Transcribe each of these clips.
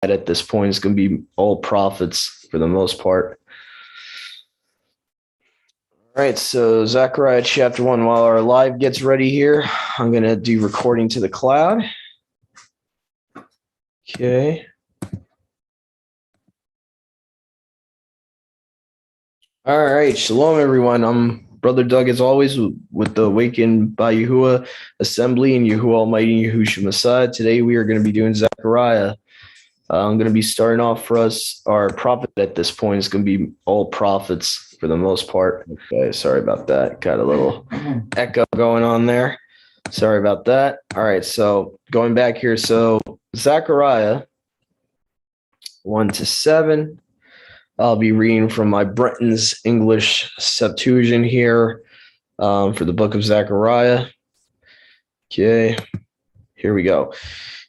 at this point. It's going to be all prophets for the most part. All right, so Zechariah Chapter 1. While our live gets ready here, I'm going to do recording to the cloud. Okay. All right, shalom, everyone. I'm Brother Doug, as always, with the Awakened by Yahuwah Assembly and Yahuwah Almighty Yahushua Messiah. Today, we are going to be doing Zechariah. I'm going to be starting off for us. Our prophet at this point is going to be all prophets for the most part. Okay, sorry about that. Got a little echo going on there. Sorry about that. All right, so going back here. So Zechariah 1-7. I'll be reading from my Brenton's English Septuagint here for the book of Zechariah. Okay, here we go.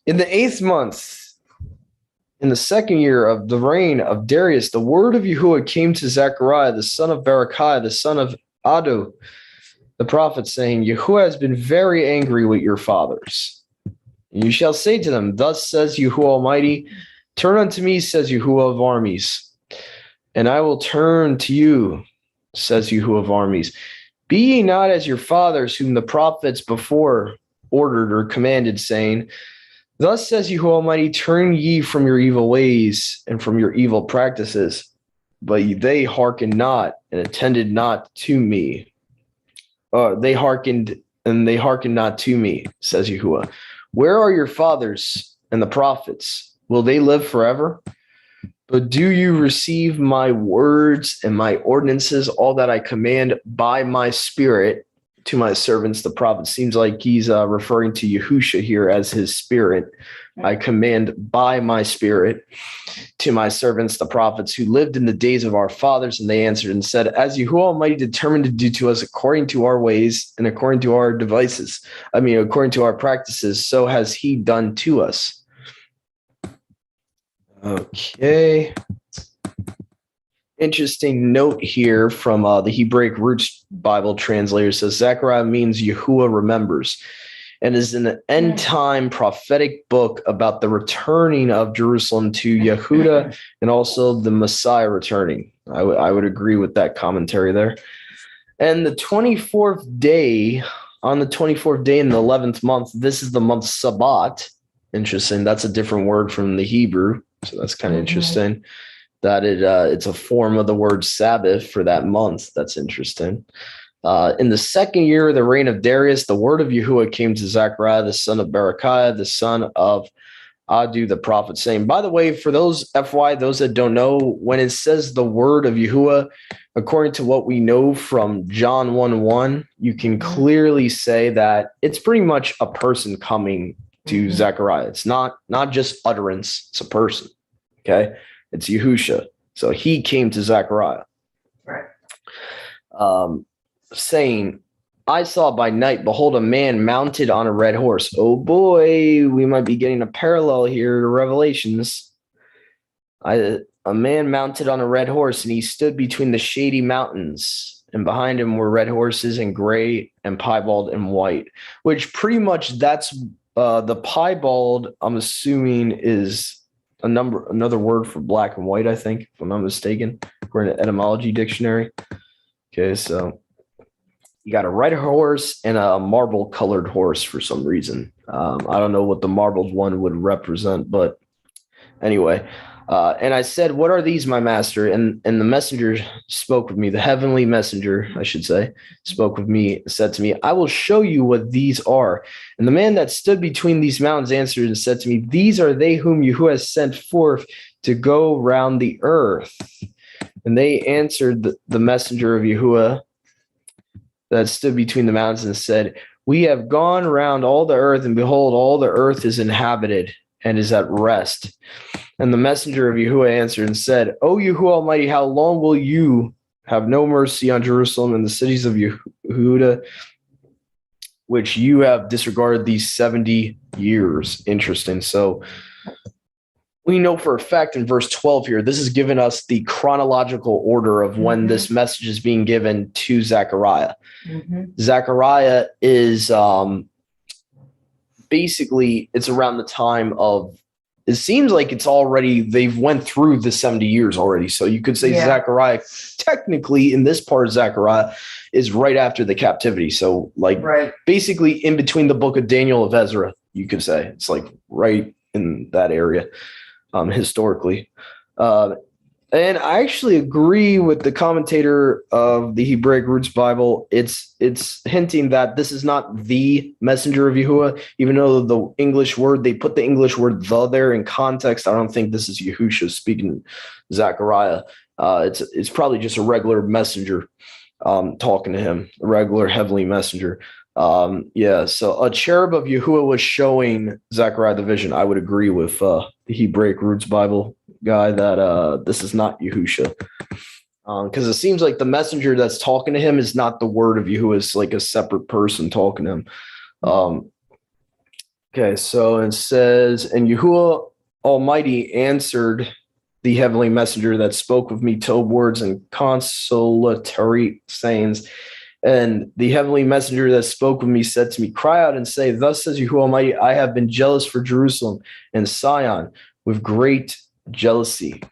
In the 8th month, in the 2nd year of the reign of Darius, the word of Yahuwah came to Zechariah, the son of Berechiah, the son of Ado, the prophet, saying, Yahuwah has been very angry with your fathers. You shall say to them, thus says Yahuwah Almighty, turn unto me, says Yahuwah of armies, and I will turn to you, says Yahuwah of armies. Be ye not as your fathers, whom the prophets before ordered or commanded, saying, thus says Yahuwah Almighty, turn ye from your evil ways and from your evil practices. But they hearkened not and attended not to me. They hearkened not to me, says Yahuwah. Where are your fathers and the prophets? Will they live forever? But do you receive my words and my ordinances, all that I command by my spirit to my servants, the prophets? Seems like he's referring to Yahushua here as his spirit. I command by my spirit to my servants, the prophets, who lived in the days of our fathers. And they answered and said, as Yahuwah Almighty determined to do to us according to our ways and according to our devices, according to our practices, so has he done to us. Okay. Interesting note here from the Hebraic Roots Bible translator. Says Zechariah means Yahuwah remembers, and is an end-time prophetic book about the returning of Jerusalem to Yehuda and also the Messiah returning. I would agree with that commentary there. And the 24th day, on the 24th day in the 11th month, this is the month Sabbat. Interesting. That's a different word from the Hebrew. So that's kind of interesting that it's a form of the word Sabbath for that month. That's interesting. In the 2nd year of the reign of Darius, the word of Yahuwah came to Zechariah, the son of Berechiah, the son of Adu, the prophet, saying, by the way, for those that don't know, when it says the word of Yahuwah, according to what we know from John 1:1, you can clearly say that it's pretty much a person coming to Zechariah. It's not just utterance, it's a person. Okay, it's Yahushua. So he came to Zechariah. Right. Saying, I saw by night, behold, a man mounted on a red horse. Oh boy, we might be getting a parallel here to Revelations. A man mounted on a red horse, and he stood between the shady mountains, and behind him were red horses and gray and piebald and white, which pretty much that's the piebald, I'm assuming, is another word for black and white, I think, if I'm not mistaken, according to etymology dictionary. Okay, so you got a red horse and a marble colored horse for some reason. I don't know what the marbled one would represent, but anyway. And I said, what are these, my master? And the messenger spoke with me, the heavenly messenger, I should say, spoke with me, said to me, I will show you what these are. And the man that stood between these mountains answered and said to me, these are they whom Yahuwah has sent forth to go round the earth. And they answered the messenger of Yahuwah that stood between the mountains and said, we have gone round all the earth, and behold, all the earth is inhabited and is at rest. And the messenger of Yahuwah answered and said, O Yahuwah Almighty, how long will you have no mercy on Jerusalem and the cities of Yehuda, which you have disregarded these 70 years? Interesting. So we know for a fact in verse 12 here, this is giving us the chronological order of when this message is being given to Zechariah. Zechariah is basically, it's around the time of it seems like it's already, they've went through the 70 years already. So you could say Zechariah, technically in this part of Zechariah, is right after the captivity. So like basically in between the book of Daniel of Ezra, you could say. It's like right in that area historically. And I actually agree with the commentator of the Hebraic Roots Bible. It's hinting that this is not the messenger of Yahuwah, even though the English word, they put the English word "the" there in context. I don't think this is Yahushua speaking Zechariah. It's probably just a regular messenger talking to him, a regular heavenly messenger. So a cherub of Yahuwah was showing Zechariah the vision. I would agree with the Hebraic Roots Bible guy that this is not Yahushua, because it seems like the messenger that's talking to him is not the word of Yahuwah. It's like a separate person talking to him. Okay, so it says, and Yahuwah Almighty answered the heavenly messenger that spoke with me told words and consolatory sayings. And the heavenly messenger that spoke with me said to me, cry out and say, thus says Yahuwah Almighty, I have been jealous for Jerusalem and Sion with great jealousy.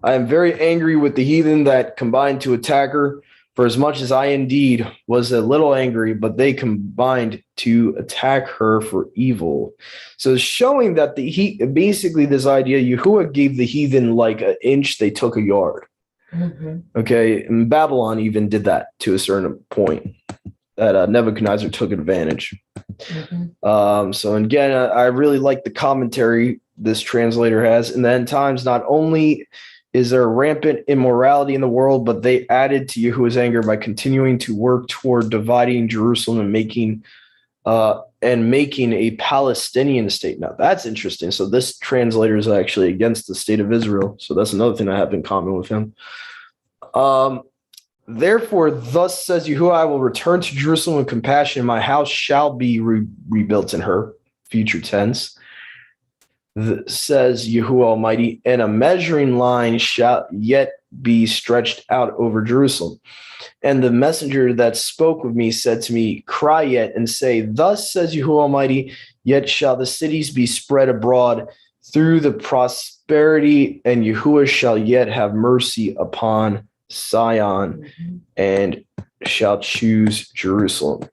I am very angry with the heathen that combined to attack her, for as much as I indeed was a little angry, but they combined to attack her for evil. So showing that basically this idea, Yahuwah gave the heathen like an inch, they took a yard. Okay, and Babylon even did that to a certain point, that Nebuchadnezzar took advantage. So again, I really like the commentary this translator has. In the end times, not only is there rampant immorality in the world, but they added to Yahuwah's anger by continuing to work toward dividing Jerusalem and making a Palestinian state. Now that's interesting. So this translator is actually against the state of Israel. So that's another thing I have in common with him. Therefore, thus says Yahuwah, I will return to Jerusalem with compassion, and my house shall be rebuilt in her. Future tense. Says Yahuwah Almighty, and a measuring line shall yet be stretched out over Jerusalem. And the messenger that spoke with me said to me, cry yet and say, thus says Yahuwah Almighty, yet shall the cities be spread abroad through the prosperity, and Yahuwah shall yet have mercy upon Sion and shall choose Jerusalem.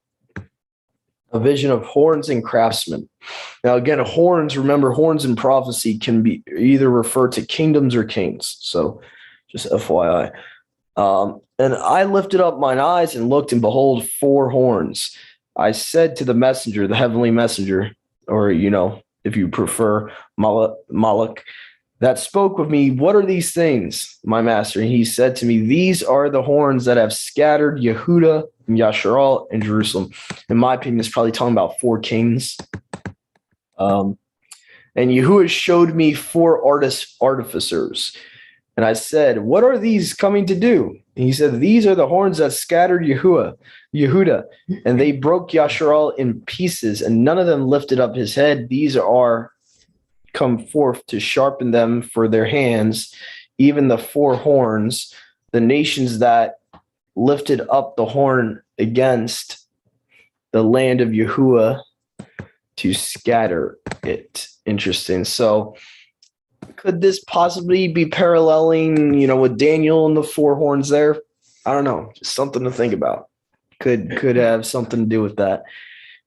A vision of horns and craftsmen. Now, again, horns, remember, horns in prophecy can be either refer to kingdoms or kings. So just FYI. And I lifted up mine eyes and looked, and behold, 4 horns. I said to the messenger, the heavenly messenger, or, if you prefer, Malach, that spoke with me, what are these things, my master? And he said to me, these are the horns that have scattered Yehuda and Yasharal and Jerusalem. In my opinion, it's probably talking about 4 kings. And Yahuwah showed me 4 artificers. And I said, what are these coming to do? And he said, these are the horns that scattered Yehuda, and they broke Yasharal in pieces, and none of them lifted up his head. These are come forth to sharpen them for their hands, even the 4 horns, the nations that lifted up the horn against the land of Yahuwah to scatter it. Interesting. So could this possibly be paralleling, with Daniel and the 4 horns there? I don't know. Just something to think about. Could have something to do with that.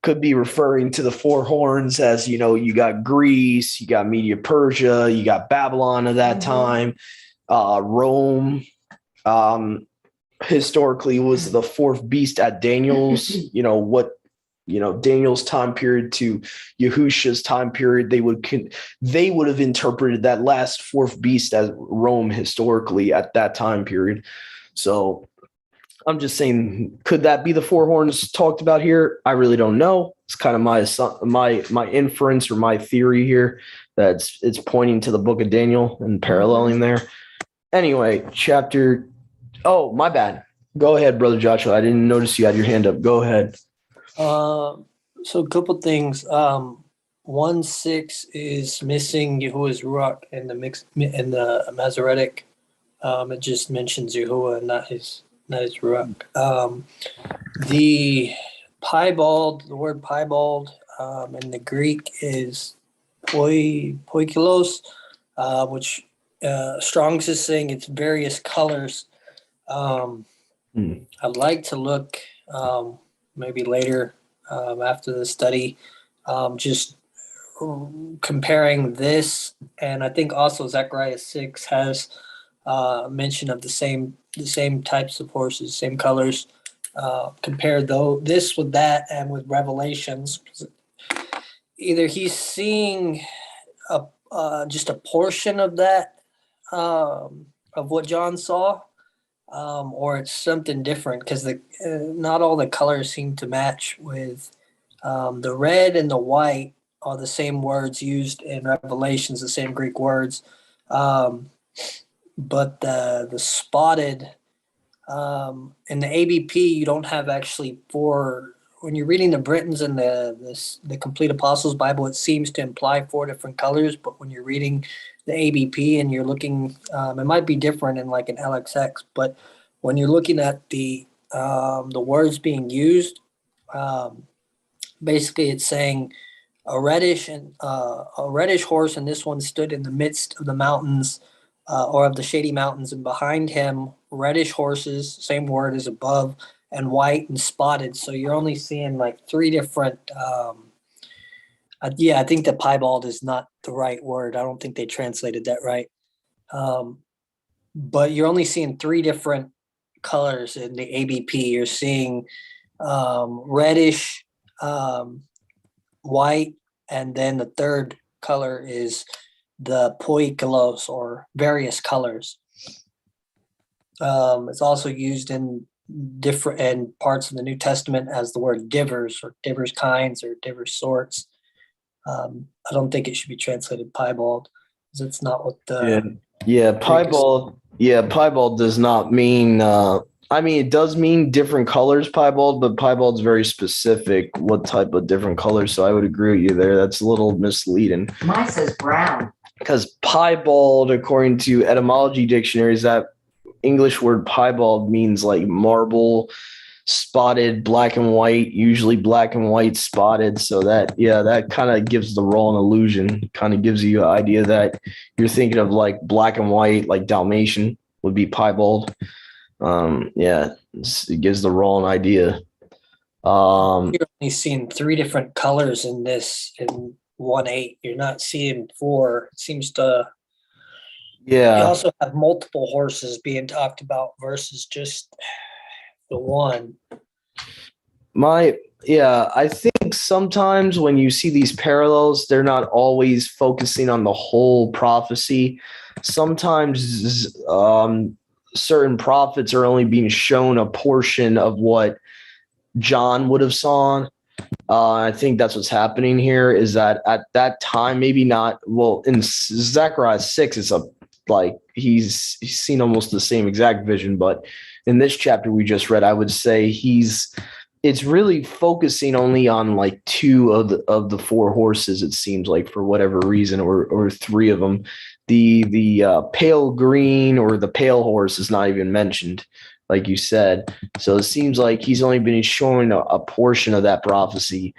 Could be referring to the 4 horns as, you got Greece, you got Media Persia, you got Babylon at that time. Rome historically was the 4th beast at Daniel's, Daniel's time period to Yahushua's time period. They would have interpreted that last 4th beast as Rome historically at that time period. So I'm just saying, could that be the 4 horns talked about here? I really don't know. It's kind of my inference or my theory here that it's pointing to the book of Daniel and paralleling there. Anyway, chapter. Oh, my bad. Go ahead, Brother Joshua. I didn't notice you had your hand up. Go ahead. So a couple things. 1:6 is missing Yahuwah's Ruach in the Masoretic. It just mentions Yahuwah, not his Ruach. The piebald, the word piebald in the Greek is poikilos, which Strong's is saying it's various colors. I'd like to look maybe later after the study, just comparing this, and I think also Zechariah 6 has mention of the same types of horses, same colors. Compare though this with that and with Revelations. Either he's seeing just a portion of that of what John saw, or it's something different because not all the colors seem to match with the red and the white are the same words used in Revelations, the same Greek words, but the spotted in the ABP you don't have actually four. When you're reading the Britons and the Complete Apostles Bible, it seems to imply four different colors, but when you're reading the ABP and you're looking, it might be different in like an LXX, but when you're looking at the words being used, basically it's saying a reddish horse, and this one stood in the midst of the mountains, or of the shady mountains, and behind him reddish horses, same word as above, and white and spotted. So you're only seeing like three different. I think that piebald is not the right word. I don't think they translated that right. But you're only seeing three different colors in the ABP. You're seeing reddish, white, and then the third color is the poikilos, or various colors. It's also used in different parts of the New Testament as the word divers, or divers kinds, or divers sorts. I don't think it should be translated piebald, because it's not what the piebald. Yeah, piebald does not mean. It does mean different colors, piebald, but piebald's very specific what type of different colors. So I would agree with you there. That's a little misleading. Mine says brown. Because piebald, according to etymology dictionaries, that English word piebald means like marble, spotted, black and white, usually black and white spotted. So that kind of gives the wrong illusion, kind of gives you an idea that you're thinking of like black and white, like Dalmatian would be piebald. It gives the wrong idea. You're only seeing three different colors in this in 1:8. You're not seeing four. It seems to. Yeah. You also have multiple horses being talked about versus just the one. I think sometimes when you see these parallels, they're not always focusing on the whole prophecy. Sometimes certain prophets are only being shown a portion of what John would have saw. I think that's what's happening here, is that at that time, maybe not. Well, in Zechariah 6, it's he's seen almost the same exact vision, but in this chapter we just read, I would say it's really focusing only on like two of the four horses, it seems like, for whatever reason, or three of them. The pale green or the pale horse is not even mentioned, like you said. So it seems like he's only been showing a portion of that prophecy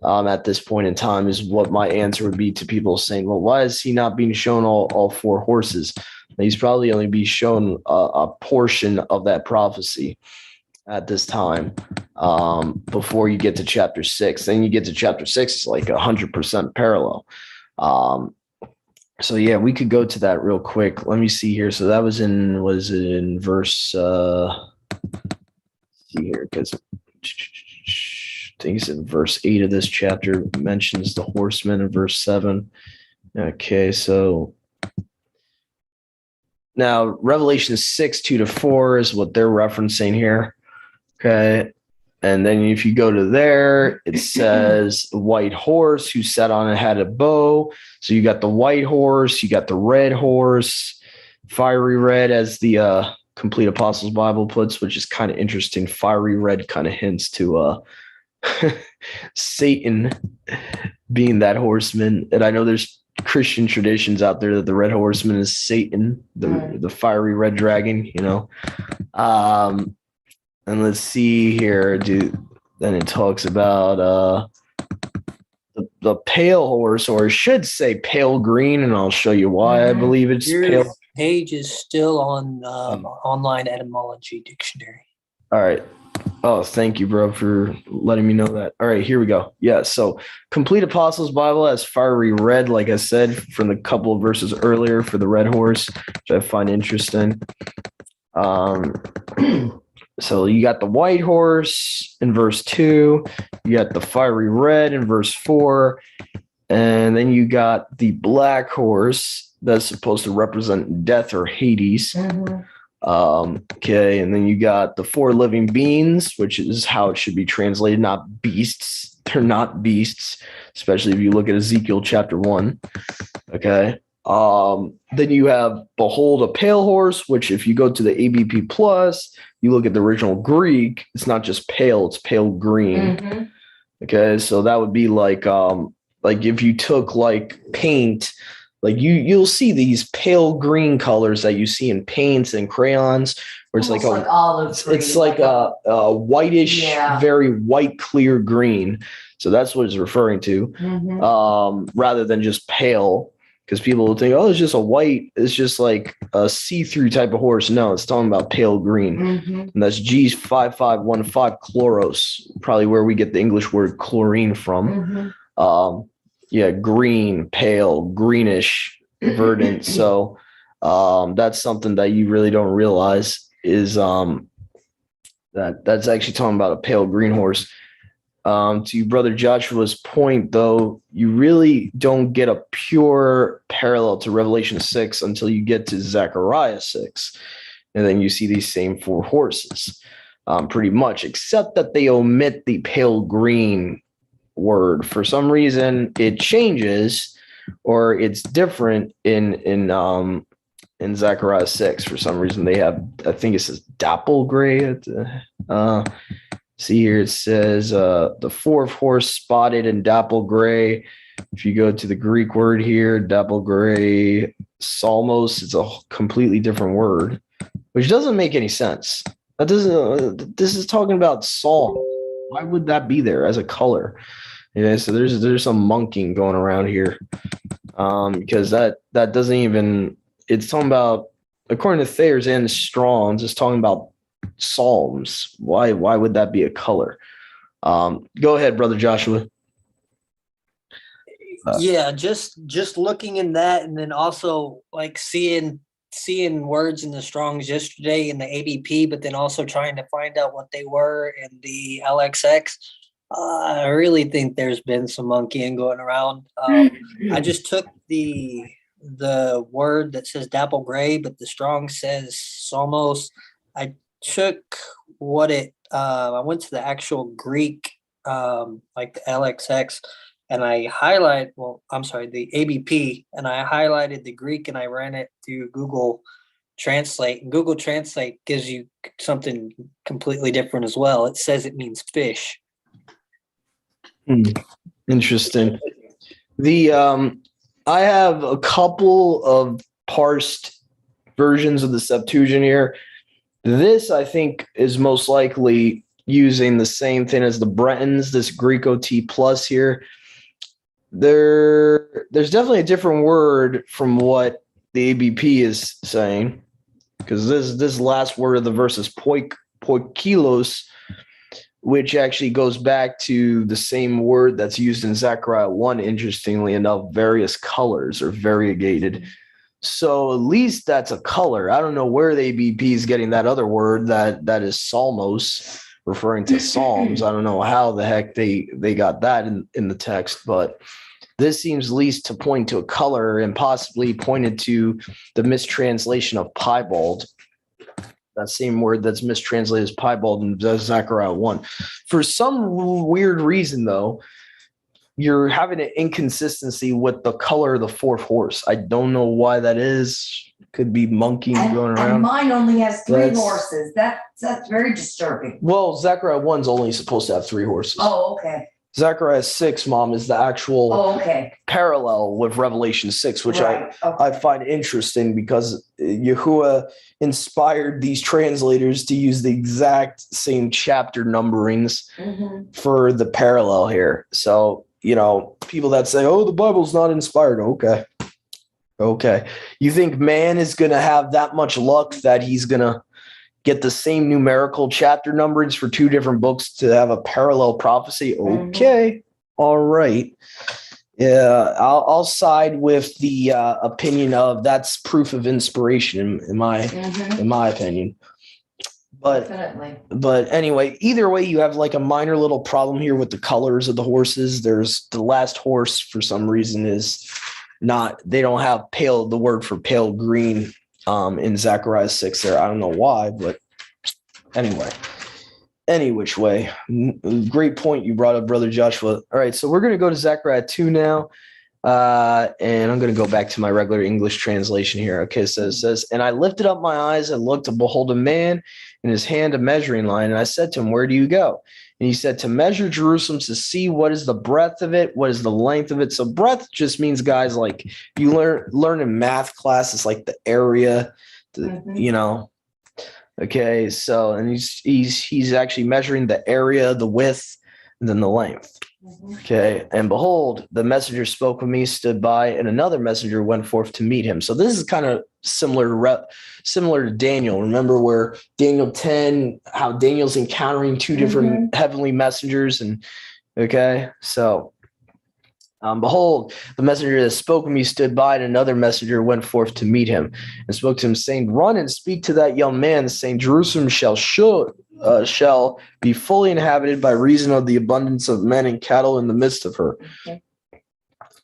at this point in time, is what my answer would be to people saying, well, why is he not being shown all four horses? He's probably only being shown a portion of that prophecy at this time, before you get to chapter 6. Then you get to chapter 6, it's like 100% parallel. So yeah, we could go to that real quick. Let me see here. So that was in verse, see here, because I think it's in verse 8 of this chapter, mentions the horsemen in verse 7. Okay, so now Revelation 6, 2-4 is what they're referencing here. Okay. And then if you go to there, it says white horse who sat on it had a bow. So you got the white horse, you got the red horse, fiery red, as the Complete Apostles Bible puts, which is kind of interesting. Fiery red kind of hints to Satan being that horseman. And I know there's Christian traditions out there that the red horseman is Satan, the fiery red dragon, and let's see here, then it talks about the pale horse, or it should say pale green, and I'll show you why I believe it's Your pale. page is still on online etymology dictionary. All right. Oh, thank you, bro, for letting me know that. All right, here we go. Yeah, so Complete Apostles Bible has fiery red, like I said, from the couple of verses earlier for the red horse, which I find interesting. So you got the white horse in verse 2, you got the fiery red in verse 4, and then you got the black horse that's supposed to represent death or Hades. Okay, and then you got the 4 living beings, which is how it should be translated, not beasts. They're not beasts, especially if you look at Ezekiel chapter 1. Okay. Then you have behold a pale horse, which if you go to the ABP plus, you look at the original Greek, it's not just pale, it's pale green. Okay, so that would be like if you took like paint, like you'll see these pale green colors that you see in paints and crayons, where it's like olive green, it's like a whitish, very white, clear green. So that's what it's referring to, rather than just pale, because people will think, oh, it's just a white, it's just like a see-through type of horse. No, it's talking about pale green, and that's G5515 chloros, probably where we get the English word chlorine from. Green, pale, greenish, verdant. So that's something that you really don't realize is that's actually talking about a pale green horse. To your brother Joshua's point, though, you really don't get a pure parallel to Revelation 6 until you get to Zechariah 6. And then you see these same 4 horses, pretty much, except that they omit the pale green word. For some reason it changes, or it's different in Zechariah 6. For some reason they have, I think it says dapple gray. See here, it says the 4th horse spotted in dapple gray. If you go to the Greek word here, dapple gray, salmos, it's a completely different word, which doesn't make any sense. That doesn't. This is talking about psalm. Why would that be there as a color? Yeah, so there's some monkeying going around here, because that doesn't even. It's talking about, according to Thayer's and Strong's, it's talking about psalms. Why would that be a color? Go ahead, brother Joshua. Just looking in that, and then also like seeing words in the Strongs yesterday in the ABP, but then also trying to find out what they were in the LXX. I really think there's been some monkeying going around. I just took the word that says dapple gray, but the Strong says salmos. I took what it. I went to the actual Greek, like the LXX, and I the ABP, and I highlighted the Greek and I ran it through Google Translate, and Google Translate gives you something completely different as well. It says it means fish. Interesting. I have a couple of parsed versions of the Septuagint here. This, I think, is most likely using the same thing as the Bretons, this Greek OT plus here. There's definitely a different word from what the ABP is saying, because this last word of the verse is poikilos, which actually goes back to the same word that's used in Zechariah 1, interestingly enough, various colors or variegated. So at least that's a color. I don't know where the ABP is getting that other word that is salmos, referring to psalms. I don't know how the heck they got that in the text, but this seems at least to point to a color, and possibly pointed to the mistranslation of piebald. That same word that's mistranslated as piebald in Zechariah 1. For some weird reason, though, you're having an inconsistency with the color of the 4th horse. I don't know why that is. Could be monkey going around. And mine only has 3 horses. That's very disturbing. Well, Zechariah 1's only supposed to have 3 horses. Oh, okay. Zechariah 6, Mom, is the actual parallel with Revelation 6, which I find interesting, because Yahuwah inspired these translators to use the exact same chapter numberings for the parallel here. So people that say, oh, the Bible's not inspired. Okay. You think man is going to have that much luck that he's going to get the same numerical chapter numbers for two different books to have a parallel prophecy? Okay. All right. Yeah, I'll side with the opinion of that's proof of inspiration in my opinion. But Definitely. But anyway, either way, you have like a minor little problem here with the colors of the horses. There's the last horse for some reason is not, they don't have the word for pale green in Zechariah 6 there. I don't know why, but anyway. Any which way. Great point you brought up, Brother Joshua. All right, so we're going to go to Zechariah 2 now. And I'm going to go back to my regular English translation here. Okay, so it says, and I lifted up my eyes and looked, and behold, a man in his hand a measuring line. And I said to him, where do you go? And he said, to measure Jerusalem, to see what is the breadth of it, what is the length of it. So breadth just means, guys, like you learn in math class, it's like the area, Okay, so and he's actually measuring the area, the width, and then the length. Okay, and behold, the messenger spoke with me, stood by, and another messenger went forth to meet him. So this is kind of similar to Daniel. Remember where Daniel 10, how Daniel's encountering two different heavenly messengers, and okay, so behold, the messenger that spoke with me stood by, and another messenger went forth to meet him, and spoke to him, saying, run and speak to that young man, saying, Jerusalem shall be fully inhabited by reason of the abundance of men and cattle in the midst of her. Okay.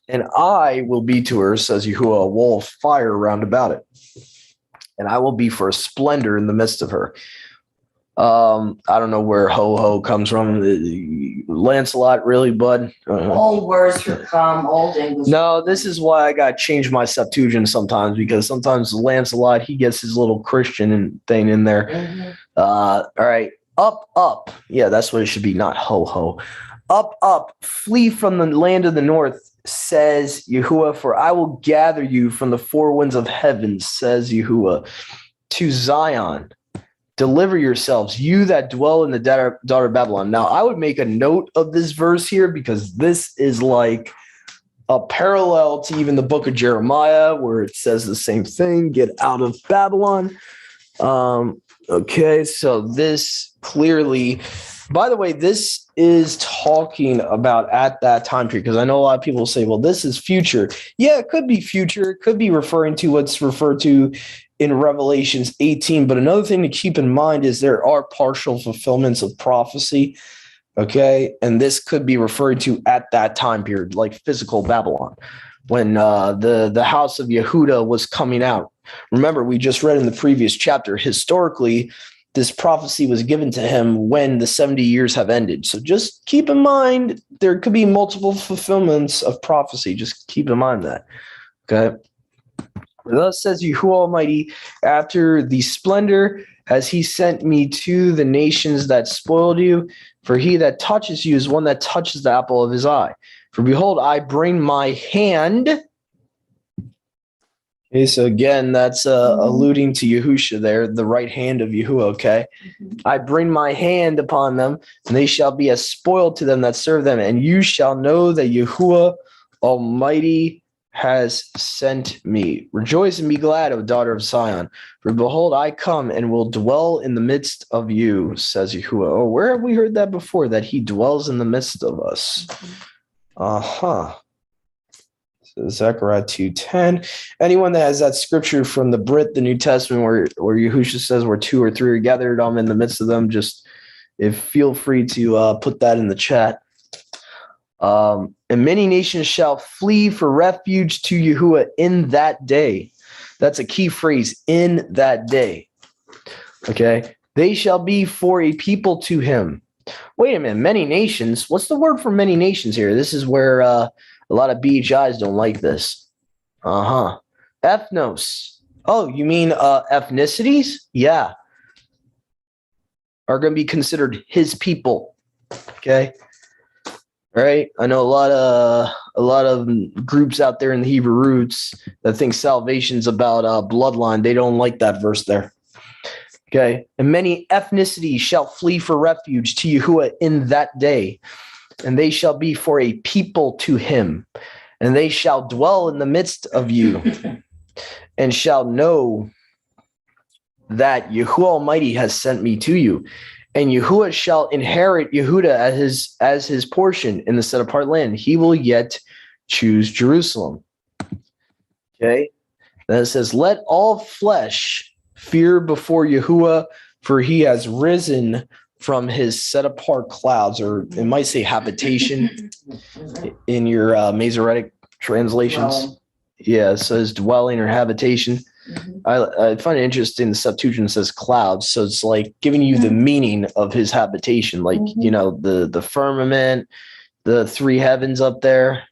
And I will be to her, says Yahuwah, a wall of fire round about it. And I will be for a splendor in the midst of her. I don't know where ho comes from. Lancelot, really, bud? Old words become old English. No, this is why I got to change my Septuagint sometimes, because sometimes Lancelot, he gets his little Christian thing in there. All right. Up. Yeah, that's what it should be, not ho. Up, flee from the land of the north, says Yahuwah, for I will gather you from the four winds of heaven, says Yahuwah, to Zion. Deliver yourselves, you that dwell in the daughter of Babylon. Now, I would make a note of this verse here because this is like a parallel to even the book of Jeremiah where it says the same thing, get out of Babylon. Okay, so this clearly, by the way, this is talking about at that time period, because I know a lot of people say, well, this is future. Yeah, it could be future. It could be referring to what's referred to in Revelations 18. But another thing to keep in mind is there are partial fulfillments of prophecy. Okay. And this could be referred to at that time period, like physical Babylon, when the house of Yehuda was coming out. Remember, we just read in the previous chapter, historically, this prophecy was given to him when the 70 years have ended. So just keep in mind, there could be multiple fulfillments of prophecy. Just keep in mind that. Okay. Thus says Yahuwah Almighty, after the splendor has he sent me to the nations that spoiled you, for he that touches you is one that touches the apple of his eye. For behold, I bring my hand. Okay, so again, that's alluding to Yahushua there, the right hand of Yahuwah, okay? I bring my hand upon them, and they shall be as spoiled to them that serve them, and you shall know that Yahuwah Almighty has sent me. Rejoice and be glad, O daughter of Zion, for behold, I come and will dwell in the midst of you, says Yahuwah. Oh, where have we heard that before, that he dwells in the midst of us? So Zechariah 2:10. Anyone that has that scripture from the Brit, the New Testament, where Yahushua says where two or three are gathered, I'm in the midst of them, just feel free to put that in the chat. And many nations shall flee for refuge to Yahuwah in that day. That's a key phrase, in that day. Okay. They shall be for a people to him. Wait a minute. Many nations. What's the word for many nations here? This is where a lot of BHIs don't like this. Ethnos. Oh, you mean ethnicities? Yeah. Are going to be considered his people. Okay. Right. I know a lot of groups out there in the Hebrew roots that think salvation's about bloodline. They don't like that verse there. Okay. And many ethnicities shall flee for refuge to Yahuwah in that day. and they shall be for a people to him, and they shall dwell in the midst of you, and shall know that Yahuwah Almighty has sent me to you. And Yahuwah shall inherit Yehuda as his portion in the set apart land. He will yet choose Jerusalem. Okay. Then it says, let all flesh fear before Yahuwah, for he has risen from his set apart clouds, or it might say habitation in your Masoretic translations. Dwelling. Yeah, it says dwelling or habitation. I find it interesting. The Septuagint says clouds, so it's like giving you the meaning of his habitation, like the firmament, the three heavens up there.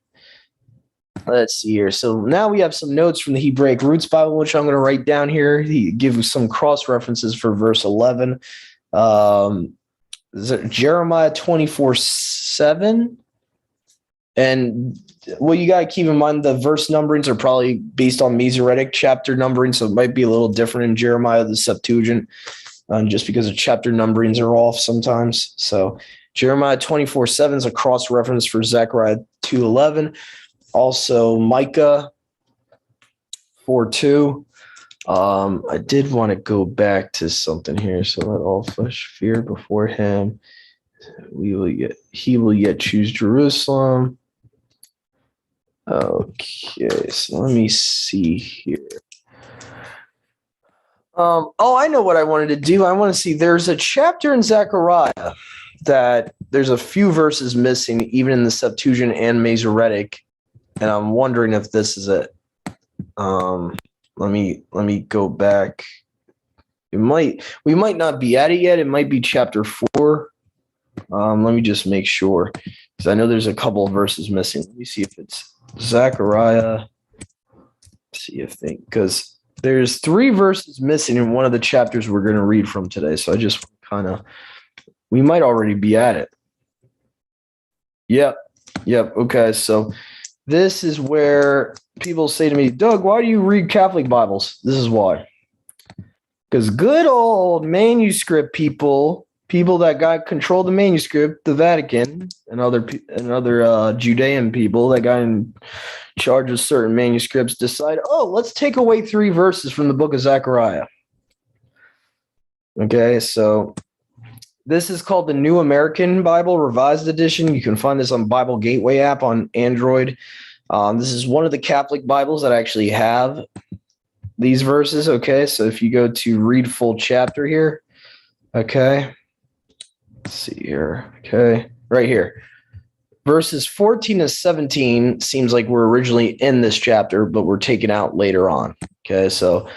Let's see here. So now we have some notes from the Hebraic Roots Bible, which I'm going to write down here. He gives some cross references for verse 11. Jeremiah 24:7. And well, you got to keep in mind the verse numberings are probably based on Masoretic chapter numbering, so it might be a little different in Jeremiah, the Septuagint, just because the chapter numberings are off sometimes. So Jeremiah 24:7 is a cross reference for Zechariah 2:11. Also Micah 4:2. I did want to go back to something here. So let all flesh fear before him. He will yet choose Jerusalem. Okay, so let me see here. I know what I wanted to do. I want to see, there's a chapter in Zechariah that there's a few verses missing, even in the Septuagint and Masoretic, and I'm wondering if this is it. Let me go back. We might not be at it yet. It might be chapter 4. Let me just make sure, because I know there's a couple of verses missing. Let me see if it's Zechariah. See if because there's 3 verses missing in one of the chapters we're going to read from today. So I just we might already be at it. Yep. Okay. So this is where people say to me, Doug, why do you read Catholic Bibles? This is why. Because good old manuscript people that got control of the manuscript, the Vatican, and other Judean people that got in charge of certain manuscripts decide, let's take away 3 verses from the book of Zechariah. Okay, so this is called the New American Bible, Revised Edition. You can find this on Bible Gateway app on Android. This is one of the Catholic Bibles that actually have these verses. Okay, so if you go to read full chapter here, okay. Let's see here. Okay, right here. Verses 14 to 17 seems like we're originally in this chapter, but we're taken out later on. Okay, so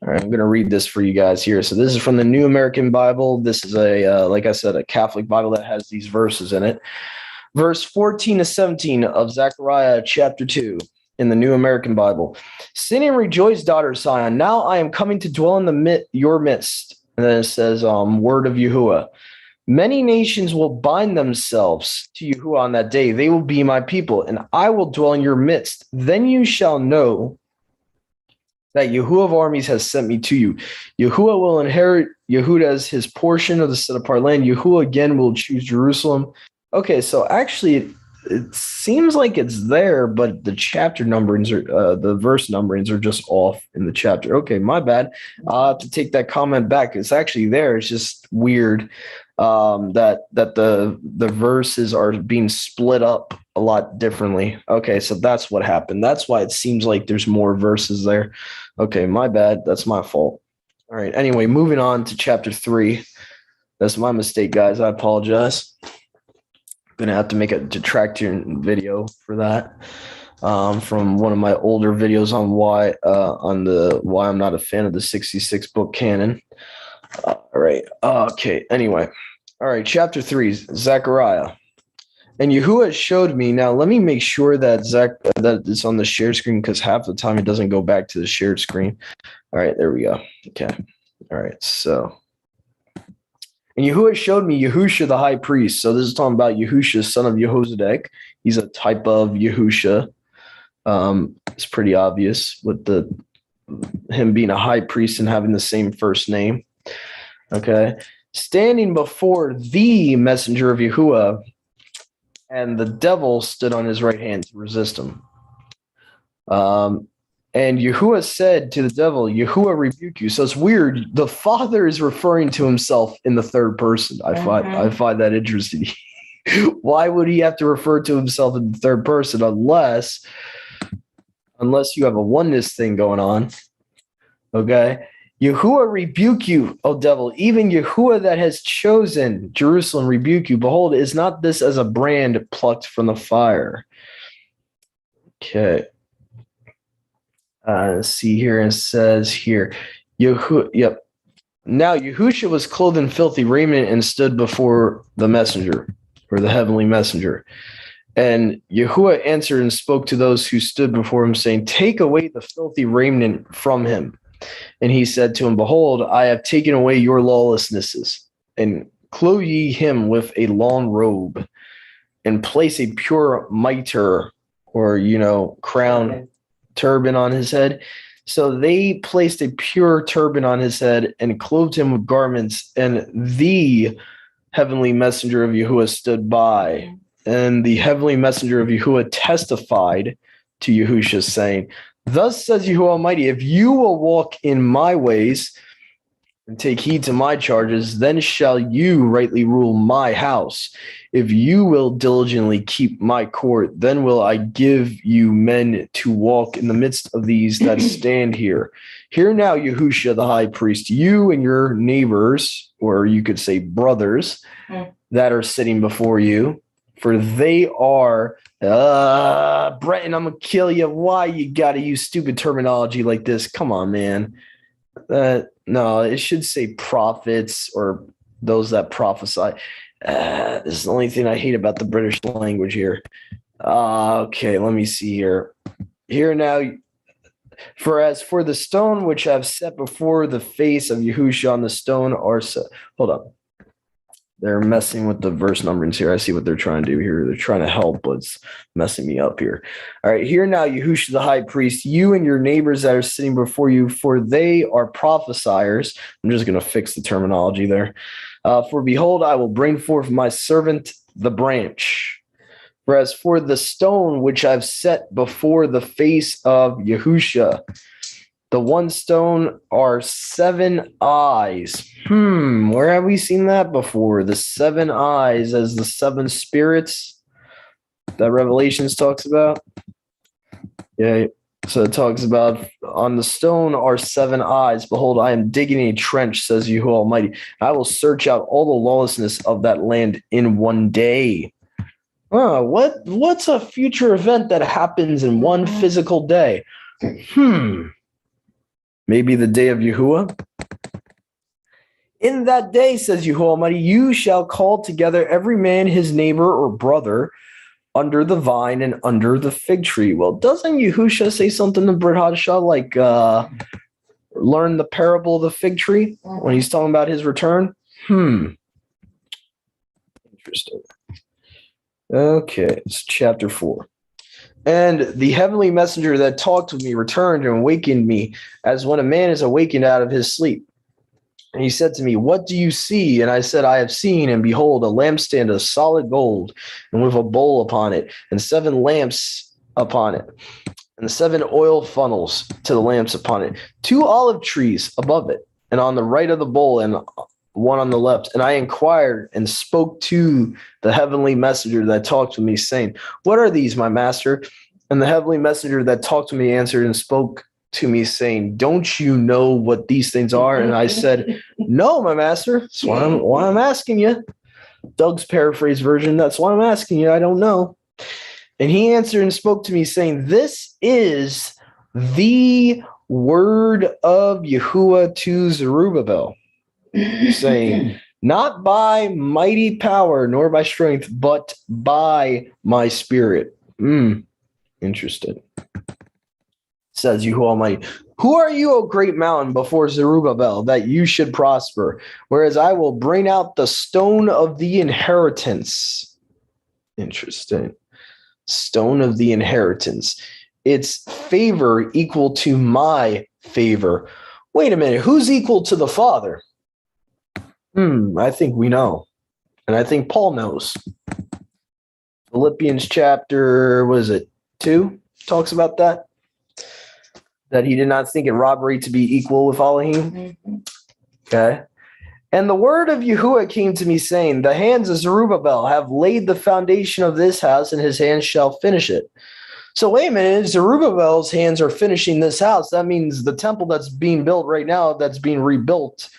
all right, I'm going to read this for you guys here. So this is from the New American Bible. This is like I said, a Catholic Bible that has these verses in it. Verse 14 to 17 of Zechariah chapter 2 in the New American Bible. Sing and rejoice, daughter Zion. Now I am coming to dwell in your midst. And then it says, word of Yahuwah. Many nations will bind themselves to Yahuwah on that day. They will be my people, and I will dwell in your midst. Then you shall know that Yahuwah of armies has sent me to you. Yahuwah will inherit Yehuda as his portion of the set apart land. Yahuwah again will choose Jerusalem. Okay, so actually it seems like it's there, but the chapter numberings are the verse numberings are just off in the chapter. Okay, my bad. I'll have to take that comment back. It's actually there. It's just weird that the verses are being split up a lot differently. Okay, so that's what happened. That's why it seems like there's more verses there. Okay, my bad. That's my fault. All right. Anyway, moving on to chapter 3. That's my mistake, guys. I apologize. Gonna have to make a detraction video for that from one of my older videos on why I'm not a fan of the 66 book canon. All right. Okay. Anyway. All right. Chapter 3, Zechariah. And Yahuwah showed me. Now let me make sure that that it's on the shared screen, because half the time it doesn't go back to the shared screen. All right. There we go. Okay. All right. So. And Yahuwah showed me Yahushua the high priest. So this is talking about Yahushua, son of Yehozadak. He's a type of Yahushua. It's pretty obvious with him being a high priest and having the same first name. Okay. Standing before the messenger of Yahuwah, and the devil stood on his right hand to resist him. And Yahuwah said to the devil, Yahuwah rebuke you. So it's weird. The Father is referring to himself in the third person. I find that interesting. Why would he have to refer to himself in the third person unless you have a oneness thing going on? Okay. Yahuwah rebuke you, O devil, even Yahuwah that has chosen Jerusalem rebuke you. Behold, is not this as a brand plucked from the fire? Okay. See here, it says here, yep. Now Yahushua was clothed in filthy raiment and stood before the messenger, or the heavenly messenger. And Yahuwah answered and spoke to those who stood before him, saying, take away the filthy raiment from him. And he said to him, behold, I have taken away your lawlessnesses, and clothe ye him with a long robe, and place a pure mitre, or, crown, turban on his head. So they placed a pure turban on his head and clothed him with garments, and the heavenly messenger of Yahuwah stood by. And the heavenly messenger of Yahuwah testified to Yahushua, saying, thus says Yahuwah Almighty, if you will walk in my ways and take heed to my charges, then shall you rightly rule my house. If you will diligently keep my court, then will I give you men to walk in the midst of these that stand here. Hear now, Yahushua the high priest, you and your neighbors, or you could say brothers, that are sitting before you, for they are, Breton, I'm going to kill you. Why you got to use stupid terminology like this? Come on, man. No, it should say prophets or those that prophesy. This is the only thing I hate about the British language here. Okay, let me see here. Here now, for as for the stone which I've set before the face of Yahushua on the stone are set. Hold up. They're messing with the verse numberings here. I see what they're trying to do here. They're trying to help, but it's messing me up here. All right, here now, Yahushua the high priest, you and your neighbors that are sitting before you, for they are prophesiers. I'm just going to fix the terminology there. For behold, I will bring forth my servant, the branch. Whereas for the stone which I've set before the face of Yahushua, the one stone are 7 eyes. Where have we seen that before? The 7 eyes as the 7 spirits that Revelations talks about. Yeah, so it talks about on the stone are 7 eyes. Behold, I am digging a trench, says Yahuwah Almighty. I will search out all the lawlessness of that land in one day. What's a future event that happens in one physical day? Maybe the day of Yahuwah? In that day, says Yahuwah Almighty, you shall call together every man his neighbor or brother under the vine and under the fig tree. Well, doesn't Yahushua say something to Brit Hadashah like learn the parable of the fig tree when he's talking about his return? Interesting. Okay, it's chapter 4. And the heavenly messenger that talked with me returned and awakened me as when a man is awakened out of his sleep. And he said to me, what do you see? And I said, I have seen, and behold, a lampstand of solid gold, and with a bowl upon it, and 7 lamps upon it, and 7 oil funnels to the lamps upon it, 2 olive trees above it, and on the right of the bowl, and one on the left. And I inquired and spoke to the heavenly messenger that talked to me, saying, what are these, my master? And the heavenly messenger that talked to me answered and spoke to me, saying, don't you know what these things are? And I said, no, my master. That's why I'm asking you. Doug's paraphrase version. That's why I'm asking you. I don't know. And he answered and spoke to me, saying, this is the word of Yahuwah to Zerubbabel, saying, not by mighty power nor by strength, but by my spirit. Interesting. Says Yahuwah Almighty, who are you, O great mountain, before Zerubbabel, that you should prosper? Whereas I will bring out the stone of the inheritance. Interesting. Stone of the inheritance. Its favor equal to my favor. Wait a minute. Who's equal to the Father? I think we know. And I think Paul knows. Philippians chapter, what is it, 2? Talks about that. That he did not think it robbery to be equal with Elohim. Mm-hmm. Okay. And the word of Yahuwah came to me, saying, the hands of Zerubbabel have laid the foundation of this house, and his hands shall finish it. So wait a minute, Zerubbabel's hands are finishing this house. That means the temple that's being built right now, that's being rebuilt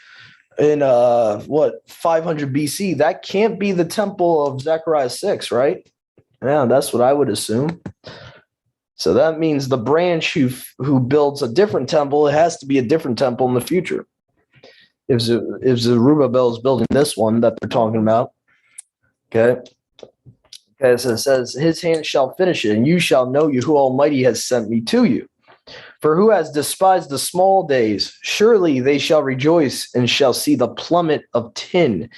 in 500 BC, that can't be the temple of Zechariah 6, right? Yeah, that's what I would assume. So that means the branch who builds a different temple, it has to be a different temple in the future. If Zerubbabel is building this one that they're talking about, okay. Okay, so it says, his hand shall finish it, and you shall know Yahuwah Almighty has sent me to you. For who has despised the small days? Surely they shall rejoice and shall see the plummet of tin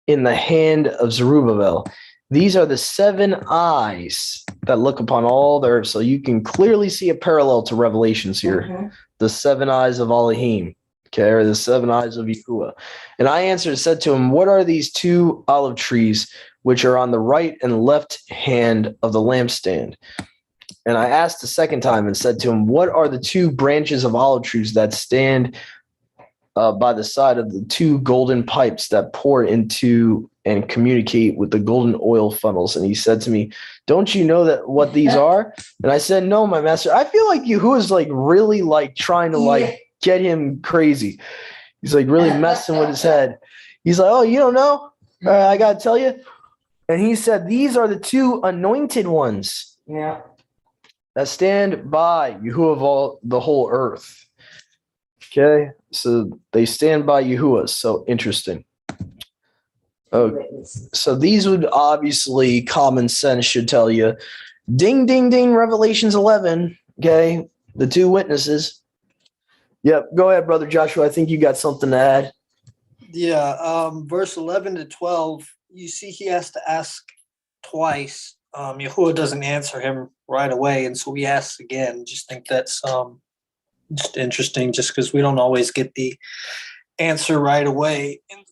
in the hand of Zerubbabel. These are the 7 eyes that look upon all the earth. So you can clearly see a parallel to Revelations here. Mm-hmm. The 7 eyes of Elohim, okay, or the 7 eyes of Yahuwah. And I answered and said to him, what are these 2 olive trees which are on the right and left hand of the lampstand? And I asked the second time and said to him, what are the 2 branches of olive trees that stand by the side of the 2 golden pipes that pour into and communicate with the golden oil funnels? And he said to me, don't you know that what these are? And I said, no, my master. I feel like Yahuwah is like really like trying to get him crazy. He's like really messing with his head. He's like, oh, you don't know? I got to tell you. And he said, these are the 2 anointed ones. Yeah. That stand by Yahuwah of all the whole earth. Okay, so they stand by Yahuwah. So interesting. Okay. So these would obviously, common sense should tell you, ding, ding, ding, Revelations 11. Okay, the 2 witnesses. Yep, go ahead, Brother Joshua. I think you got something to add. Yeah, verse 11 to 12, you see he has to ask twice. Yahuwah doesn't answer him right away, and so he asks again. Just think that's just interesting, just because we don't always get the answer right away. And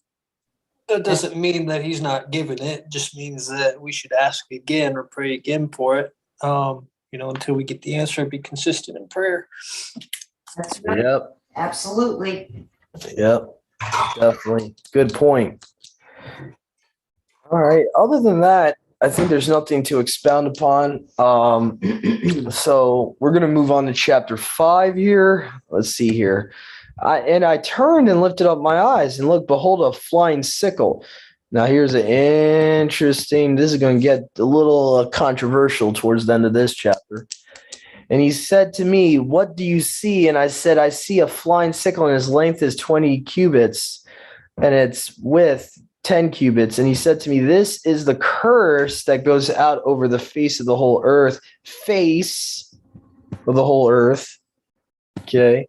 that doesn't mean that he's not giving it. It just means that we should ask again or pray again for it, until we get the answer and be consistent in prayer. That's right. Yep. Absolutely. Yep. Definitely. Good point. All right. Other than that, I think there's nothing to expound upon. So we're going to move on to chapter 5 here. Let's see here. I turned and lifted up my eyes and looked, behold, a flying sickle. Now here's an interesting, this is going to get a little controversial towards the end of this chapter. And he said to me, what do you see? And I said, I see a flying sickle, and its length is 20 cubits, and its width 10 cubits. And he said to me, this is the curse that goes out over the face of the whole earth. Face of the whole earth. Okay.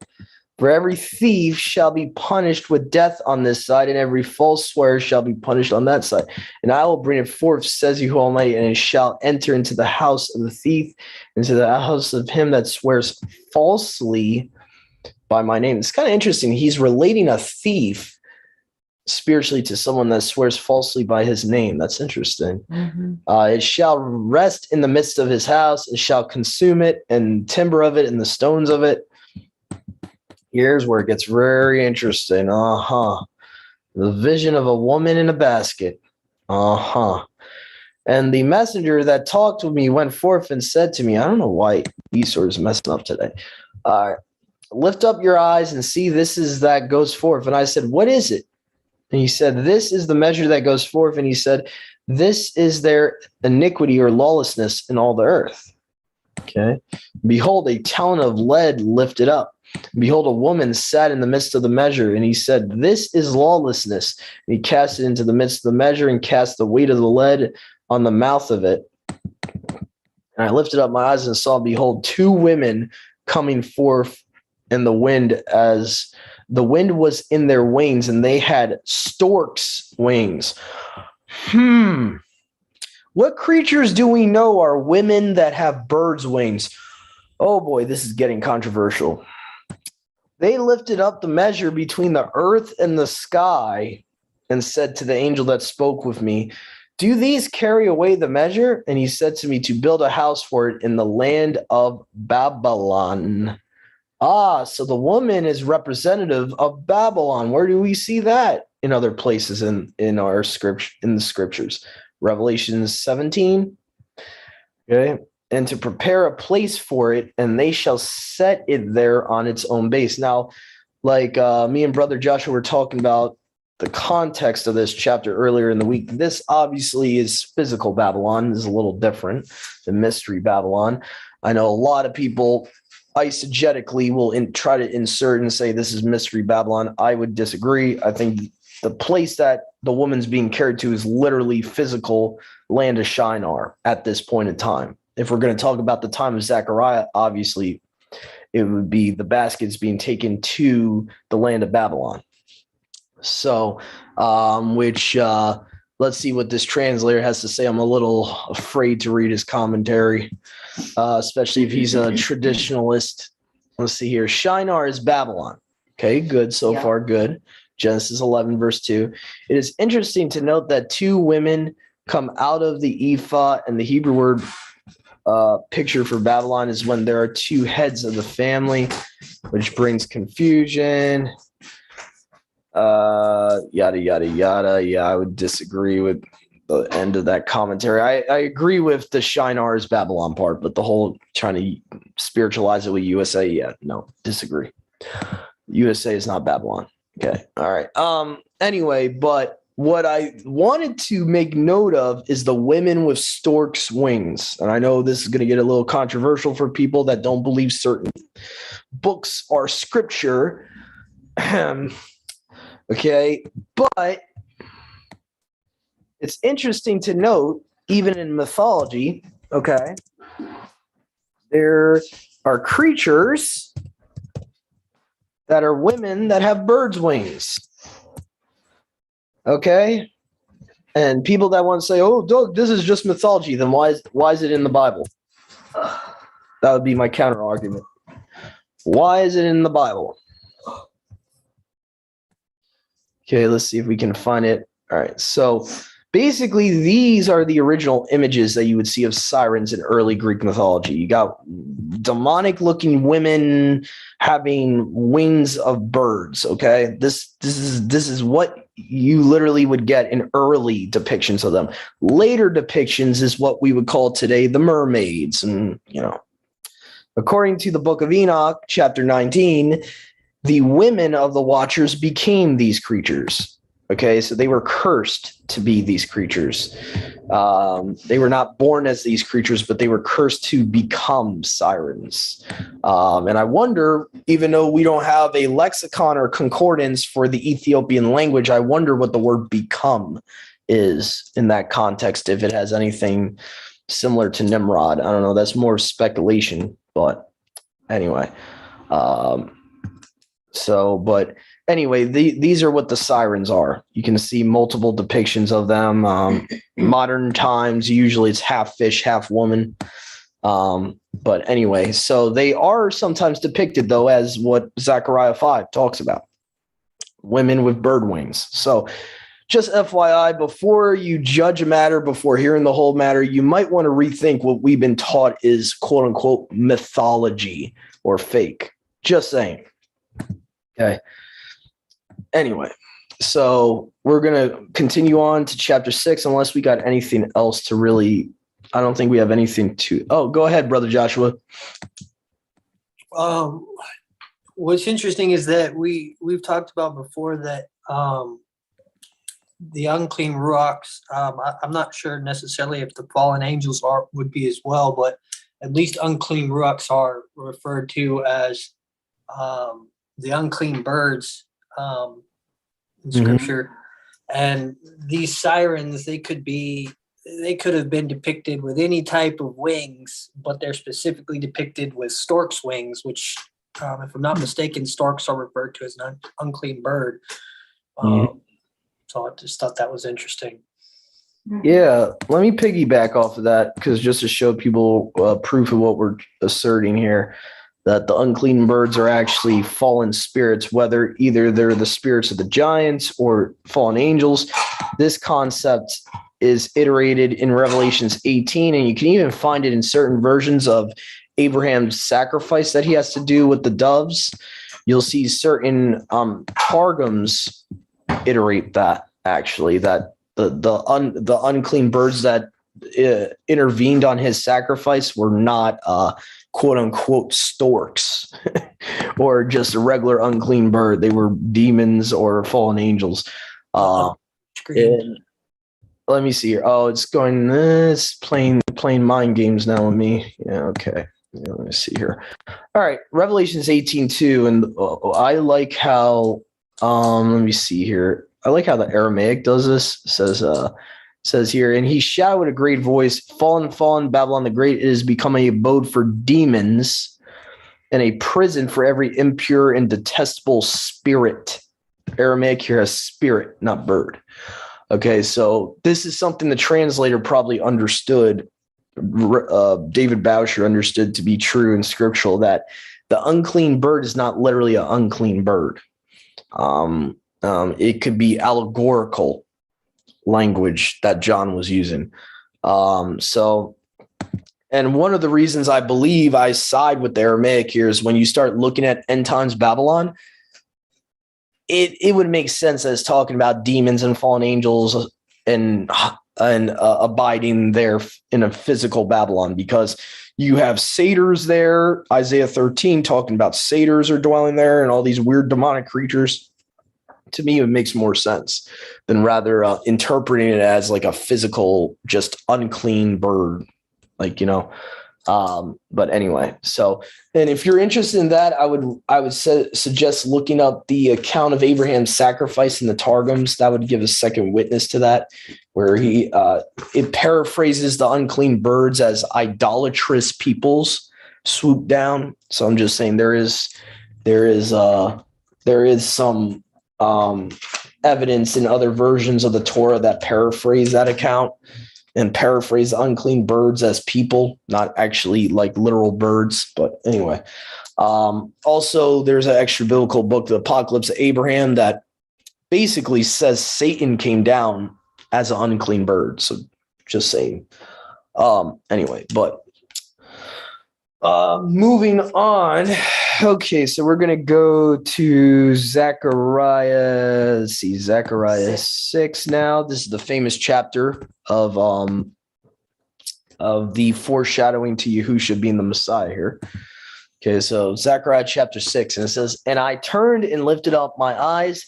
For every thief shall be punished with death on this side, and every false swearer shall be punished on that side. And I will bring it forth, says Yahuwah Almighty, and it shall enter into the house of the thief, into the house of him that swears falsely by my name. It's kind of interesting. He's relating a thief spiritually to someone that swears falsely by his name. That's interesting. Mm-hmm. It shall rest in the midst of his house. It shall consume it, and timber of it, and the stones of it. Here's where it gets very interesting. The vision of a woman in a basket. And the messenger that talked with me went forth and said to me, I don't know why Esau is messing up today. Lift up your eyes and see, this is that goes forth. And I said, what is it? And he said, this is the measure that goes forth. And he said, this is their iniquity or lawlessness in all the earth. Okay. Behold, a talent of lead lifted up. Behold, a woman sat in the midst of the measure, and he said, this is lawlessness. And he cast it into the midst of the measure and cast the weight of the lead on the mouth of it. And I lifted up my eyes and saw, behold, 2 women coming forth in the wind, as the wind was in their wings, and they had storks' wings. What creatures do we know are women that have birds' wings? Oh boy, this is getting controversial. They lifted up the measure between the earth and the sky and said to the angel that spoke with me, Do these carry away the measure? And he said to me, to build a house for it in the land of Babylon. Ah, so the woman is representative of Babylon. Where do we see that in other places in our scripture, in the scriptures? Revelation 17. Okay. And to prepare a place for it, and they shall set it there on its own base. Now, like me and Brother Joshua were talking about the context of this chapter earlier in the week. This obviously is physical Babylon. This is a little different than mystery Babylon. I know a lot of people eisegetically will try to insert and say this is mystery Babylon. I would disagree. I think the place that the woman's being carried to is literally physical land of Shinar at this point in time. If we're going to talk about the time of Zechariah, obviously it would be the baskets being taken to the land of Babylon. So, let's see what this translator has to say. I'm a little afraid to read his commentary, especially if he's a traditionalist. Let's see here. Shinar is Babylon. Okay, good. So far, good. Genesis 11, verse 2. It is interesting to note that two women come out of the ephah, and the Hebrew word picture for Babylon is when there are two heads of the family, which brings confusion. Yada, yada, yada. Yeah, I would disagree with the end of that commentary. I agree with the Shinar's Babylon part, but the whole trying to spiritualize it with USA, yeah, no, disagree. USA is not Babylon. Okay. All right. Anyway, but what I wanted to make note of is the women with storks' wings. And I know this is going to get a little controversial for people that don't believe certain books are scripture. Okay, but it's interesting to note, even in mythology, okay, there are creatures that are women that have birds' wings. Okay, and people that want to say, "Oh, Doug, this is just mythology," then why is it in the Bible? That would be my counter argument. Why is it in the Bible? Okay, let's see if we can find it. All right, so basically these are the original images that you would see of sirens in early Greek mythology. You got demonic-looking women having wings of birds, okay? This is what you literally would get in early depictions of them. Later depictions is what we would call today the mermaids, and according to the book of Enoch, chapter 19, the women of the Watchers became these creatures. Okay, so they were cursed to be these creatures. They were not born as these creatures, but they were cursed to become sirens. And I wonder, even though we don't have a lexicon or concordance for the Ethiopian language, I wonder what the word become is in that context, if it has anything similar to Nimrod. I don't know. That's more speculation, but anyway. But anyway, these are what the sirens are. You can see multiple depictions of them. Modern times, usually it's half fish, half woman. But anyway, so they are sometimes depicted, though, as what Zechariah 5 talks about, women with bird wings. So just FYI, before you judge a matter, before hearing the whole matter, you might want to rethink what we've been taught is quote unquote mythology or fake. Just saying. Okay. Anyway, so we're going to continue on to chapter 6, unless we got anything else to really, I don't think we have anything to, go ahead, Brother Joshua. What's interesting is that we've talked about before that the unclean ruachs, I'm not sure necessarily if the fallen angels would be as well, but at least unclean ruachs are referred to as the unclean birds in scripture. And these sirens, they could have been depicted with any type of wings, but they're specifically depicted with storks' wings, which, if I'm not mistaken, storks are referred to as an unclean bird. So I just thought that was interesting. Yeah, let me piggyback off of that, because just to show people proof of what we're asserting here, that the unclean birds are actually fallen spirits, whether either they're the spirits of the giants or fallen angels. This concept is iterated in Revelations 18, and you can even find it in certain versions of Abraham's sacrifice that he has to do with the doves. You'll see certain targums iterate that, actually, that the unclean birds that intervened on his sacrifice were not quote unquote storks or just a regular unclean bird. They were demons or fallen angels. And let me see here. Oh, it's playing mind games now with me. Yeah, okay. Yeah, let me see here. All right, Revelations 18:2, and I like how let me see here. I like how the Aramaic does this. It says here, and he shouted with a great voice, "Fallen, fallen, Babylon the Great! It has become an abode for demons and a prison for every impure and detestable spirit." Aramaic here has spirit, not bird. Okay, so this is something the translator probably understood. David Boucher understood to be true and scriptural, that the unclean bird is not literally an unclean bird. It could be allegorical language that John was using. And one of the reasons I believe I side with the Aramaic here is when you start looking at end times Babylon, it would make sense as talking about demons and fallen angels and abiding there in a physical Babylon, because you have satyrs there. Isaiah 13 talking about satyrs are dwelling there and all these weird demonic creatures. To me, it makes more sense than rather interpreting it as like a physical, just unclean bird, like, you know. But anyway, so, and if you're interested in that, I would suggest looking up the account of Abraham's sacrifice in the Targums. That would give a second witness to that, where it paraphrases the unclean birds as idolatrous peoples swoop down. So I'm just saying there is some evidence in other versions of the Torah that paraphrase that account and paraphrase unclean birds as people, not actually like literal birds. But anyway, also there's an extra biblical book, the Apocalypse of Abraham, that basically says Satan came down as an unclean bird. So just saying. Anyway, but moving on. Okay, so we're gonna go to Zechariah 6 now. This is the famous chapter of the foreshadowing to Yahushua being the Messiah here. Okay, so Zechariah Chapter 6, and it says, "And I turned and lifted up my eyes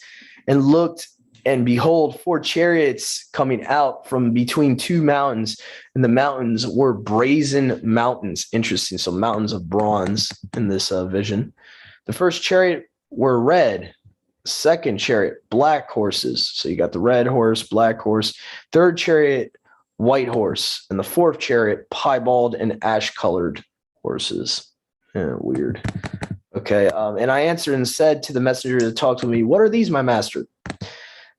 and looked, and behold, 4 chariots coming out from between 2 mountains, and the mountains were brazen mountains." Interesting. So mountains of bronze in this vision. The first chariot were red. Second chariot, black horses. So you got the red horse, black horse. Third chariot, white horse. And the fourth chariot, piebald and ash-colored horses. Weird. Okay. And I answered and said to the messenger that talked to me, "What are these, my master?"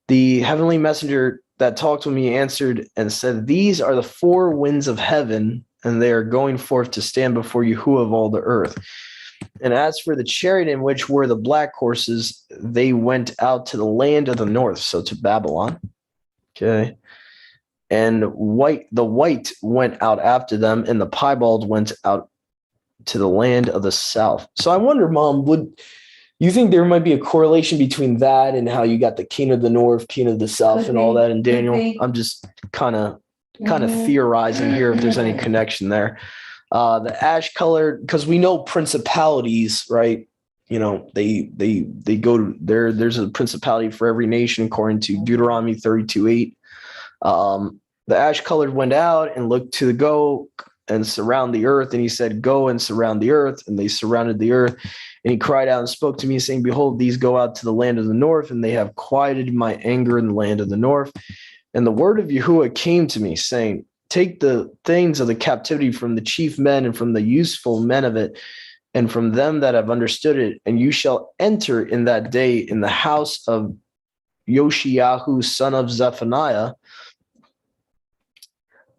The heavenly messenger that talked with me answered and said, "These are the 4 winds of heaven, and they are going forth to stand before Yahuwah of all the earth. And as for the chariot in which were the black horses, they went out to the land of the north," so to Babylon. Okay. "And the white went out after them, and the piebald went out to the land of the south." So I wonder, Mom, would you think there might be a correlation between that and how you got the king of the north, king of the south, Could and all be, that in Daniel? could be. I'm just kind of theorizing here if there's any connection there. The ash colored, because we know principalities, right? You know, they go to there. There's a principality for every nation according to Deuteronomy 32:8. The ash colored went out and looked to go and surround the earth, and he said, "Go and surround the earth." And they surrounded the earth. And he cried out and spoke to me, saying, "Behold, these go out to the land of the north, and they have quieted my anger in the land of the north." And the word of Yahuwah came to me, saying, "Take the things of the captivity from the chief men and from the useful men of it, and from them that have understood it, and you shall enter in that day in the house of Yoshiyahu, son of Zephaniah,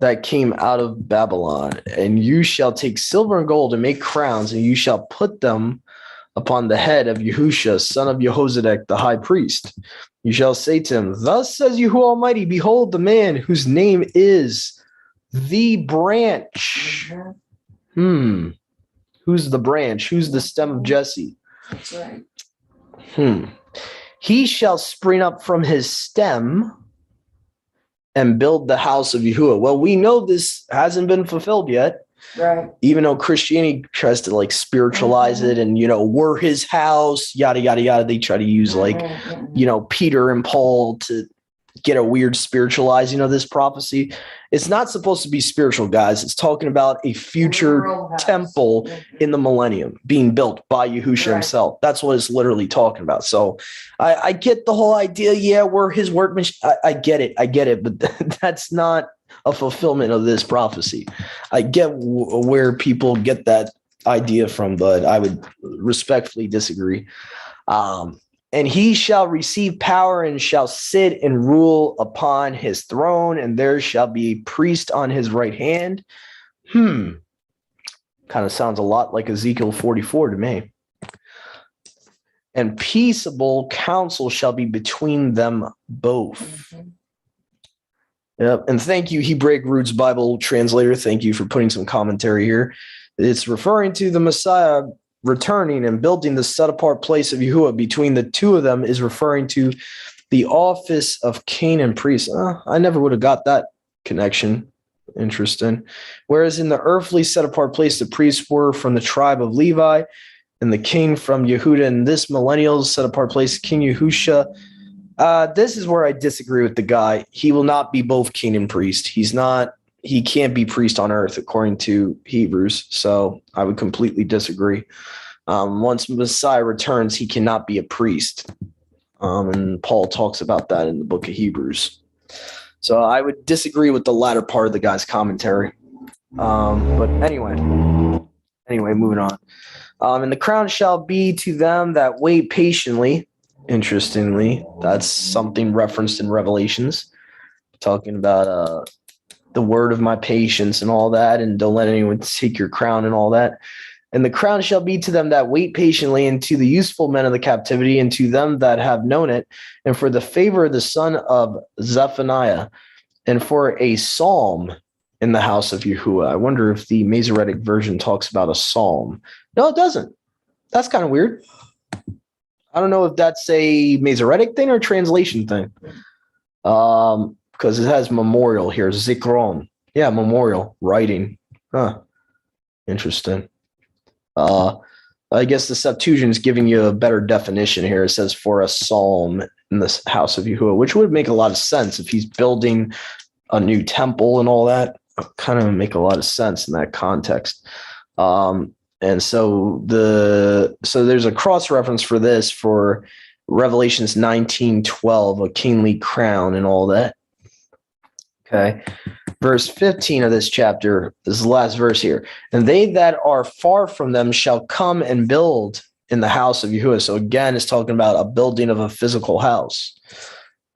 that came out of Babylon. And you shall take silver and gold and make crowns, and you shall put them upon the head of Yahushua, son of Jehozadak, the high priest. You shall say to him, thus says Yahuwah Almighty, behold the man whose name is the branch. Who's the branch? Who's the stem of Jesse? That's right. He shall spring up from his stem and build the house of Yahuwah. Well, we know this hasn't been fulfilled yet. Right. Even though Christianity tries to like spiritualize it and, we're his house, yada, yada, yada. They try to use Peter and Paul to get a weird spiritualizing of this prophecy. It's not supposed to be spiritual, guys. It's talking about a future temple in the millennium being built by Yahushua himself. That's what it's literally talking about. So I get the whole idea. Yeah, we're his workmanship. I get it. But that's not a fulfillment of this prophecy. I get where people get that idea from, but I would respectfully disagree. And he shall receive power and shall sit and rule upon his throne, and there shall be a priest on his right hand. Kind of sounds a lot like Ezekiel 44 to me. And peaceable counsel shall be between them both. Yep. And thank you, Hebraic Roots Bible translator. Thank you for putting some commentary here. It's referring to the Messiah returning and building the set-apart place of Yahuwah. Between the two of them is referring to the office of king and priest. I never would have got that connection. Interesting. Whereas in the earthly set-apart place, the priests were from the tribe of Levi and the king from Yehuda. In this millennial set-apart place, King Yahushua. This is where I disagree with the guy. He will not be both king and priest. He can't be priest on earth according to Hebrews. So I would completely disagree. Once Messiah returns, he cannot be a priest. And Paul talks about that in the book of Hebrews. So I would disagree with the latter part of the guy's commentary. But anyway, moving on. And the crown shall be to them that wait patiently. Interestingly, that's something referenced in Revelations, talking about the word of my patience and all that, and don't let anyone take your crown and all that. And the crown shall be to them that wait patiently, and to the useful men of the captivity, and to them that have known it, and for the favor of the son of Zephaniah, and for a psalm in the house of Yahuwah. I wonder if the Masoretic version talks about a psalm. No, it doesn't. That's kind of weird. I don't know if that's a Masoretic thing or a translation thing. Because it has memorial here, Zikron. Yeah, memorial, writing. Interesting. I guess the Septuagint is giving you a better definition here. It says for a psalm in the house of Yahuwah, which would make a lot of sense if he's building a new temple and all that. Kind of make a lot of sense in that context. And so there's a cross reference for this for Revelations 19:12, a kingly crown and all that. Okay. Verse 15 of this chapter is the last verse here. And they that are far from them shall come and build in the house of Yahuwah. So again, it's talking about a building of a physical house.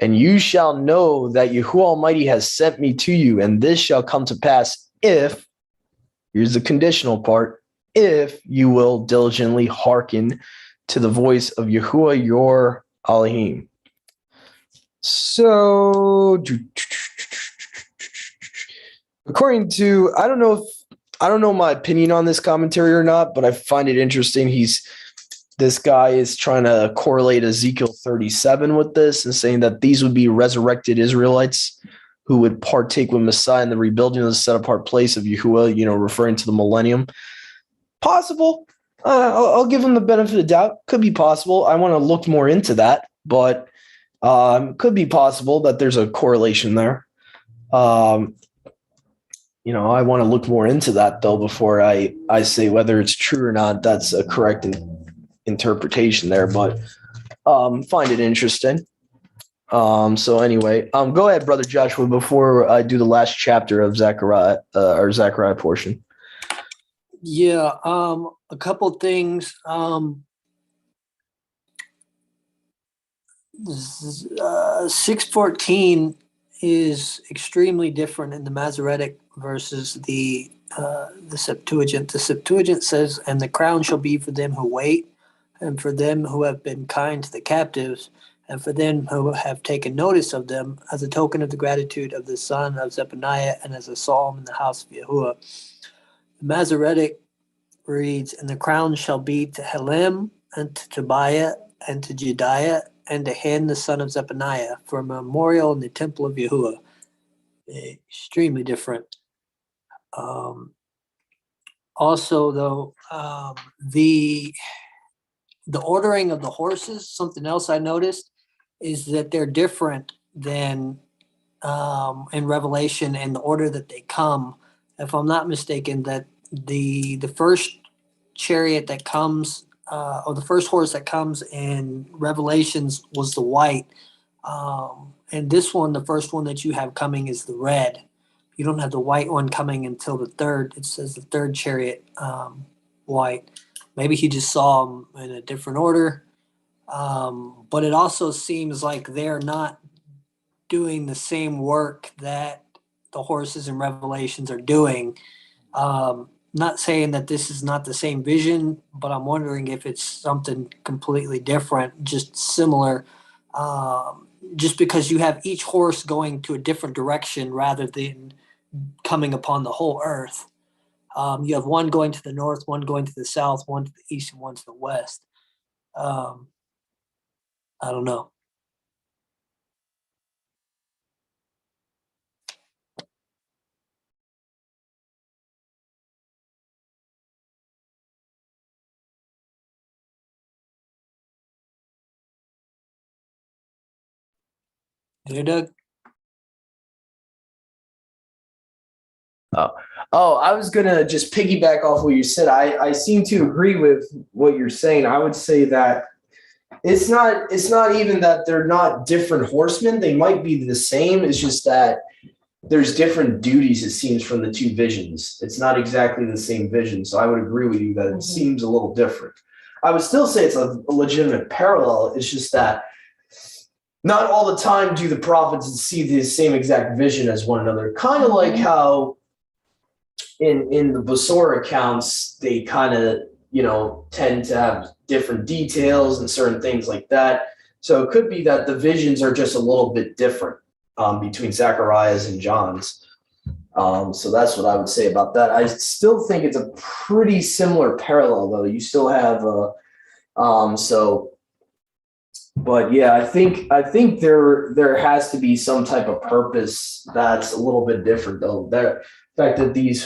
And you shall know that Yahuwah Almighty has sent me to you, and this shall come to pass if, here's the conditional part, if you will diligently hearken to the voice of Yahuwah your Elohim. So, according to, I don't know my opinion on this commentary or not, but I find it interesting. This guy is trying to correlate Ezekiel 37 with this and saying that these would be resurrected Israelites who would partake with Messiah in the rebuilding of the set-apart place of Yahuwah, referring to the millennium. Possible. I'll give him the benefit of doubt. Could be possible. I want to look more into that, but could be possible that there's a correlation there. I want to look more into that, though, before I say whether it's true or not. That's a correct interpretation there, but find it interesting. So anyway, go ahead, Brother Joshua, before I do the last chapter of Zechariah, or Zechariah portion. Yeah, a couple things. 6:14 is extremely different in the Masoretic versus the Septuagint. The Septuagint says, "And the crown shall be for them who wait, and for them who have been kind to the captives, and for them who have taken notice of them, as a token of the gratitude of the son of Zephaniah, and as a psalm in the house of Yahuwah. The Masoretic reads, and the crown shall be to Helem, and to Tobiah, and to Jediah, and to Hen the son of Zephaniah, for a memorial in the temple of Yahuwah. Extremely different. Also, though, the ordering of the horses, something else I noticed, is that they're different than in Revelation and the order that they come. If I'm not mistaken, that the first chariot that comes, or the first horse that comes in Revelations was the white. And this one, the first one that you have coming is the red. You don't have the white one coming until the third. It says the third chariot, white. Maybe he just saw them in a different order. But it also seems like they're not doing the same work that the horses in Revelations are doing. Not saying that this is not the same vision, but I'm wondering if it's something completely different, just similar. Just because you have each horse going to a different direction rather than coming upon the whole earth. You have one going to the north, one going to the south, one to the east, and one to the west. I don't know. There, Doug? Oh, I was gonna just piggyback off what you said. I seem to agree with what you're saying. I would say that it's not even that they're not different horsemen. They might be the same. It's just that there's different duties, it seems, from the two visions. It's not exactly the same vision. So I would agree with you that it seems a little different. I would still say it's a legitimate parallel. It's just that not all the time do the prophets see the same exact vision as one another. Kind of like how in the Basora accounts, they kind of, tend to have different details and certain things like that. So it could be that the visions are just a little bit different between Zechariah's and John's. So that's what I would say about that. I still think it's a pretty similar parallel, though. You still have but yeah, I think there has to be some type of purpose that's a little bit different, though. The fact that these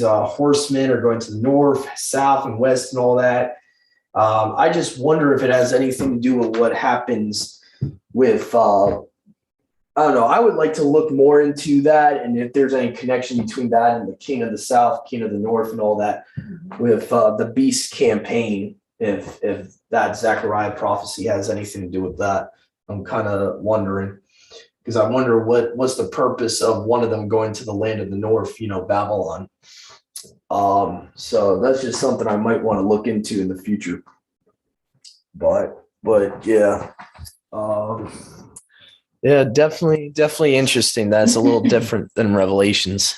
horsemen are going to the north, south, and west and all that. I just wonder if it has anything to do with what happens with, I don't know. I would like to look more into that, and if there's any connection between that and the King of the South, King of the North, and all that with the Beast campaign, if that Zechariah prophecy has anything to do with that. I'm kind of wondering. Because I wonder what's the purpose of one of them going to the land of the north, Babylon. So that's just something I might want to look into in the future. But yeah. Yeah, definitely interesting. That's a little different than Revelations.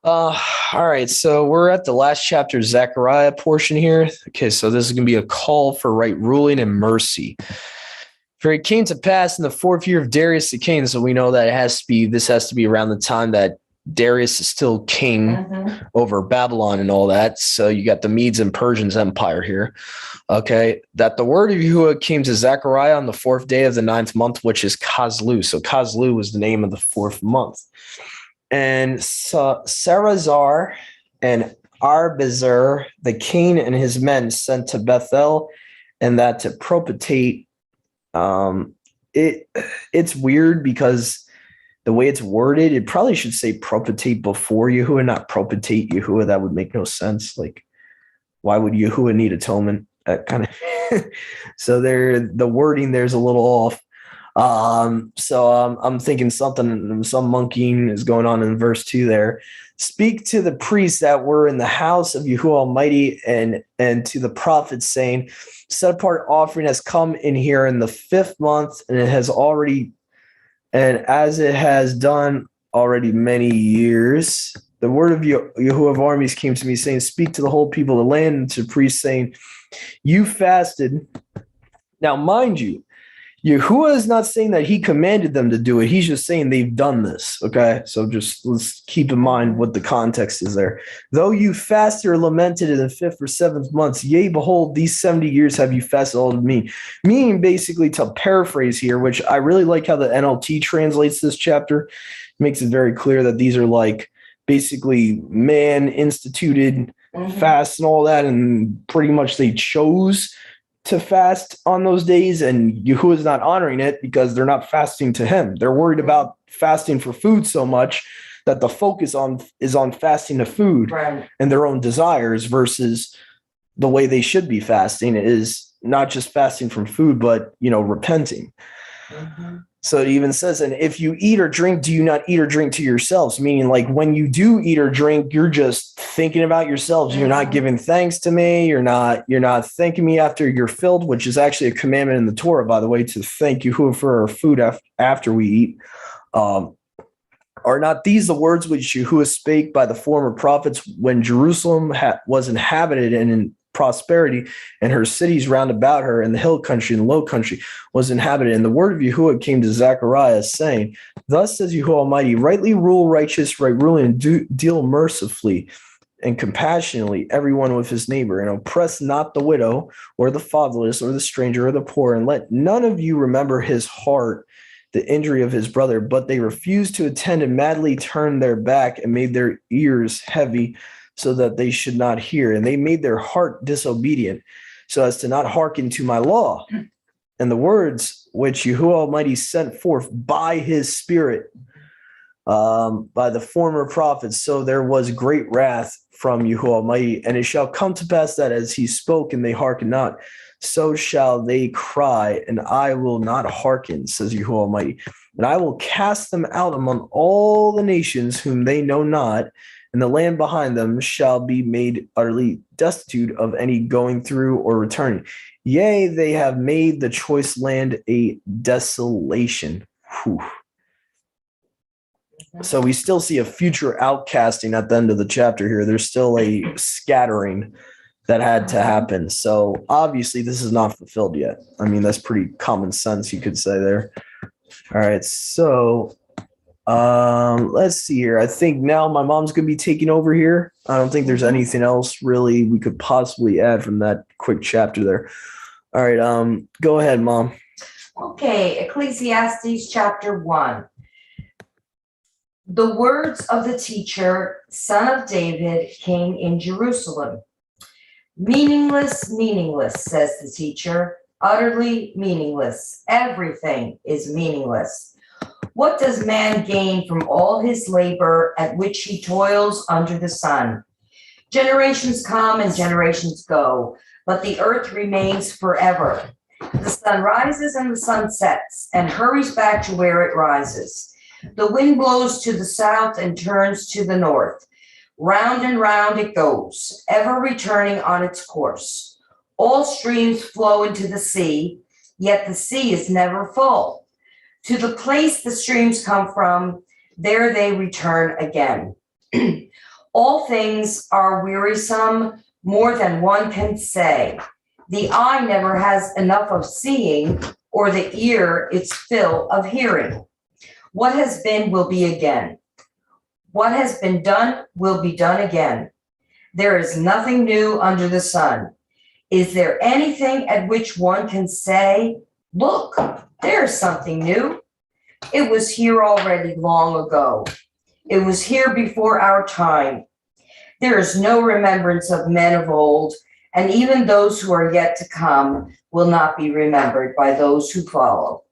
All right, so we're at the last chapter, Zechariah portion here. Okay, so this is going to be a call for right ruling and mercy. For it came to pass in the 4th year of Darius the king, so we know that this has to be around the time that Darius is still king over Babylon and all that. So you got the Medes and Persians empire here. Okay, that the word of Yahuwah came to Zechariah on the 4th day of the 9th month, which is Kazlu. So Kazlu was the name of the 4th month. And Sarazar and Arbezer, the king and his men, sent to Bethel, and that to propitiate. It's weird because the way it's worded, it probably should say propitiate before Yahuwah, not propitiate Yahuwah. That would make no sense. Like, why would Yahuwah need atonement? That kind of so the wording there's a little off. So I'm thinking some monkeying is going on in verse 2 there. Speak to the priests that were in the house of Yahuwah Almighty and to the prophets, saying, set apart offering has come in here in the 5th month, and as it has done already many years, the word of Yahuwah of armies came to me, saying, speak to the whole people of the land and to the priests, saying, you fasted. Now, mind you, Yahuwah is not saying that he commanded them to do it. He's just saying they've done this. Okay. So just let's keep in mind what the context is there. Though you fasted or lamented in the 5th or 7th months, yea, behold, these 70 years have you fasted all to me. Meaning basically, to paraphrase here, which I really like how the NLT translates this chapter, makes it very clear that these are like basically man instituted fasts and all that. And pretty much they chose to fast on those days, and Yahuwah is not honoring it because they're not fasting to him. They're worried about fasting for food so much that the focus is on fasting to food and their own desires, versus the way they should be fasting is not just fasting from food, but, repenting. So it even says, and if you eat or drink, do you not eat or drink to yourselves? Meaning, like, when you do eat or drink, you're just thinking about yourselves. You're not giving thanks to me. You're not thanking me after you're filled, which is actually a commandment in the Torah, by the way, to thank Yahuwah for our food after we eat. Are not these the words which Yahuwah spake by the former prophets when Jerusalem was inhabited and in prosperity, and her cities round about her, and the hill country and the low country was inhabited? And the word of Yahuwah came to Zechariah, saying, thus says Yahuwah Almighty, rightly rule righteous, right ruling, and deal mercifully and compassionately everyone with his neighbor, and oppress not the widow or the fatherless or the stranger or the poor, and let none of you remember his heart, the injury of his brother. But they refused to attend and madly turned their back and made their ears heavy, so that they should not hear. And they made their heart disobedient, so as to not hearken to my law and the words which Yahuwah Almighty sent forth by his Spirit, by the former prophets. So there was great wrath from Yahuwah Almighty. And it shall come to pass that as he spoke and they hearken not, so shall they cry, and I will not hearken, says Yahuwah Almighty. And I will cast them out among all the nations whom they know not, and the land behind them shall be made utterly destitute of any going through or returning. Yea, they have made the choice land a desolation. Whew. So we still see a future outcasting at the end of the chapter here. There's still a scattering that had to happen. So obviously this is not fulfilled yet. I mean, that's pretty common sense, you could say there. All right, so let's see here. I think now my mom's going to be taking over here. I don't think there's anything else really we could possibly add from that quick chapter there. All right, go ahead, Mom. Okay, Ecclesiastes chapter 1. The words of the teacher, son of David, king in Jerusalem. Meaningless, meaningless, says the teacher, utterly meaningless. Everything is meaningless. What does man gain from all his labor at which he toils under the sun? Generations come and generations go, but the earth remains forever. The sun rises and the sun sets and hurries back to where it rises. The wind blows to the south and turns to the north. Round and round it goes, ever returning on its course. All streams flow into the sea, yet the sea is never full. To the place the streams come from, there they return again. All things are wearisome, more than one can say. The eye never has enough of seeing, or the ear its fill of hearing. What has been will be again. What has been done will be done again. There is nothing new under the sun. Is there anything at which one can say, look, there is something new? It was here already long ago. It was here before our time. There is no remembrance of men of old, and even those who are yet to come will not be remembered by those who follow.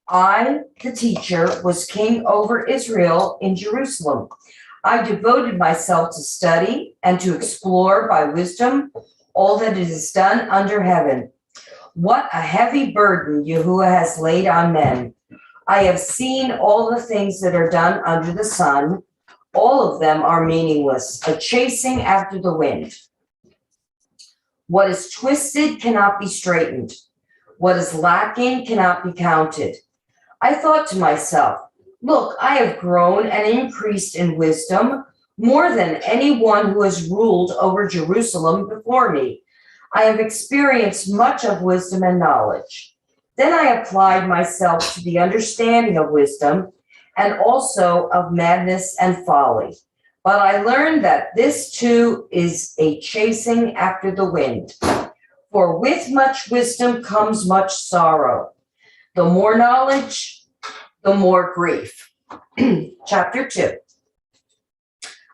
I, the teacher, was king over Israel in Jerusalem. I devoted myself to study and to explore by wisdom all that it is done under heaven. What a heavy burden Yahuwah has laid on men. I have seen all the things that are done under the sun. All of them are meaningless, a chasing after the wind. What is twisted cannot be straightened. What is lacking cannot be counted. I thought to myself, look, I have grown and increased in wisdom. more than anyone who has ruled over Jerusalem before me. I have experienced much of wisdom and knowledge. Then I applied myself to the understanding of wisdom and also of madness and folly. But I learned that this too is a chasing after the wind. For with much wisdom comes much sorrow. The more knowledge, the more grief. Chapter 2.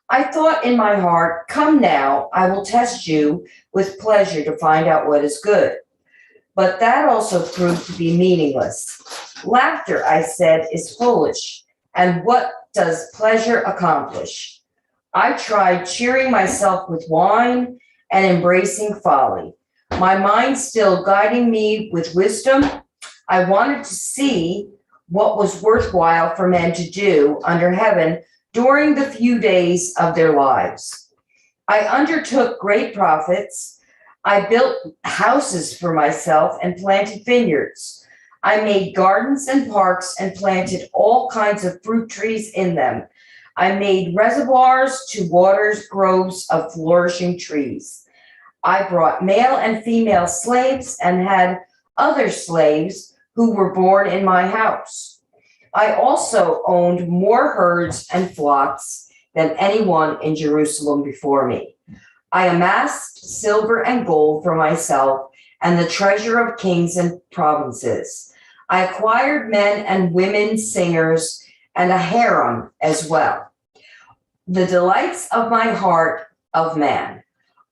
I thought in my heart, come now, I will test you with pleasure to find out what is good. But that also proved to be meaningless. Laughter, I said, is foolish, and what does pleasure accomplish? I tried cheering myself with wine and embracing folly. My mind still guiding me with wisdom, I wanted to see what was worthwhile for men to do under heaven during the few days of their lives. I undertook great profits. I built houses for myself and planted vineyards. I made gardens and parks and planted all kinds of fruit trees in them. I made reservoirs to water groves of flourishing trees. I brought male and female slaves and had other slaves who were born in my house. I also owned more herds and flocks than anyone in Jerusalem before me. I amassed silver and gold for myself and the treasure of kings and provinces. I acquired men and women singers and a harem as well. The delights of my heart of man.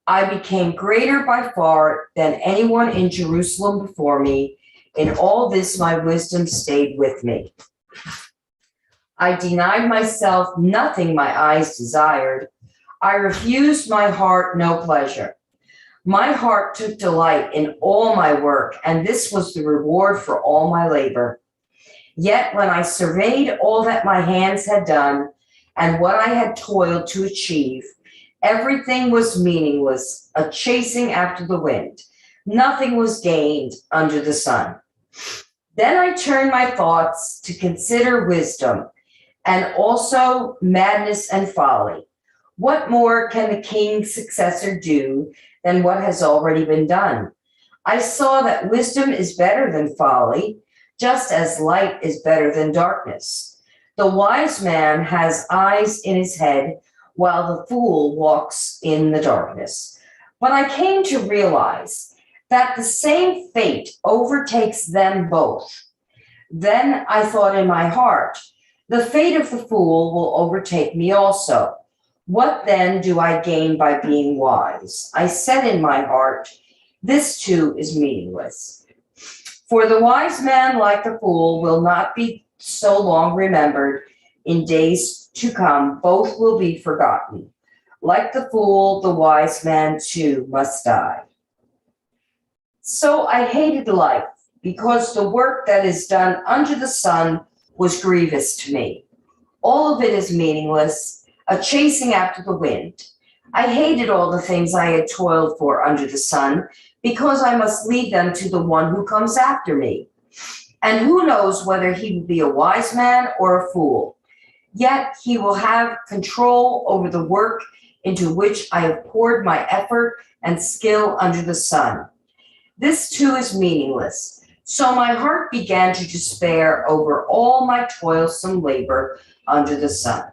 I became greater by far than anyone in Jerusalem before me. In all this, my wisdom stayed with me. I denied myself nothing my eyes desired. I refused my heart no pleasure. My heart took delight in all my work, and this was the reward for all my labor. Yet when I surveyed all that my hands had done and what I had toiled to achieve, everything was meaningless, a chasing after the wind. Nothing was gained under the sun. Then I turned my thoughts to consider wisdom and also madness and folly. What more can the king's successor do than what has already been done? I saw that wisdom is better than folly, just as light is better than darkness. The wise man has eyes in his head, while the fool walks in the darkness. But I came to realize that the same fate overtakes them both. Then I thought in my heart, the fate of the fool will overtake me also. What then do I gain by being wise? I said in my heart, this too is meaningless. For the wise man, like the fool, will not be so long remembered. In days to come, both will be forgotten. Like the fool, the wise man too must die. So I hated life, because the work that is done under the sun was grievous to me. All of it is meaningless, a chasing after the wind. I hated all the things I had toiled for under the sun, because I must leave them to the one who comes after me. And who knows whether he will be a wise man or a fool. Yet he will have control over the work into which I have poured my effort and skill under the sun. This too is meaningless. So my heart began to despair over all my toilsome labor under the sun.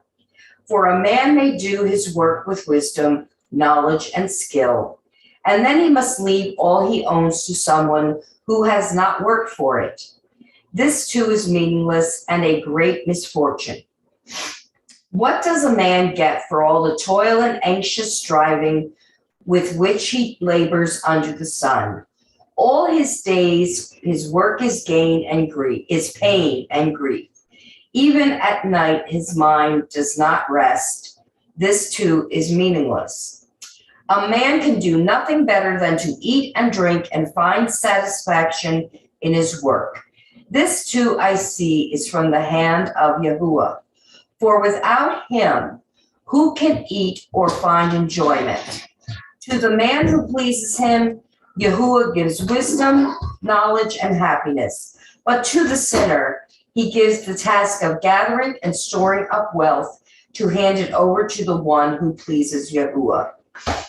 For a man may do his work with wisdom, knowledge, and skill, and then he must leave all he owns to someone who has not worked for it. This too is meaningless and a great misfortune. What does a man get for all the toil and anxious striving with which he labors under the sun? All his days, his work is pain and grief. Even at night, his mind does not rest. This too is meaningless. A man can do nothing better than to eat and drink and find satisfaction in his work. This too I see is from the hand of Yahuwah. For without him, who can eat or find enjoyment? To the man who pleases him, Yahuwah gives wisdom, knowledge, and happiness. But to the sinner, he gives the task of gathering and storing up wealth to hand it over to the one who pleases Yahuwah.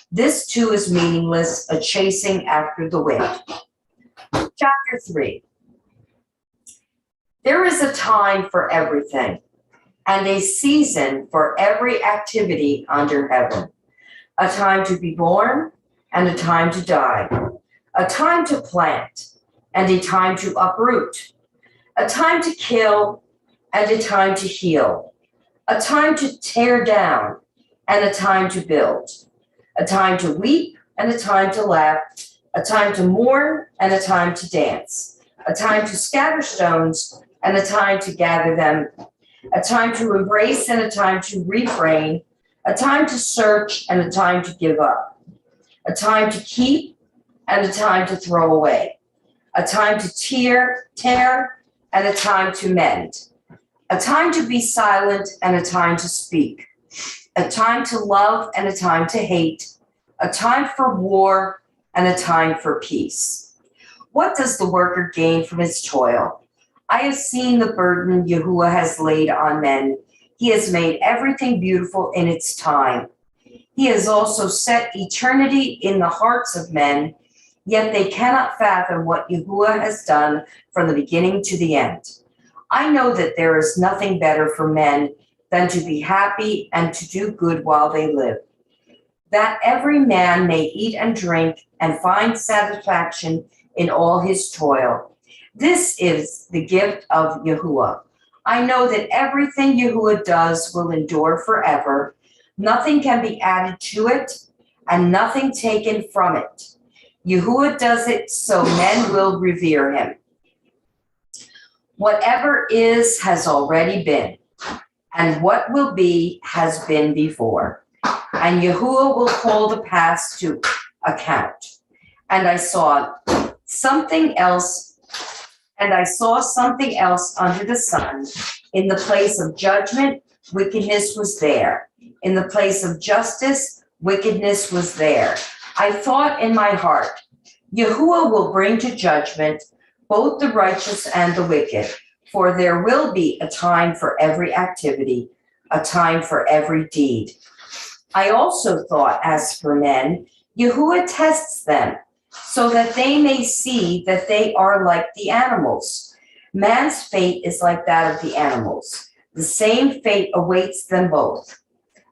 This too is meaningless, a chasing after the wind. Chapter 3. There is a time for everything, and a season for every activity under heaven. A time to be born, and a time to die. A time to plant, and a time to uproot. A time to kill, and a time to heal. A time to tear down, and a time to build. A time to weep, and a time to laugh. A time to mourn, and a time to dance. A time to scatter stones, and a time to gather them. A time to embrace, and a time to refrain. A time to search, and a time to give up. A time to keep, and a time to throw away. A time to tear, and a time to mend. A time to be silent, and a time to speak. A time to love, and a time to hate. A time for war, and a time for peace. What does the worker gain from his toil? I have seen the burden Yahuwah has laid on men. He has made everything beautiful in its time. He has also set eternity in the hearts of men, yet they cannot fathom what Yahuwah has done from the beginning to the end. I know that there is nothing better for men than to be happy and to do good while they live, that every man may eat and drink and find satisfaction in all his toil. This is the gift of Yahuwah. I know that everything Yahuwah does will endure forever. Nothing can be added to it, and nothing taken from it. Yahuwah does it so men will revere him. Whatever is has already been, and what will be has been before. And Yahuwah will call the past to account. And I saw something else under the sun. In the place of judgment, wickedness was there. In the place of justice, wickedness was there. I thought in my heart, Yahuwah will bring to judgment both the righteous and the wicked, for there will be a time for every activity, a time for every deed. I also thought, as for men, Yahuwah tests them, so that they may see that they are like the animals. Man's fate is like that of the animals. The same fate awaits them both.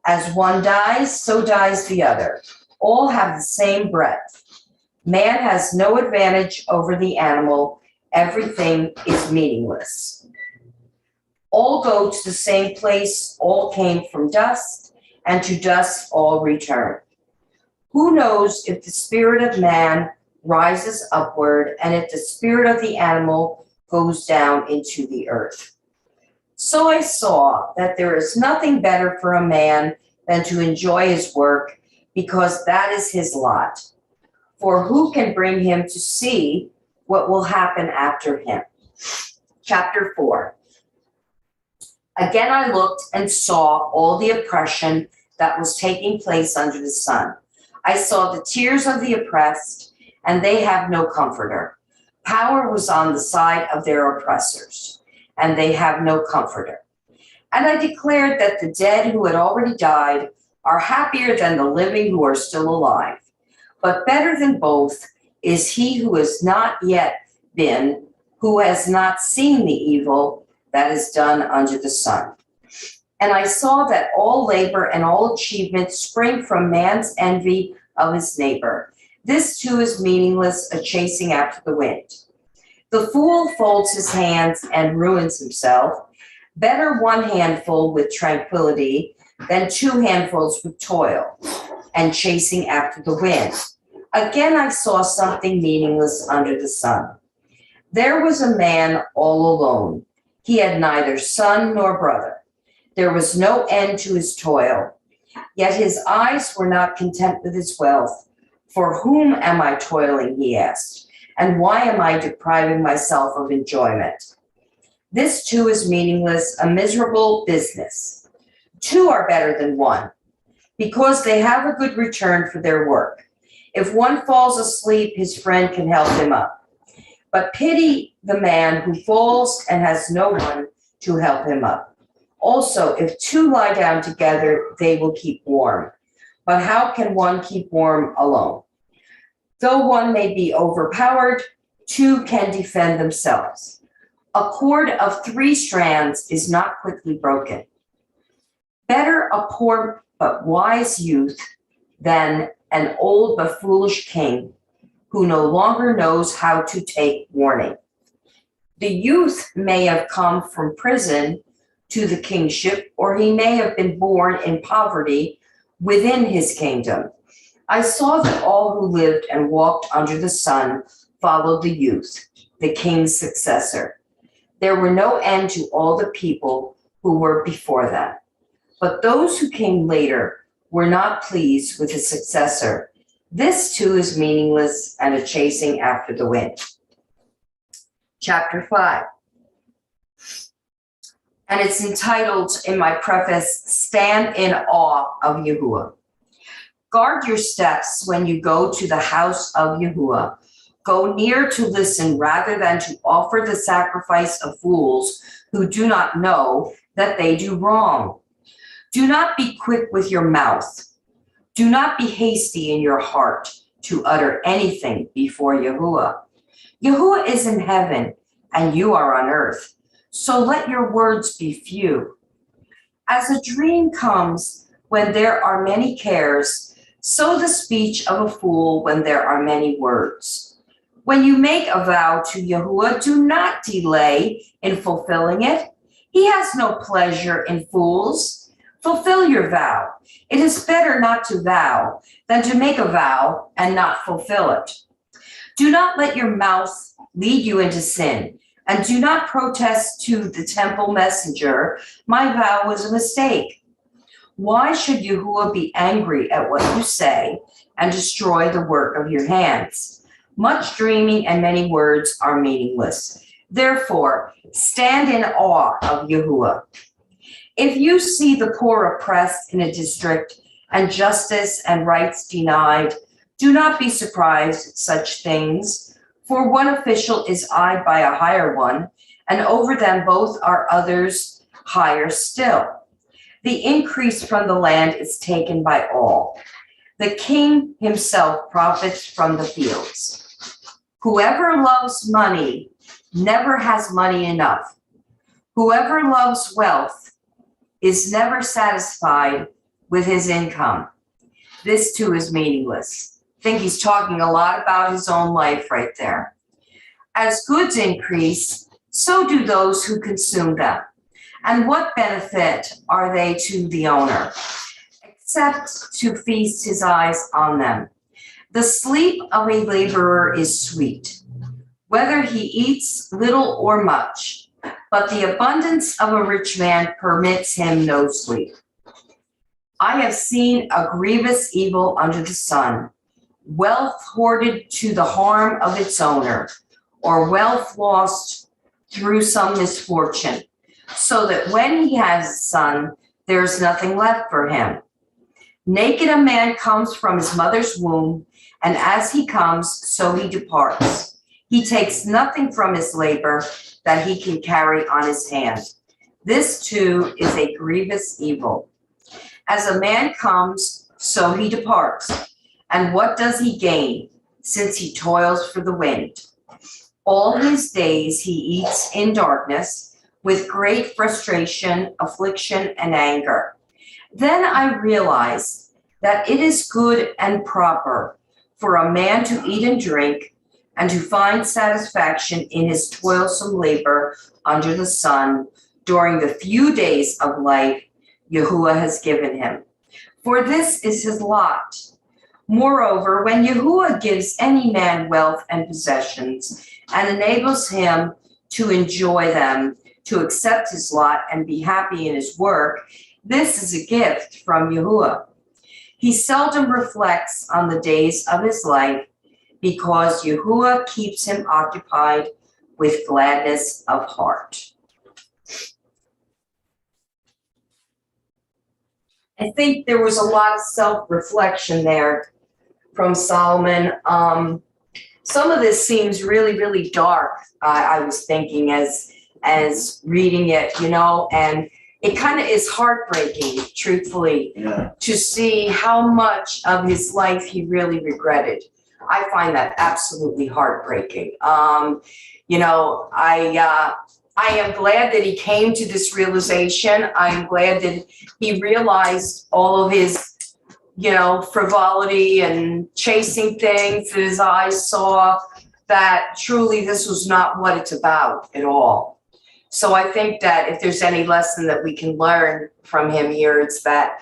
As one dies, so dies the other. All have the same breath. Man has no advantage over the animal. Everything is meaningless. All go to the same place. All came from dust, and to dust all return. Who knows if the spirit of man rises upward, and if the spirit of the animal goes down into the earth? So I saw that there is nothing better for a man than to enjoy his work, because that is his lot. For who can bring him to see what will happen after him? Chapter 4. Again I looked and saw all the oppression that was taking place under the sun. I saw the tears of the oppressed, and they have no comforter. Power was on the side of their oppressors, and they have no comforter. And I declared that the dead who had already died are happier than the living who are still alive. But better than both is he who has not yet been, who has not seen the evil that is done under the sun. And I saw that all labor and all achievement spring from man's envy of his neighbor. This too is meaningless, a chasing after the wind. The fool folds his hands and ruins himself. Better one handful with tranquility than two handfuls with toil and chasing after the wind. Again, I saw something meaningless under the sun. There was a man all alone. He had neither son nor brother. There was no end to his toil. Yet his eyes were not content with his wealth. For whom am I toiling, he asked, and why am I depriving myself of enjoyment? This too is meaningless, a miserable business. Two are better than one, because they have a good return for their work. If one falls asleep, his friend can help him up. But pity the man who falls and has no one to help him up. Also, if two lie down together, they will keep warm. But how can one keep warm alone? Though one may be overpowered, two can defend themselves. A cord of 3 strands is not quickly broken. Better a poor but wise youth than an old but foolish king who no longer knows how to take warning. The youth may have come from prison to the kingship, or he may have been born in poverty within his kingdom. I saw that all who lived and walked under the sun followed the youth, the king's successor. There were no end to all the people who were before them. But those who came later were not pleased with his successor. This too is meaningless and a chasing after the wind. Chapter 5. And it's entitled in my preface, Stand in Awe of Yahuwah. Guard your steps when you go to the house of Yahuwah. Go near to listen rather than to offer the sacrifice of fools who do not know that they do wrong. Do not be quick with your mouth. Do not be hasty in your heart to utter anything before Yahuwah. Yahuwah is in heaven and you are on earth, so let your words be few. As a dream comes when there are many cares, so the speech of a fool when there are many words. When you make a vow to Yahuwah, do not delay in fulfilling it. He has no pleasure in fools. Fulfill your vow. It is better not to vow than to make a vow and not fulfill it. Do not let your mouth lead you into sin, and do not protest to the temple messenger, my vow was a mistake. Why should Yahuwah be angry at what you say and destroy the work of your hands? Much dreaming and many words are meaningless. Therefore, stand in awe of Yahuwah. If you see the poor oppressed in a district and justice and rights denied, do not be surprised at such things, for one official is eyed by a higher one, and over them both are others higher still. The increase from the land is taken by all. The king himself profits from the fields. Whoever loves money never has money enough. Whoever loves wealth is never satisfied with his income. This too is meaningless. I think he's talking a lot about his own life right there. As goods increase, so do those who consume them. And what benefit are they to the owner, except to feast his eyes on them? The sleep of a laborer is sweet, whether he eats little or much, but the abundance of a rich man permits him no sleep. I have seen a grievous evil under the sun, wealth hoarded to the harm of its owner, or wealth lost through some misfortune, so that when he has a son, there is nothing left for him. Naked a man comes from his mother's womb, and as he comes, so he departs. He takes nothing from his labor that he can carry on his hand. This too is a grievous evil. As a man comes, so he departs. And what does he gain, since he toils for the wind? All his days he eats in darkness, with great frustration, affliction, and anger. Then I realized that it is good and proper for a man to eat and drink, and to find satisfaction in his toilsome labor under the sun during the few days of life Yahuwah has given him. For this is his lot. Moreover, when Yahuwah gives any man wealth and possessions and enables him to enjoy them, to accept his lot and be happy in his work, this is a gift from Yahuwah. He seldom reflects on the days of his life, because Yahuwah keeps him occupied with gladness of heart. I think there was a lot of self-reflection there from Solomon. Some of this seems really, really dark, I was thinking as reading it, and it kind of is heartbreaking, truthfully, Yeah. to see how much of his life he really regretted. I find that absolutely heartbreaking. You know, I am glad that he came to this realization. I am glad that he realized all of his, you know, frivolity and chasing things, that his eyes saw that truly this was not what it's about at all. So I think that if there's any lesson that we can learn from him here, it's that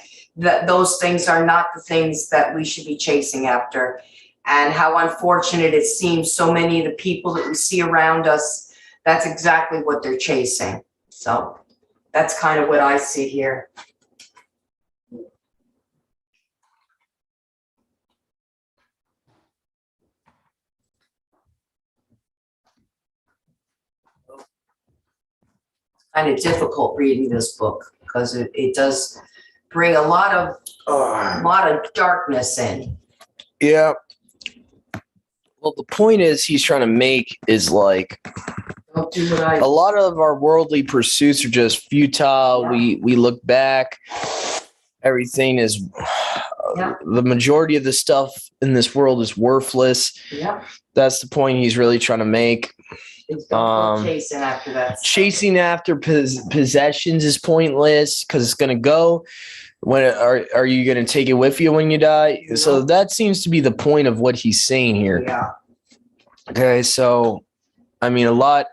those things are not the things that we should be chasing after. And how unfortunate it seems so many of the people that we see around us, that's exactly what they're chasing. So that's kind of what I see here. Kind of difficult reading this book because it does bring a lot of darkness in. Yeah. Well, the point is he's trying to make is like Don't do what I a lot of our worldly pursuits are just futile. Yeah. We look back. Everything is Yeah. the majority of the stuff in this world is worthless. Yeah. That's the point he's really trying to make. It's don't go chasing after that stuff. Chasing after possessions is pointless because it's gonna go. When are you gonna take it with you when you die? Yeah. So that seems to be the point of what he's saying here. Yeah. Okay, so I mean, a lot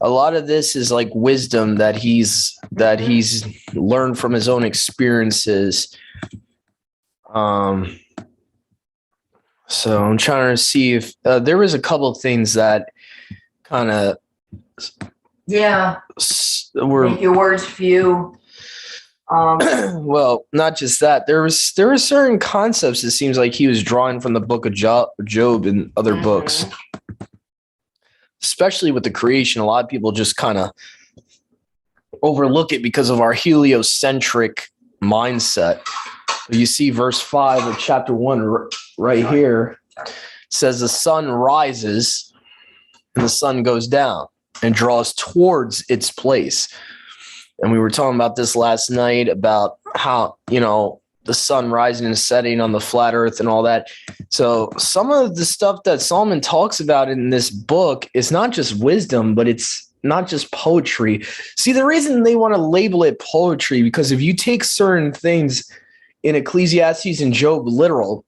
of this is like wisdom that he's learned from his own experiences. So I'm trying to see if there was a couple of things that kind of were Make your words few. well, not just that. There were certain concepts it seems like he was drawing from the book of Job and other books. Especially with the creation, a lot of people just kind of overlook it because of our heliocentric mindset. You see verse 5 of chapter 1 right here says the sun rises and the sun goes down and draws towards its place. And we were talking about this last night about how, you know, the sun rising and setting on the flat earth and all that. So some of the stuff that Solomon talks about in this book is not just wisdom, but it's not just poetry. See, the reason they want to label it poetry, because if you take certain things in Ecclesiastes and Job literal,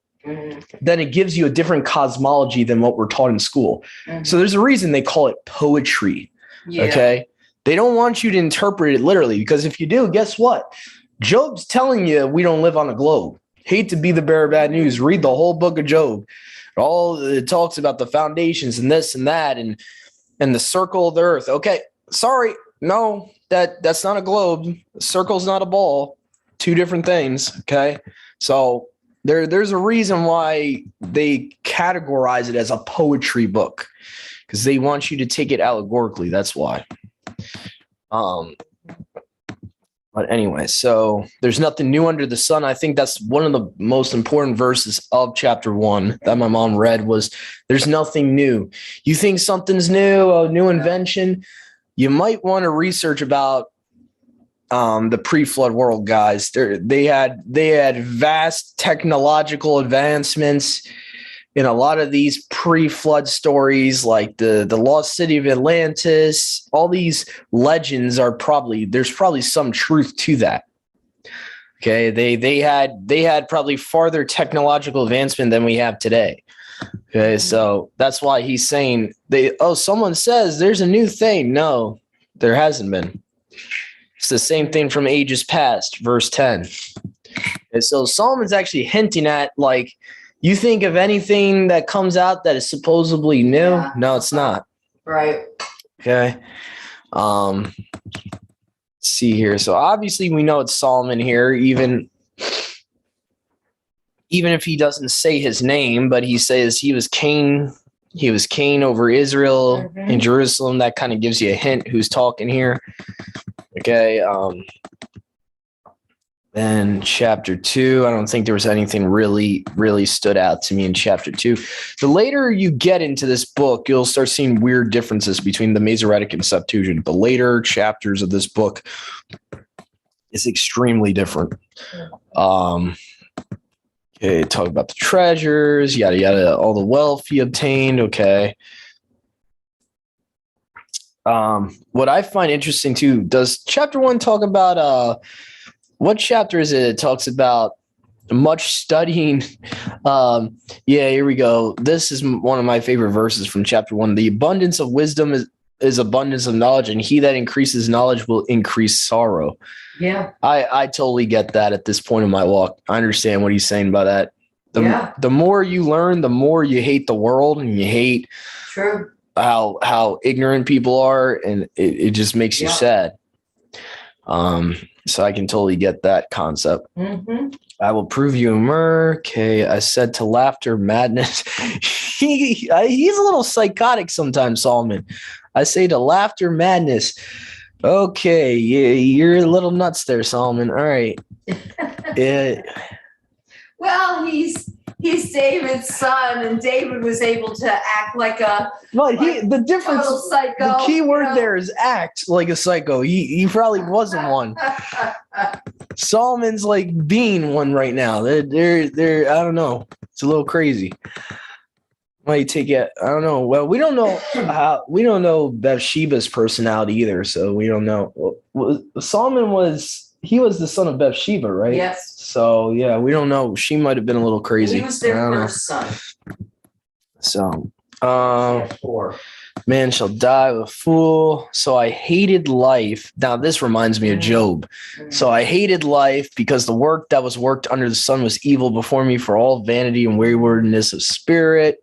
then it gives you a different cosmology than what we're taught in school. So there's a reason they call it poetry. Yeah. Okay. They don't want you to interpret it literally, because if you do, guess what? Job's telling you we don't live on a globe. Hate to be the bearer of bad news. Read the whole book of Job. All it talks about the foundations and this and that and the circle of the earth. Okay, sorry, no, that's not a globe. A circle's not a ball. Two different things. Okay, so there's a reason why they categorize it as a poetry book, because they want you to take it allegorically. That's why. But anyway, so there's nothing new under the sun. I think that's one of the most important verses of chapter 1 that my mom read was there's nothing new. You think something's new, a new invention, you might want to research about the pre-flood world, guys. They had vast technological advancements in a lot of these pre-flood stories, like the lost city of Atlantis. All these legends there's probably some truth to that. Okay, they had probably farther technological advancement than we have today. Okay, so that's why he's saying someone says there's a new thing. No, there hasn't been. It's the same thing from ages past, verse 10. And so Solomon's actually hinting at, like, you think of anything that comes out that is supposedly new? Yeah. No, it's not. Right. Okay. Let's see here. So obviously we know it's Solomon here, even if he doesn't say his name, but he says he was king over Israel and Jerusalem. That kind of gives you a hint who's talking here. Okay. Then chapter 2, I don't think there was anything really, really stood out to me in chapter 2. The later you get into this book, you'll start seeing weird differences between the Masoretic and Septuagint. The later chapters of this book, is extremely different. Okay, talk about the treasures, yada yada, all the wealth he obtained. Okay. What I find interesting too, does chapter 1 talk about what chapter is it? It talks about much studying. Yeah, here we go. This is one of my favorite verses from chapter 1. The abundance of wisdom is abundance of knowledge, and he that increases knowledge will increase sorrow. Yeah. I totally get that at this point in my walk. I understand what he's saying by that. The more you learn, the more you hate the world, and you hate True. how ignorant people are, and it just makes you sad. So I can totally get that concept. Mm-hmm. I will prove you a myrrh. Okay, I said to laughter, madness. He's a little psychotic sometimes, Solomon. I say to laughter, madness. Okay, yeah, you're a little nuts there, Solomon. All right. Yeah. Well, he's David's son, and David was able to act like a the difference, total psycho. the key word there is act like a psycho. He probably wasn't one. Solomon's like being one right now. They're I don't know. It's a little crazy. Might take it. I don't know. Well, we don't know Bathsheba's personality either, so we don't know. Well, Solomon was the son of Bathsheba, right? Yes. So yeah, we don't know. She might have been a little crazy. He was their first son. So, Four. man shall die with a fool. So I hated life. Now this reminds me of Job. So I hated life because the work that was worked under the sun was evil before me, for all vanity and waywardness of spirit,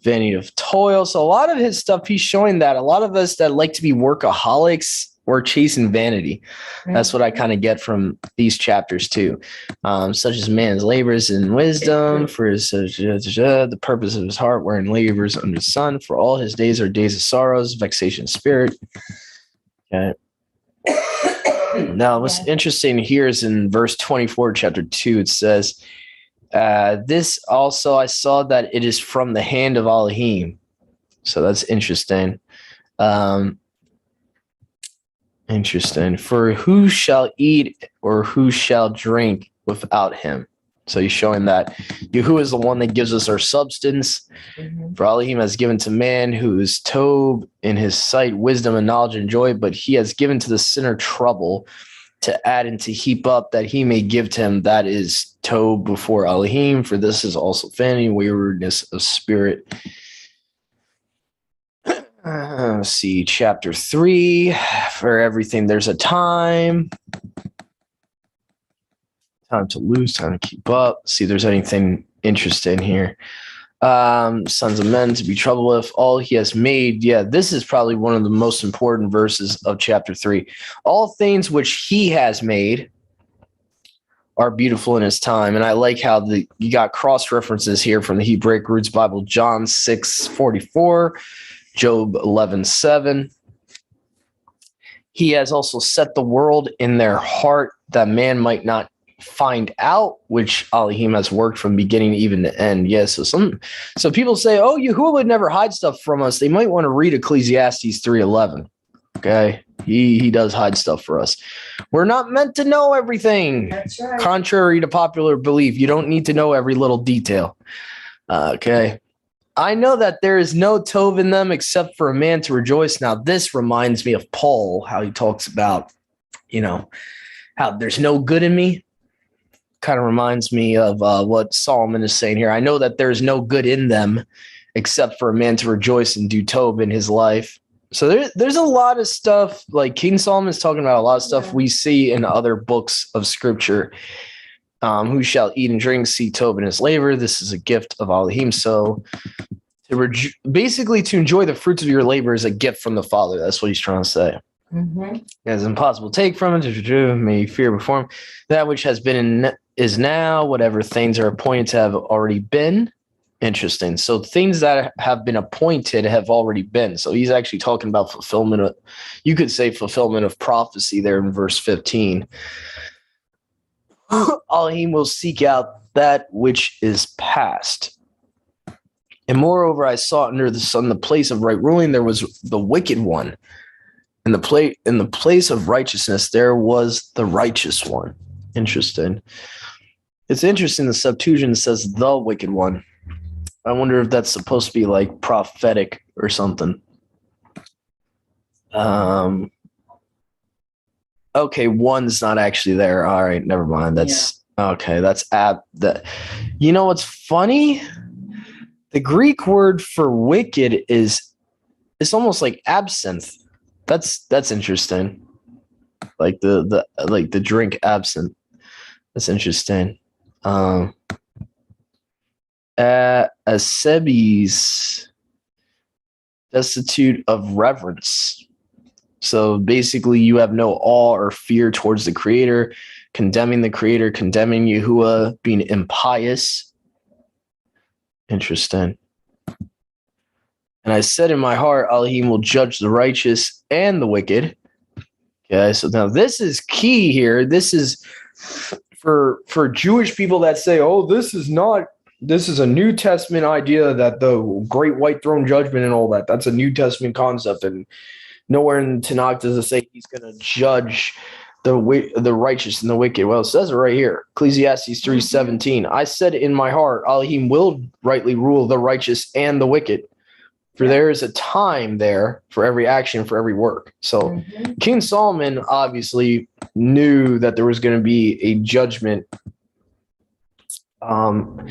vanity of toil. So a lot of his stuff, he's showing that a lot of us that like to be workaholics, we're chasing vanity. That's what I kind of get from these chapters too. Such as man's labors in wisdom, for the purpose of his heart, wherein labors under the sun, for all his days are days of sorrows, vexation of spirit. Okay. Now, what's interesting here is in verse 24, chapter 2, it says, this also I saw that it is from the hand of Elohim. So that's interesting. Interesting. For who shall eat or who shall drink without him? So he's showing that Yahuwah is the one that gives us our substance. Mm-hmm. For Elohim has given to man who is Tob in his sight wisdom and knowledge and joy, but he has given to the sinner trouble to add and to heap up, that he may give to him that is Tob before Elohim. For this is also vanity, waywardness of spirit. Let's see, chapter 3. For everything, there's a time. Time to lose, time to keep up. See if there's anything interesting here. Sons of men to be troubled with, all he has made. Yeah, this is probably one of the most important verses of chapter 3. All things which he has made are beautiful in his time. And I like how you got cross references here from the Hebraic Roots Bible, John 6:44. Job 11:7. He has also set the world in their heart that man might not find out, which Elohim has worked from beginning even to end. Yes, so people say, oh, Yahuwah would never hide stuff from us. They might want to read Ecclesiastes 3:11. Okay, he does hide stuff for us. We're not meant to know everything. That's right. Contrary to popular belief, you don't need to know every little detail. Okay. I know that there is no Tov in them except for a man to rejoice. Now, this reminds me of Paul, how he talks about, how there's no good in me. Kind of reminds me of what Solomon is saying here. I know that there's no good in them except for a man to rejoice and do Tov in his life. So there's a lot of stuff, like King Solomon is talking about a lot of stuff we see in other books of scripture. Who shall eat and drink, see Tov in his labor. This is a gift of Elohim. So basically to enjoy the fruits of your labor is a gift from the Father. That's what he's trying to say. Mm-hmm. It is impossible to take from it. May you fear before him. That which has been is now, whatever things are appointed to have already been. Interesting. So things that have been appointed have already been. So he's actually talking about fulfillment of, you could say fulfillment of prophecy there in verse 15. Elohim will seek out that which is past. And moreover, I saw under the sun the place of right ruling. There was the wicked one. In the place of righteousness, there was the righteous one. Interesting. It's interesting. The Septuagint says the wicked one. I wonder if that's supposed to be like prophetic or something. Okay, one's not actually there. All right, never mind. That's okay. That's that. You know what's funny? The Greek word for wicked it's almost like absinthe. That's interesting. Like the drink absinthe. That's interesting. Asebes, destitute of reverence. So basically, you have no awe or fear towards the Creator, condemning the Creator, condemning Yahuwah, being impious. Interesting. And I said in my heart, Elohim will judge the righteous and the wicked. Okay, so now this is key here. This is for Jewish people that say, oh, this is a New Testament idea that the great white throne judgment and all that. That's a New Testament concept. And nowhere in Tanakh does it say he's going to judge the righteous and the wicked. Well, it says it right here. Ecclesiastes 3:17. I said in my heart, Elohim will rightly rule the righteous and the wicked. For there is a time there for every action, for every work. So King Solomon obviously knew that there was going to be a judgment after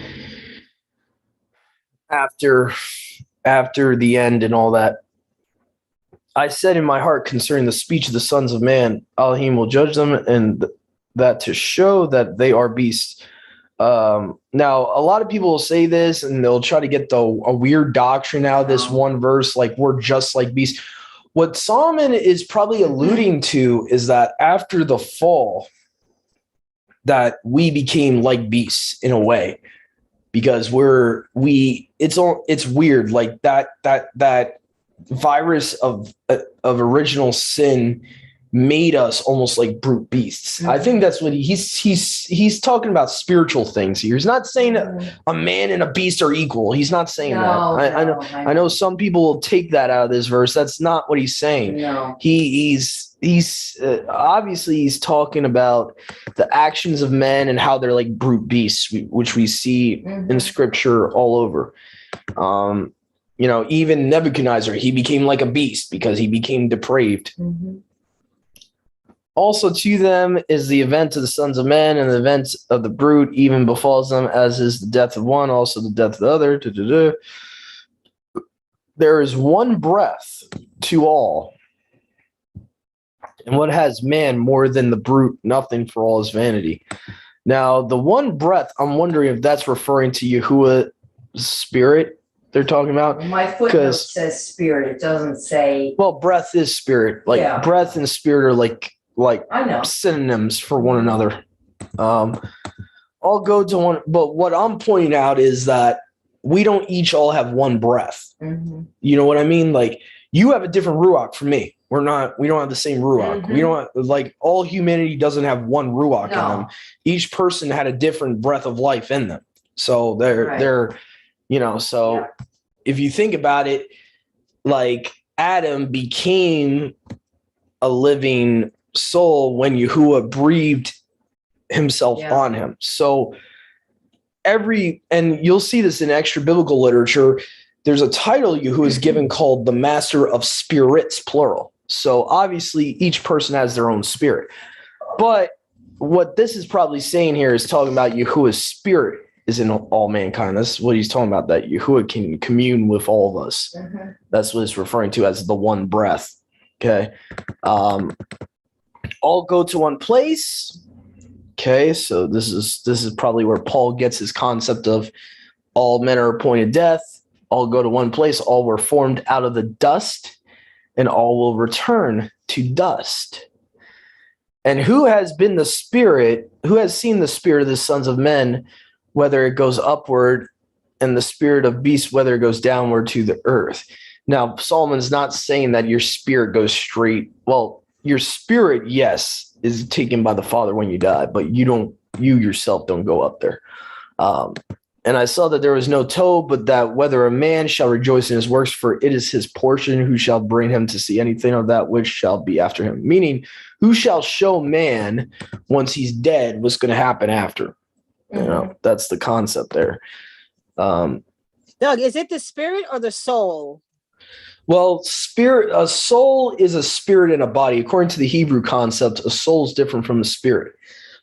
the end and all that. I said in my heart concerning the speech of the sons of man, Elohim will judge them, and that to show that they are beasts. Now, a lot of people will say this, and they'll try to get a weird doctrine out of this one verse, like we're just like beasts. What Solomon is probably alluding to is that after the fall, that we became like beasts in a way, because it's weird, like that virus of original sin made us almost like brute beasts. I think that's what he's talking about, spiritual things here. He's not saying a man and a beast are equal. He's not saying that. I know some people will take that out of this verse. That's not what he's saying. No. He's obviously he's talking about the actions of men and how they're like brute beasts, which we see in scripture all over. Even Nebuchadnezzar, he became like a beast because he became depraved. Also to them is the event of the sons of men, and the event of the brute even befalls them, as is the death of one, also the death of the other. There is one breath to all. And what has man more than the brute? Nothing, for all his vanity. Now, the one breath, I'm wondering if that's referring to Yahuwah's spirit they're talking about. My footnote says spirit. It doesn't say. Well, breath is spirit. Like breath and spirit are like I know. synonyms for one another. I'll go to one, but what I'm pointing out is that we don't each all have one breath. You know what I mean? Like, you have a different ruach from me. We don't have the same ruach. We don't all humanity doesn't have one ruach in them. Each person had a different breath of life in them. So they're if you think about it, like Adam became a living soul when Yahuwah breathed himself on him. So and you'll see this in extra biblical literature, there's a title Yahuwah is given called the Master of Spirits, plural. So obviously each person has their own spirit. But what this is probably saying here is talking about Yahuwah's spirit is in all mankind. That's what he's talking about, that Yahuwah can commune with all of us. That's what it's referring to as the one breath. Okay. All go to one place. Okay, so this is probably where Paul gets his concept of all men are appointed death, all go to one place, all were formed out of the dust, and all will return to dust. And who has seen the spirit of the sons of men, whether it goes upward, and the spirit of beasts, whether it goes downward to the earth? Now, Solomon's not saying that your spirit goes straight. Well, your spirit, yes, is taken by the Father when you die, but you yourself don't go up there. And I saw that there was no toe, but that whether a man shall rejoice in his works, for it is his portion, who shall bring him to see anything of that which shall be after him. Meaning, who shall show man once he's dead what's going to happen after? You know, that's the concept there. Doug, is it the spirit or the soul? Well, a soul is a spirit in a body. According to the Hebrew concept, a soul is different from a spirit.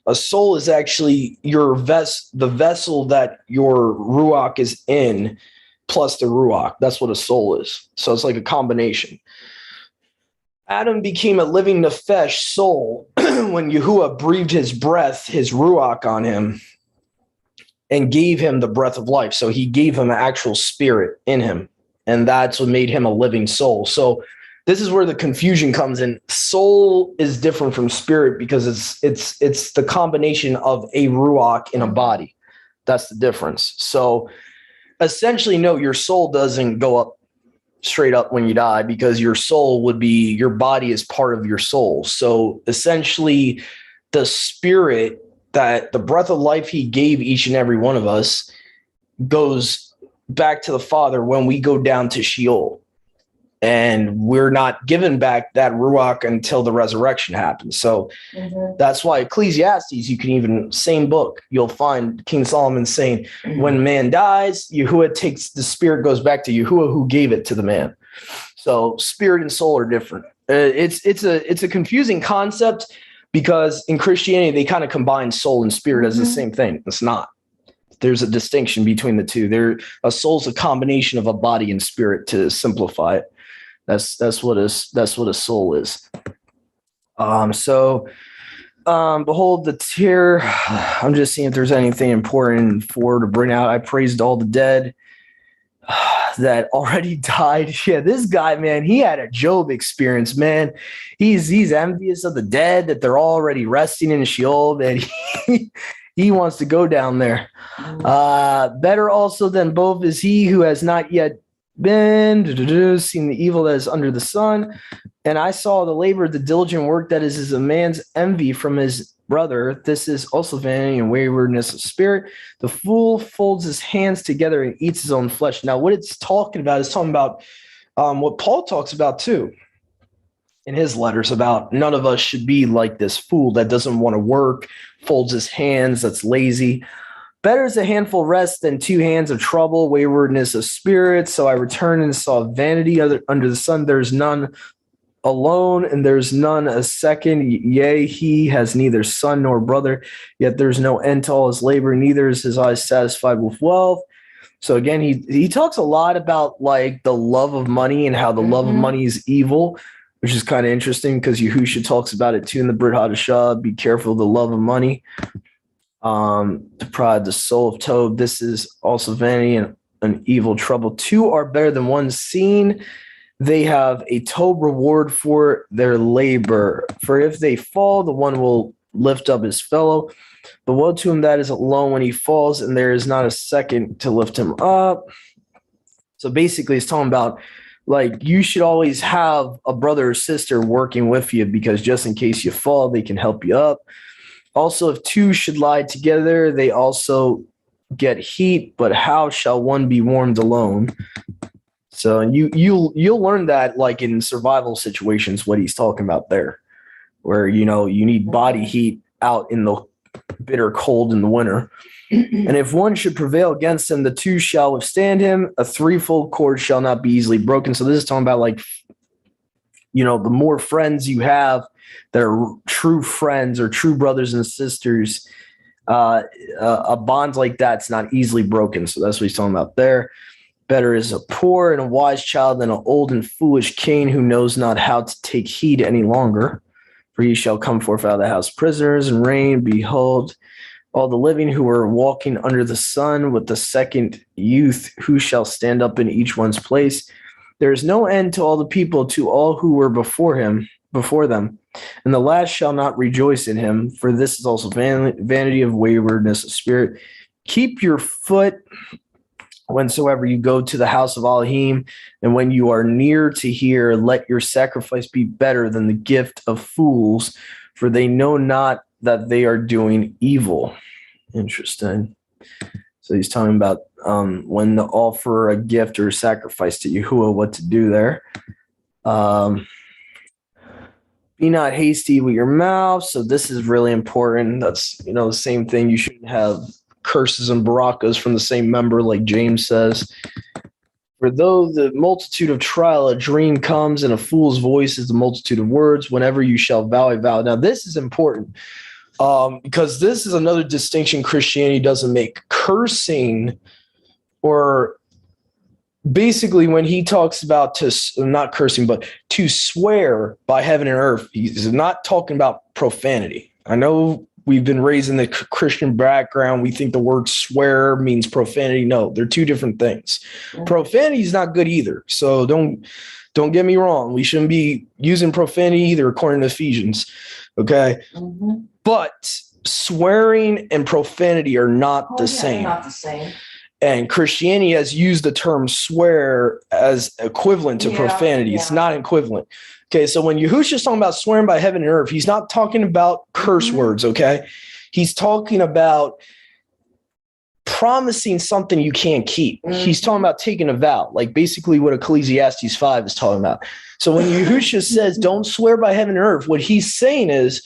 A soul is actually the vessel that your ruach is in, plus the ruach. That's what a soul is. So it's like a combination. Adam became a living nefesh soul when Yahuwah breathed his breath, his ruach, on him and gave him the breath of life. So he gave him an actual spirit in him. And that's what made him a living soul. So this is where the confusion comes in. Soul is different from spirit because it's the combination of a ruach in a body. That's the difference. So essentially, no, your soul doesn't go up straight up when you die, because your body is part of your soul. So essentially, the spirit, that the breath of life he gave each and every one of us, goes back to the Father when we go down to Sheol. And we're not given back that ruach until the resurrection happens. So that's why Ecclesiastes, you can even, same book, you'll find King Solomon saying, when man dies, Yahuwah takes the spirit, goes back to Yahuwah who gave it to the man. So spirit and soul are different. It's a confusing concept, because in Christianity, they kind of combine soul and spirit as the same thing. It's not. There's a distinction between the two. A soul's a combination of a body and spirit, to simplify it. That's what a soul is. Behold the tear. I'm just seeing if there's anything important to bring out. I praised all the dead that already died. Yeah, this guy, man, he had a Job experience, man. He's envious of the dead, that they're already resting in Sheol, and he wants to go down there. Better also than both is he who has not yet been seen the evil that is under the sun. And I saw the labor, the diligent work that is a man's envy from his brother. This is also vanity and waywardness of spirit. The fool folds his hands together and eats his own flesh. Now, what it's talking about is talking about what Paul talks about too in his letters, about none of us should be like this fool that doesn't want to work, folds his hands, that's lazy. Better is a handful rest than 2 hands of trouble, waywardness of spirit. So I returned and saw vanity under the sun. There's none alone, and there's none a second. Yea, he has neither son nor brother, yet there's no end to all his labor, neither is his eyes satisfied with wealth. So again, he talks a lot about like the love of money and how the love of money is evil, which is kind of interesting, because Yahushua talks about it too in the Brit Hadashah. Be careful of the love of money. To pride the soul of Tob. This is also vanity and an evil trouble. 2 are better than 1 seen. They have a Tob reward for their labor. For if they fall, the one will lift up his fellow. But woe to him that is alone when he falls, and there is not a second to lift him up. So basically, it's talking about, like, you should always have a brother or sister working with you, because just in case you fall, they can help you up. Also, if 2 should lie together, they also get heat, but how shall one be warmed alone? So you'll learn that, like, in survival situations, what he's talking about there, where, you need body heat out in the bitter cold in the winter. And if one should prevail against him, the 2 shall withstand him. A threefold cord shall not be easily broken. So this is talking about, like, the more friends you have that are true friends or true brothers and sisters, a bond like that's not easily broken. So that's what he's talking about there. Better is a poor and a wise child than an old and foolish king who knows not how to take heed any longer. For he shall come forth out of the house prisoners and reign. Behold, all the living who are walking under the sun with the second youth, who shall stand up in each one's place. There is no end to all the people, to all who were before them. And the last shall not rejoice in him, for this is also vanity of waywardness of spirit. Keep your foot whensoever you go to the house of Elohim, and when you are near to hear, let your sacrifice be better than the gift of fools, for they know not that they are doing evil. Interesting. So he's talking about when to offer a gift or a sacrifice to Yahuwah, what to do there. Be not hasty with your mouth. So this is really important. That's, the same thing. You shouldn't have curses and barakas from the same member, like James says. For though the multitude of trial, a dream comes, and a fool's voice is the multitude of words. Whenever you shall vow a vow. Now, this is important because this is another distinction Christianity doesn't make. Cursing, or basically when he talks about not cursing, but to swear by heaven and earth, he's not talking about profanity. I know we've been raised in the Christian background. We think the word swear means profanity. No, they're two different things. Profanity is not good either. So don't get me wrong. We shouldn't be using profanity either, according to Ephesians. Okay. Mm-hmm. But swearing and profanity are not the same. Not the same. And Christianity has used the term swear as equivalent to profanity. Yeah. It's not equivalent. Okay, so when Yahushua is talking about swearing by heaven and earth, he's not talking about curse words, okay? He's talking about promising something you can't keep. He's talking about taking a vow, like basically what Ecclesiastes 5 is talking about. So when Yahushua says, don't swear by heaven and earth, what he's saying is,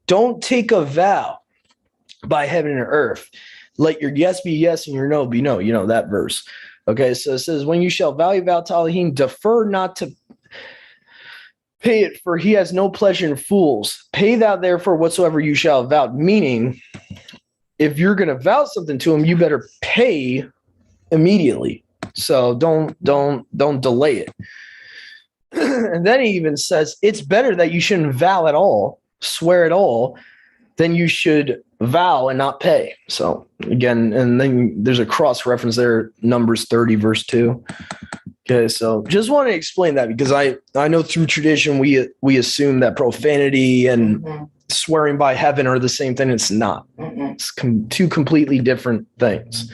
don't take a vow by heaven and earth. Let your yes be yes and your no be no. That verse. Okay, so it says, when you shall vow to Elohim, defer not to pay it, for he has no pleasure in fools. Pay thou therefore whatsoever you shall vow. Meaning, if you're going to vow something to him, you better pay immediately. So don't delay it. And then he even says, it's better that you shouldn't vow at all, swear at all, than you should vow and not pay. So again, and then there's a cross reference there, Numbers 30, verse 2. Okay, so just want to explain that because I know through tradition we assume that profanity and swearing by heaven are the same thing. It's not. It's two completely different things.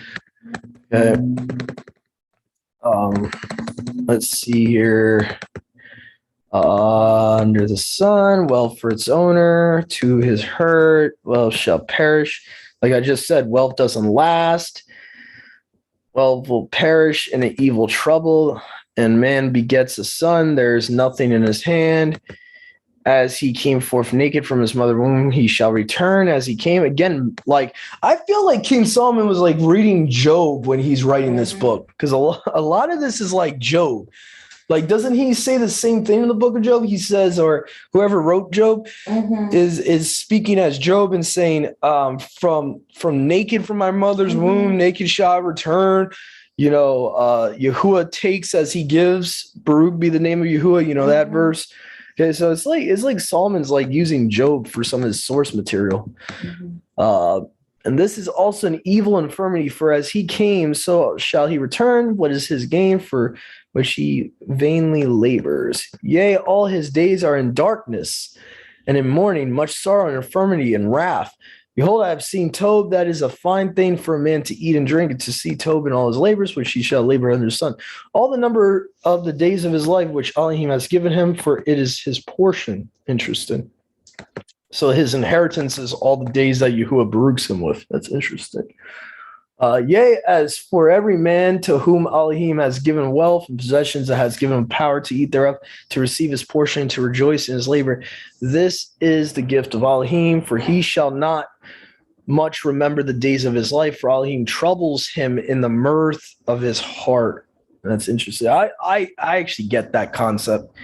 Okay. Let's see here. Under the sun, wealth for its owner, to his hurt, wealth shall perish. Like I just said, wealth doesn't last. Wealth will perish in an evil trouble, and man begets a son. There is nothing in his hand. As he came forth naked from his mother's womb, he shall return as he came. Again, like I feel like King Solomon was like reading Job when he's writing this book, because a lot of this is like Job. Like, doesn't he say the same thing in the book of Job? He says, or whoever wrote Job is speaking as Job and saying, from naked from my mother's womb, naked shall I return. Yahuwah takes as he gives. Baruch be the name of Yahuwah. That verse. Okay, so it's like Solomon's like using Job for some of his source material. And this is also an evil infirmity, for as he came, so shall he return. What is his gain for which he vainly labors? Yea, all his days are in darkness, and in mourning, much sorrow and infirmity and wrath. Behold, I have seen Tob, that is a fine thing for a man to eat and drink, and to see Tob in all his labors, which he shall labor under the sun. All the number of the days of his life, which Elohim has given him, for it is his portion. Interesting. So his inheritance is all the days that Yahuwah baruchs him with. That's interesting. Yea, as for every man to whom Elohim has given wealth and possessions, that has given him power to eat thereof, to receive his portion, and to rejoice in his labor. This is the gift of Elohim, for he shall not much remember the days of his life, for Elohim troubles him in the mirth of his heart. That's interesting. I actually get that concept.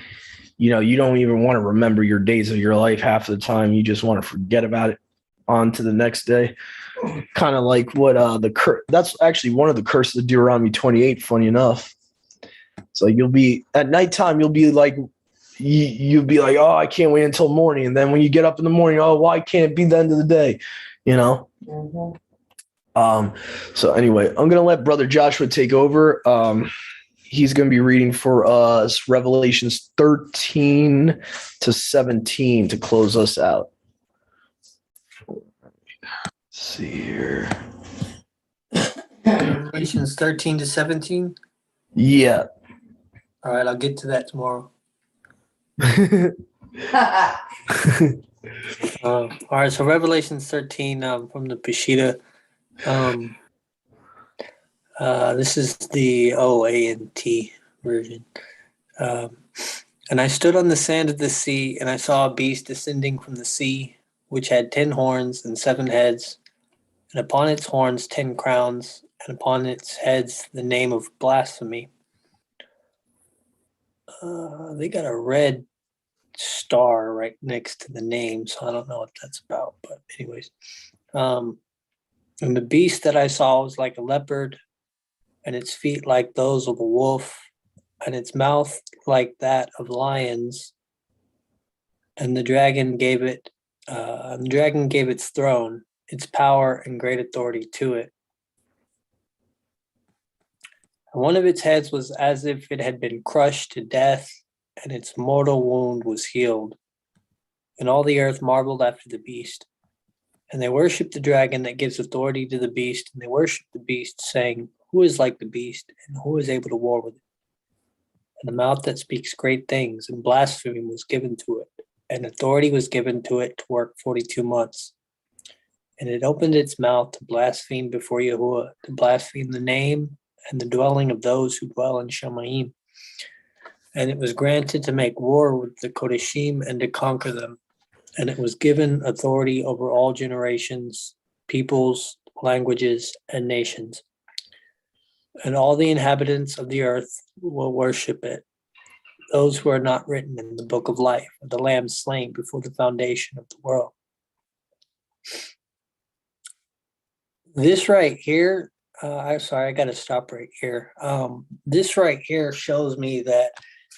You don't even want to remember your days of your life half the time. You just want to forget about it on to the next day. Kind of like what that's actually one of the curses of Deuteronomy 28, funny enough. So you'll be at nighttime, you'll be like, oh, I can't wait until morning. And then when you get up in the morning, oh, why can't it be the end of the day? So anyway, I'm going to let Brother Joshua take over. He's going to be reading for us Revelations 13 to 17 to close us out. Let's see here. Revelations 13 to 17? Yeah. All right, I'll get to that tomorrow. All right, so Revelations 13 from the Peshitta. This is the OANT version. And I stood on the sand of the sea, and I saw a beast descending from the sea, which had 10 horns and 7 heads, and upon its horns 10 crowns, and upon its heads the name of blasphemy. They got a red star right next to the name, so I don't know what that's about. But anyways, and the beast that I saw was like a leopard, and its feet like those of a wolf, and its mouth like that of lions. And the dragon gave its throne, its power, and great authority to it. And one of its heads was as if it had been crushed to death, and its mortal wound was healed. And all the earth marveled after the beast. And they worshipped the dragon that gives authority to the beast, and they worshipped the beast, saying, Who is like the beast, and who is able to war with it? And the mouth that speaks great things, and blasphemy was given to it, and authority was given to it to work 42 months. And it opened its mouth to blaspheme before Yahuwah, to blaspheme the name and the dwelling of those who dwell in Shemaim. And it was granted to make war with the Kodeshim and to conquer them. And it was given authority over all generations, peoples, languages, and nations. And all the inhabitants of the earth will worship it, those who are not written in the book of life of the Lamb slain before the foundation of the world. This right here, I'm sorry, I got to stop right here. This right here shows me that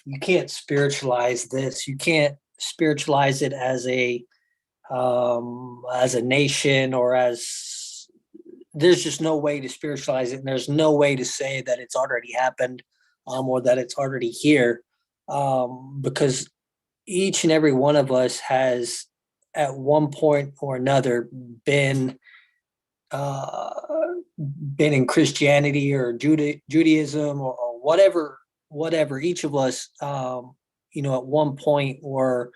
you can't spiritualize this. You can't spiritualize it as a nation or as. There's just no way to spiritualize it, and there's no way to say that it's already happened, or that it's already here, because each and every one of us has, at one point or another, been in Christianity or Judaism or whatever. Each of us, at one point or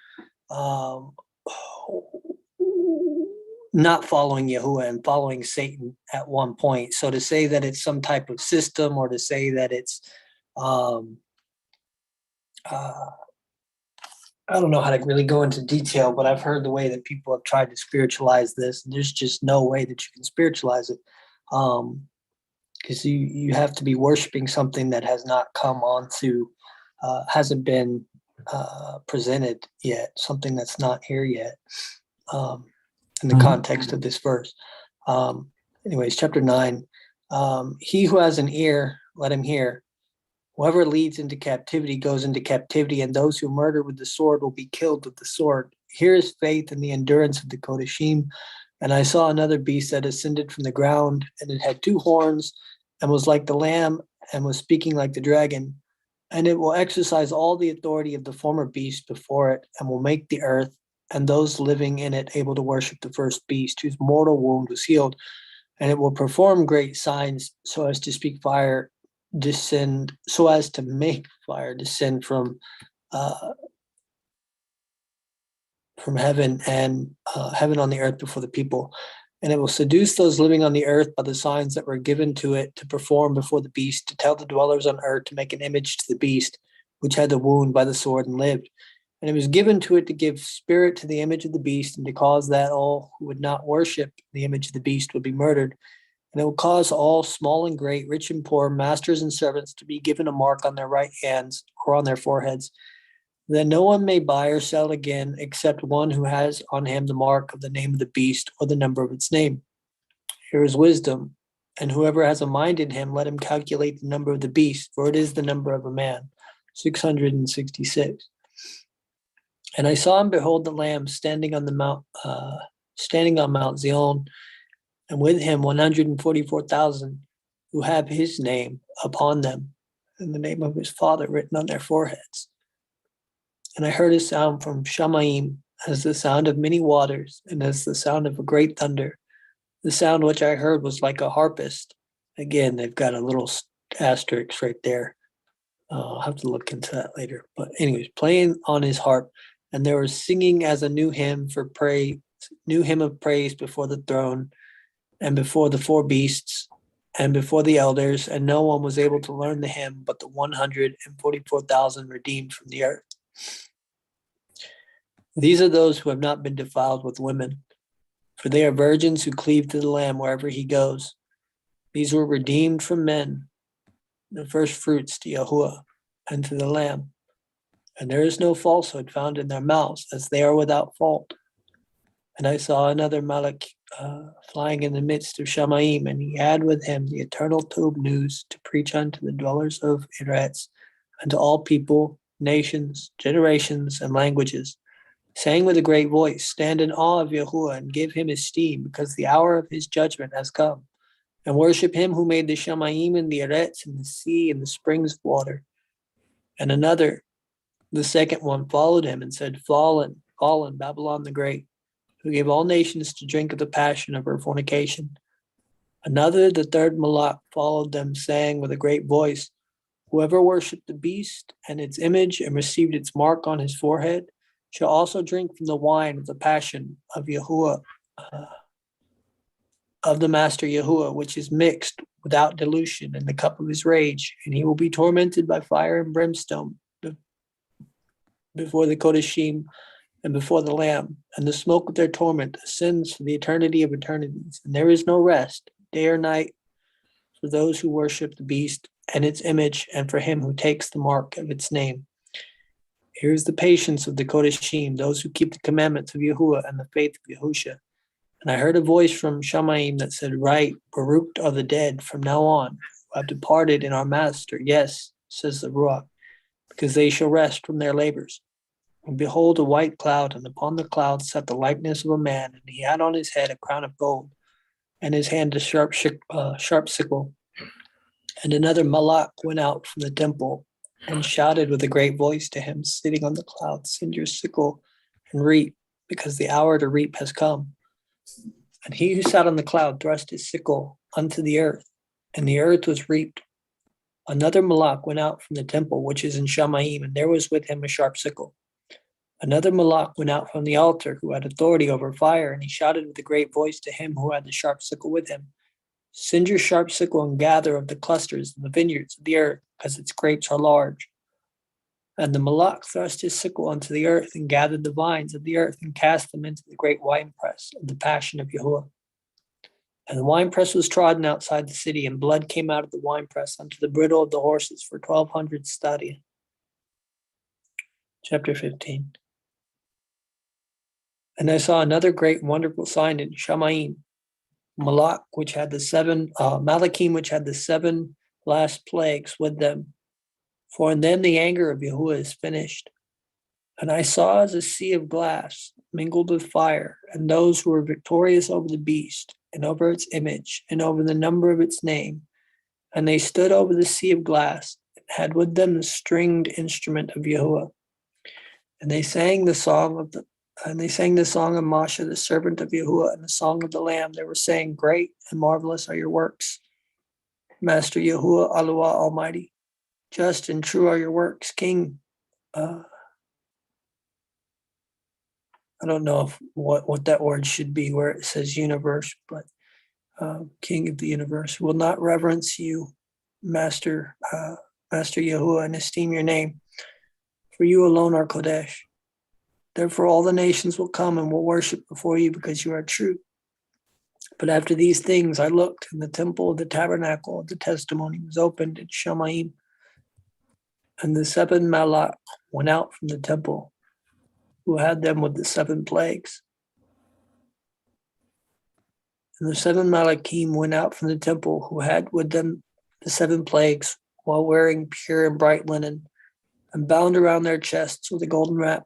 not following Yahuwah and following Satan at one point. So to say that it's some type of system, or to say that it's, I don't know how to really go into detail, but I've heard the way that people have tried to spiritualize this. And there's just no way that you can spiritualize it, because you have to be worshiping something that has not come onto, hasn't been presented yet, something that's not here yet. In the context of this verse. Anyways, chapter 9. He who has an ear, let him hear. Whoever leads into captivity goes into captivity, and those who murder with the sword will be killed with the sword. Here is faith in the endurance of the Kodeshim. And I saw another beast that ascended from the ground, and it had 2 horns, and was like the lamb, and was speaking like the dragon. And it will exercise all the authority of the former beast before it, and will make the earth and those living in it able to worship the first beast, whose mortal wound was healed. And it will perform great signs, so as to make fire descend from heaven, and heaven on the earth before the people. And it will seduce those living on the earth by the signs that were given to it to perform before the beast, to tell the dwellers on earth to make an image to the beast, which had the wound by the sword and lived. And it was given to it to give spirit to the image of the beast, and to cause that all who would not worship the image of the beast would be murdered. And it will cause all, small and great, rich and poor, masters and servants, to be given a mark on their right hands or on their foreheads, that no one may buy or sell again, except one who has on him the mark of the name of the beast or the number of its name. Here is wisdom, and whoever has a mind in him, let him calculate the number of the beast, for it is the number of a man, 666. And I saw and behold the Lamb standing on Mount Zion, and with him 144,000 who have his name upon them, and the name of his Father written on their foreheads. And I heard a sound from Shemaim, as the sound of many waters, and as the sound of a great thunder. The sound which I heard was like a harpist. Again, they've got a little asterisk right there. I'll have to look into that later. But anyways, playing on his harp. And they were singing as a new hymn of praise before the throne, and before the 4 beasts, and before the elders, and no one was able to learn the hymn but the 144,000 redeemed from the earth. These are those who have not been defiled with women, for they are virgins who cleave to the Lamb wherever he goes. These were redeemed from men, the first fruits to Yahuwah and to the Lamb. And there is no falsehood found in their mouths, as they are without fault. And I saw another Malach flying in the midst of Shamaim, and he had with him the eternal Tob news to preach unto the dwellers of Eretz, and to all people, nations, generations, and languages, saying with a great voice, stand in awe of Yahuwah, and give him esteem, because the hour of his judgment has come. And worship him who made the Shamaim and the Eretz and the sea and the springs of water. And another, the second one, followed him and said, fallen, fallen, Babylon the Great, who gave all nations to drink of the passion of her fornication. Another, the third Malach, followed them, saying with a great voice, whoever worshipped the beast and its image and received its mark on his forehead shall also drink from the wine of the passion of Yahuwah, of the master Yahuwah, which is mixed without dilution in the cup of his rage, and he will be tormented by fire and brimstone before the Kodashim and before the Lamb, and the smoke of their torment ascends for the eternity of eternities, and there is no rest, day or night, for those who worship the beast and its image, and for him who takes the mark of its name. Here is the patience of the Kodashim, those who keep the commandments of Yahuwah and the faith of Yahushua. And I heard a voice from Shamaim that said, write, Baruch are the dead from now on, who have departed in our master. Yes, says the Ruach, because they shall rest from their labors. And behold, a white cloud, and upon the cloud sat the likeness of a man, and he had on his head a crown of gold, and his hand a sharp sickle. And another Malach went out from the temple and shouted with a great voice to him, sitting on the cloud, send your sickle and reap, because the hour to reap has come. And he who sat on the cloud thrust his sickle unto the earth, and the earth was reaped. Another Malach went out from the temple, which is in Shamaim, and there was with him a sharp sickle. Another Malach went out from the altar, who had authority over fire, and he shouted with a great voice to him who had the sharp sickle with him, send your sharp sickle and gather of the clusters of the vineyards of the earth, because its grapes are large. And the Malach thrust his sickle unto the earth, and gathered the vines of the earth, and cast them into the great winepress of the passion of Yahuwah. And the winepress was trodden outside the city, and blood came out of the winepress unto the bridle of the horses for 1,200 stadia. Chapter 15. And I saw another great and wonderful sign in Shamaim, Malach, which had the Malachim, which had the 7 last plagues with them. For in them the anger of Yahuwah is finished. And I saw as a sea of glass mingled with fire, and those who were victorious over the beast, and over its image, and over the number of its name. And they stood over the sea of glass, and had with them the stringed instrument of Yahuwah. And they sang the song of Masha, the servant of Yahuwah, and the song of the Lamb. They were saying, great and marvelous are your works, Master Yahuwah, Allah Almighty. Just and true are your works, King. I don't know what that word should be where it says universe, but King of the universe. Will not reverence you, Master Yahuwah, and esteem your name. For you alone are Kodesh. Therefore all the nations will come and will worship before you, because you are true. But after these things I looked, and the temple of the tabernacle of the testimony was opened in Shamaim. And the 7 Malach went out from the temple, who had them with the 7 plagues. And the 7 Malachim went out from the temple, who had with them the 7 plagues, while wearing pure and bright linen, and bound around their chests with a golden wrap.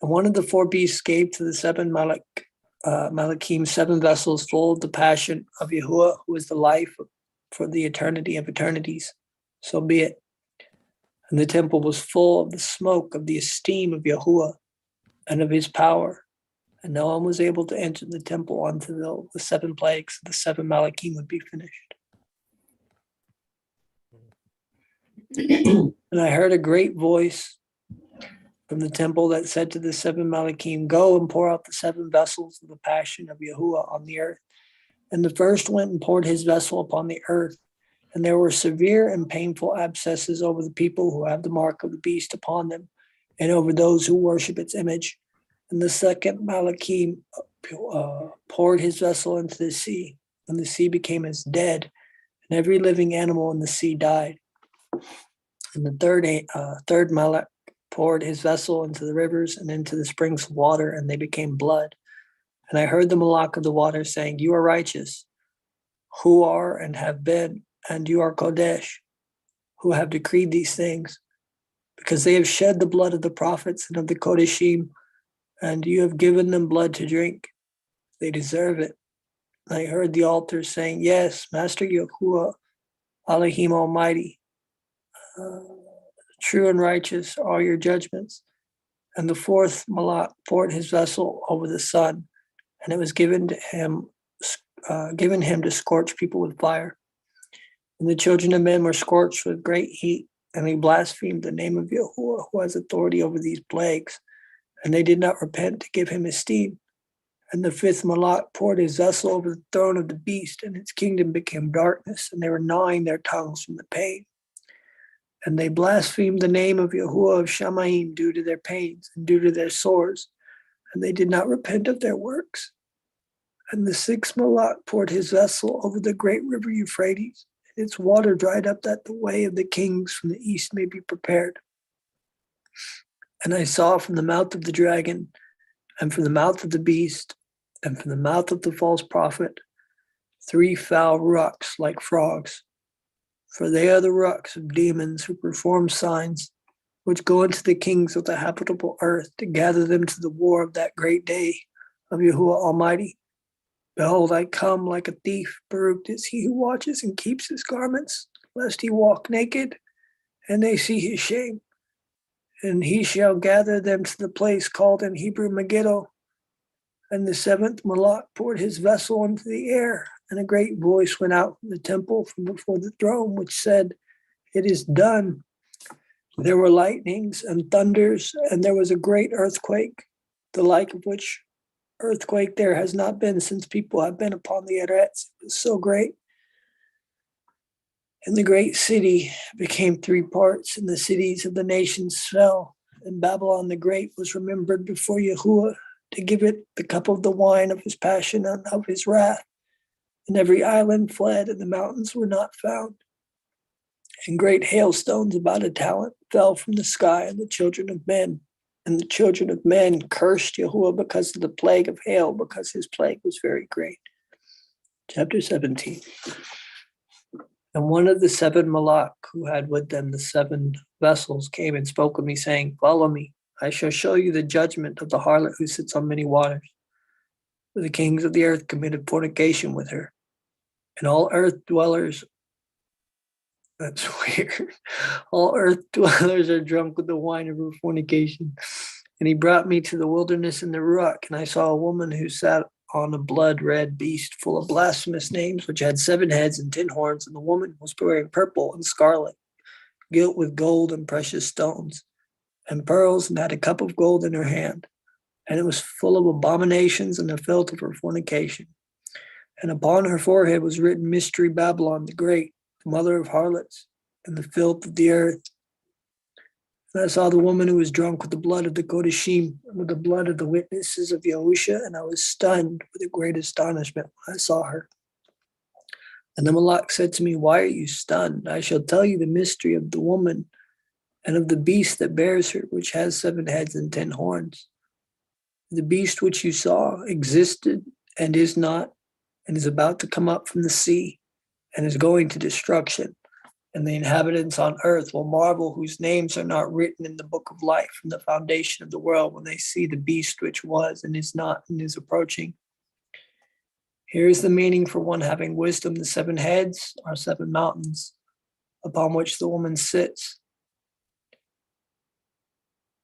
And one of the 4 beasts gave to the 7 Malachim 7 vessels full of the passion of Yahuwah, who is the life for the eternity of eternities. So be it. And the temple was full of the smoke of the esteem of Yahuwah and of his power. And no one was able to enter the temple until the 7 plagues of the 7 Malachim would be finished. And I heard a great voice from the temple that said to the 7 Malachim, go and pour out the 7 vessels of the passion of Yahuwah on the earth. And the first went and poured his vessel upon the earth, and there were severe and painful abscesses over the people who have the mark of the beast upon them, and over those who worship its image. And the second Malachim poured his vessel into the sea, and the sea became as dead, and every living animal in the sea died. And the third Malach poured his vessel into the rivers and into the springs of water, and they became blood. And I heard the Malach of the water saying, "You are righteous, who are and have been, and you are Kodesh, who have decreed these things, because they have shed the blood of the prophets and of the Kodeshim, and you have given them blood to drink. They deserve it." And I heard the altar saying, "Yes, Master Yahuwah, Elohim Almighty, true and righteous are your judgments." And the fourth Malach poured his vessel over the sun, and it was given him to scorch people with fire. And the children of men were scorched with great heat, and they blasphemed the name of Yahuwah, who has authority over these plagues, and they did not repent to give him esteem. And the fifth Malach poured his vessel over the throne of the beast, and its kingdom became darkness, and they were gnawing their tongues from the pain. And they blasphemed the name of Yahuwah of Shamayim due to their pains and due to their sores, and they did not repent of their works. And the sixth Malach poured his vessel over the great river Euphrates, and its water dried up that the way of the kings from the east may be prepared. And I saw from the mouth of the dragon, and from the mouth of the beast, and from the mouth of the false prophet, 3 foul ruchs like frogs. For they are the ruchs of demons who perform signs, which go into the kings of the habitable earth to gather them to the war of that great day of Yahuwah Almighty. Behold, I come like a thief. Baruch is he who watches and keeps his garments, lest he walk naked, and they see his shame. And he shall gather them to the place called in Hebrew Megiddo. And the seventh Malach poured his vessel into the air, and a great voice went out from the temple from before the throne, which said, "It is done." There were lightnings and thunders, and there was a great earthquake, the like of which earthquake there has not been since people have been upon the Eretz. It was so great. And the great city became 3 parts, and the cities of the nations fell. And Babylon the Great was remembered before Yahuwah to give it the cup of the wine of his passion and of his wrath. And every island fled, and the mountains were not found. And great hailstones about a talent fell from the sky on the children of men. And the children of men cursed Yahuwah because of the plague of hail, because his plague was very great. Chapter 17. And one of the 7 Malach who had with them the 7 vessels came and spoke with me, saying, "Follow me. I shall show you the judgment of the harlot who sits on many waters. For the kings of the earth committed fornication with her. And all earth dwellers," that's weird, "all earth dwellers are drunk with the wine of her fornication." And he brought me to the wilderness in the Ruach, and I saw a woman who sat on a blood-red beast full of blasphemous names, which had 7 heads and 10 horns, and the woman was wearing purple and scarlet, gilt with gold and precious stones, and pearls, and had a cup of gold in her hand, and it was full of abominations and the filth of her fornication. And upon her forehead was written, "Mystery Babylon the Great, the mother of harlots, and the filth of the earth." And I saw the woman who was drunk with the blood of the Kodeshim, and with the blood of the witnesses of Yahushua, and I was stunned with a great astonishment when I saw her. And the Malach said to me, "Why are you stunned? I shall tell you the mystery of the woman and of the beast that bears her, which has 7 heads and 10 horns. The beast which you saw existed and is not, and is about to come up from the sea, and is going to destruction. And the inhabitants on earth will marvel, whose names are not written in the book of life from the foundation of the world, when they see the beast which was and is not and is approaching. Here is the meaning for one having wisdom. The 7 heads are 7 mountains upon which the woman sits.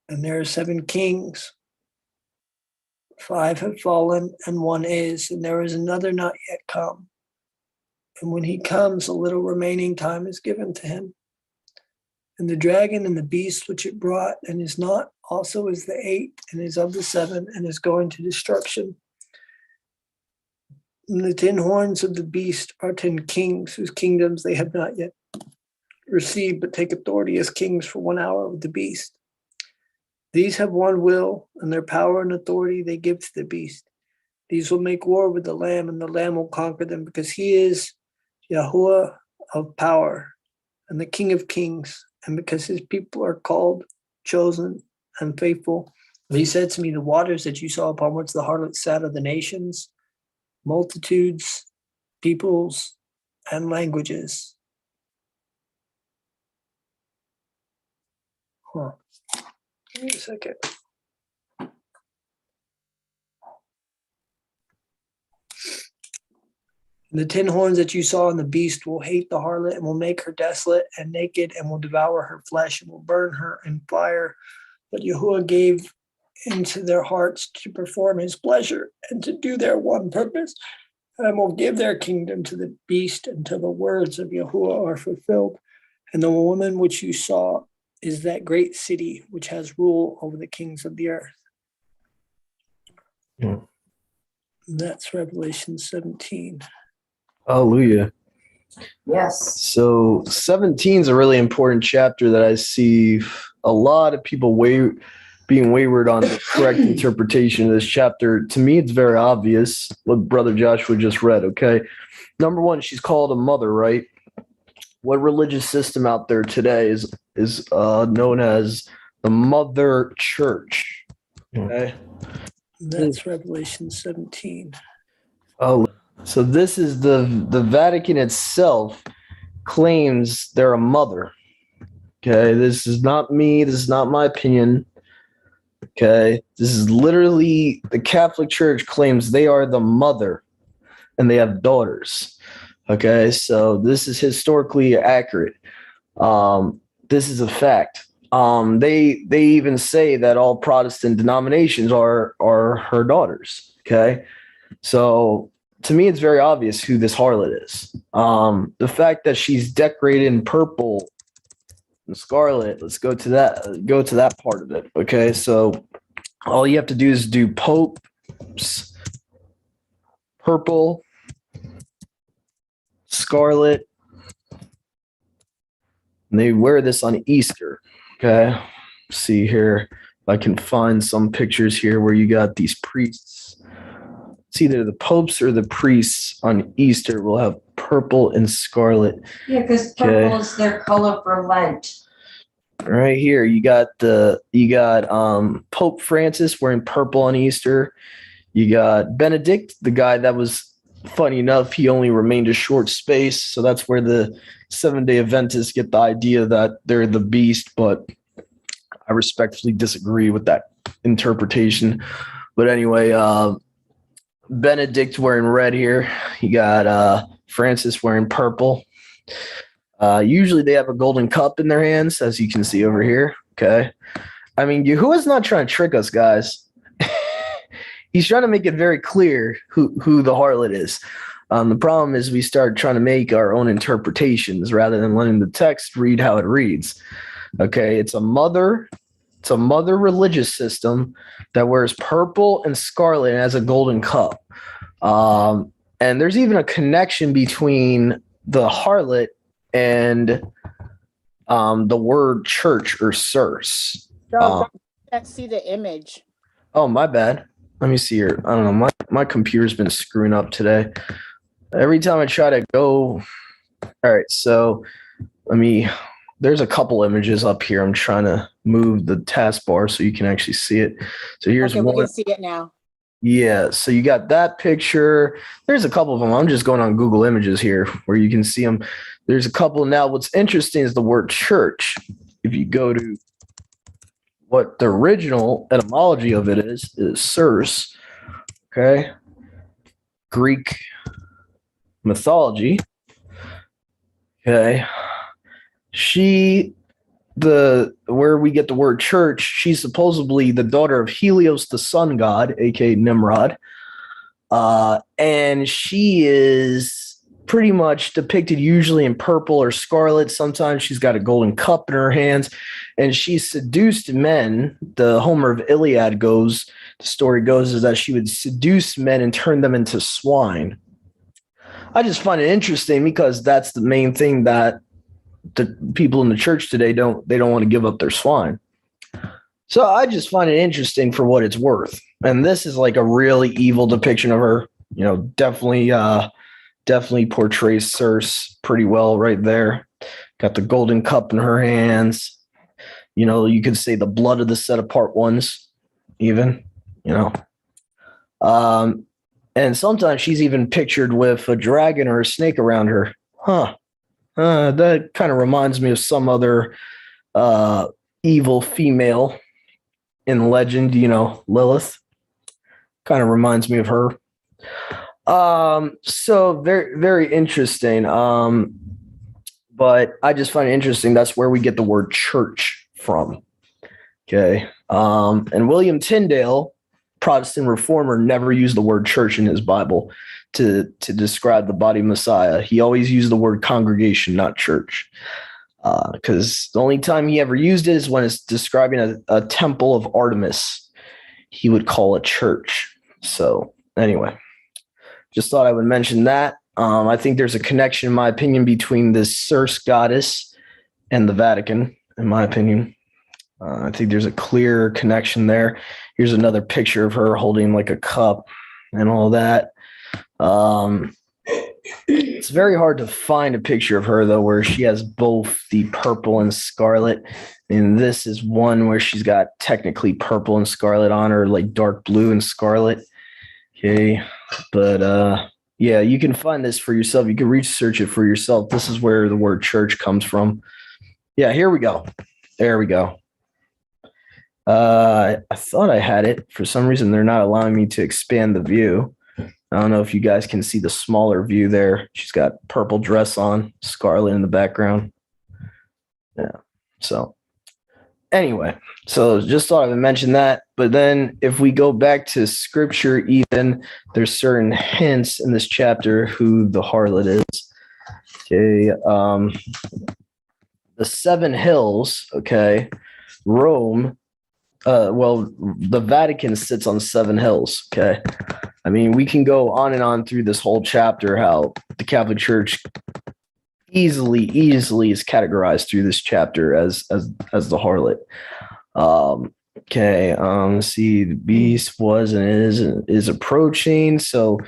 And there are 7 kings. 5 have fallen and 1 is, and there is another not yet come. And when he comes, a little remaining time is given to him. And the dragon and the beast which it brought and is not also is the 8th and is of the 7 and is going to destruction. And the 10 horns of the beast are 10 kings whose kingdoms they have not yet received, but take authority as kings for 1 hour with the beast. These have one will, and their power and authority they give to the beast. These will make war with the Lamb, and the Lamb will conquer them, because he is Yahuwah of power and the King of kings, and because his people are called, chosen, and faithful. And he said to me, the waters that you saw upon which the harlot sat of the nations, multitudes, peoples, and languages. Give me a second. The 10 horns that you saw in the beast will hate the harlot and will make her desolate and naked and will devour her flesh and will burn her in fire. But Yahuwah gave into their hearts to perform his pleasure and to do their one purpose, and will give their kingdom to the beast until the words of Yahuwah are fulfilled. And the woman which you saw is that great city which has rule over the kings of the earth. Yeah. And that's Revelation 17. Hallelujah. Yes. So 17 is a really important chapter that I see a lot of people being wayward on the correct interpretation of this chapter. To me, it's very obvious what Brother Joshua just read, okay? Number one, she's called a mother, right? What religious system out there today is known as the Mother Church, okay? That's Revelation 17. Oh, so this is the Vatican itself claims they're a mother. Okay, this is not me. This is not my opinion. Okay, this is literally the Catholic Church claims they are the mother and they have daughters. Okay, so this is historically accurate. This is a fact. They even say that all Protestant denominations are her daughters. Okay, so to me, it's very obvious who this harlot is. The fact that she's decorated in purple and scarlet. Let's go to that. Go to that part of it. Okay, so all you have to do is do popes, purple, scarlet. And they wear this on Easter. Okay, see here if I can find some pictures here where you got these priests. It's either the popes or the priests on Easter will have purple and scarlet. Yeah, because purple is their color for Lent. Right here, you got Pope Francis wearing purple on Easter. You got Benedict, the guy that was, funny enough, he only remained a short space. So that's where the Seventh-day Adventists get the idea that they're the beast. But I respectfully disagree with that interpretation. But anyway, Benedict wearing red here. You got Francis wearing purple. Usually they have a golden cup in their hands, as you can see over here. Okay. I mean, Yahuwah's not trying to trick us, guys. He's trying to make it very clear who the harlot is. The problem is we start trying to make our own interpretations rather than letting the text read how it reads. Okay. It's a mother religious system that wears purple and scarlet and has a golden cup. And there's even a connection between the harlot and the word church or source. I can't see the image. Oh, my bad. Let me see here. I don't know. My computer's been screwing up today. Every time I try to go. All right. So there's a couple images up here. I'm trying to move the taskbar so you can actually see it. So here's okay, one. we can see it now. Yeah. So you got that picture. There's a couple of them. I'm just going on Google Images here where you can see them. There's a couple. Now, what's interesting is the word church. If you go to what the original etymology of it is source. Okay. Greek mythology. Okay. Where we get the word church, she's supposedly the daughter of Helios, the sun god, aka Nimrod. And she is pretty much depicted usually in purple or scarlet. Sometimes she's got a golden cup in her hands, and she seduced men. The Homer of Iliad the story goes is that she would seduce men and turn them into swine. I just find it interesting because that's the main thing that the people in the church today don't want to give up their swine. So I just find it interesting for what it's worth. And this is like a really evil depiction of her. You know, definitely portrays Circe pretty well right there. Got the golden cup in her hands. You know, you could say the blood of the set apart ones, even, you know. And sometimes she's even pictured with a dragon or a snake around her. That kind of reminds me of some other evil female in legend, you know, Lilith. Kind of reminds me of her. So very, very interesting. But I just find it interesting. That's where we get the word church from. Okay. And William Tyndale, Protestant reformer, never used the word church in his Bible to describe the body of Messiah. He always used the word congregation, not church. Because the only time he ever used it is when it's describing a temple of Artemis. He would call it church. So anyway, just thought I would mention that. I think there's a connection, in my opinion, between this Circe goddess and the Vatican, in my opinion. I think there's a clear connection there. Here's another picture of her holding like a cup and all that. It's very hard to find a picture of her, though, where she has both the purple and scarlet. And this is one where she's got technically purple and scarlet on her, like dark blue and scarlet. Okay. But yeah, you can find this for yourself. You can research it for yourself. This is where the word church comes from. Yeah, here we go. There we go. I thought I had it. For some reason, they're not allowing me to expand the view. I don't know if you guys can see the smaller view there. She's got purple dress on, scarlet in the background. Yeah. So anyway, so just thought I would mention that. But then if we go back to scripture, even there's certain hints in this chapter who the harlot is. Okay. The 7 hills, okay, Rome, well, the Vatican sits on 7 hills, okay? I mean, we can go on and on through this whole chapter, how the Catholic Church easily is categorized through this chapter as the harlot. Okay, let's see, the beast was and is approaching. So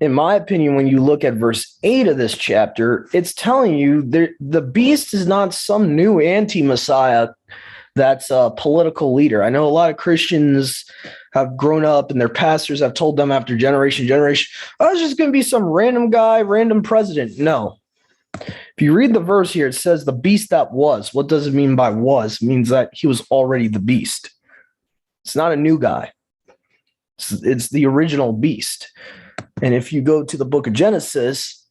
in my opinion, when you look at verse 8 of this chapter, it's telling you the beast is not some new anti-Messiah that's a political leader. I know a lot of Christians have grown up and their pastors have told them after generation, oh, it's just going to be some random guy, random president. No. If you read the verse here, it says the beast that was. What does it mean by was? It means that he was already the beast. It's not a new guy. It's the original beast. And if you go to the book of Genesis,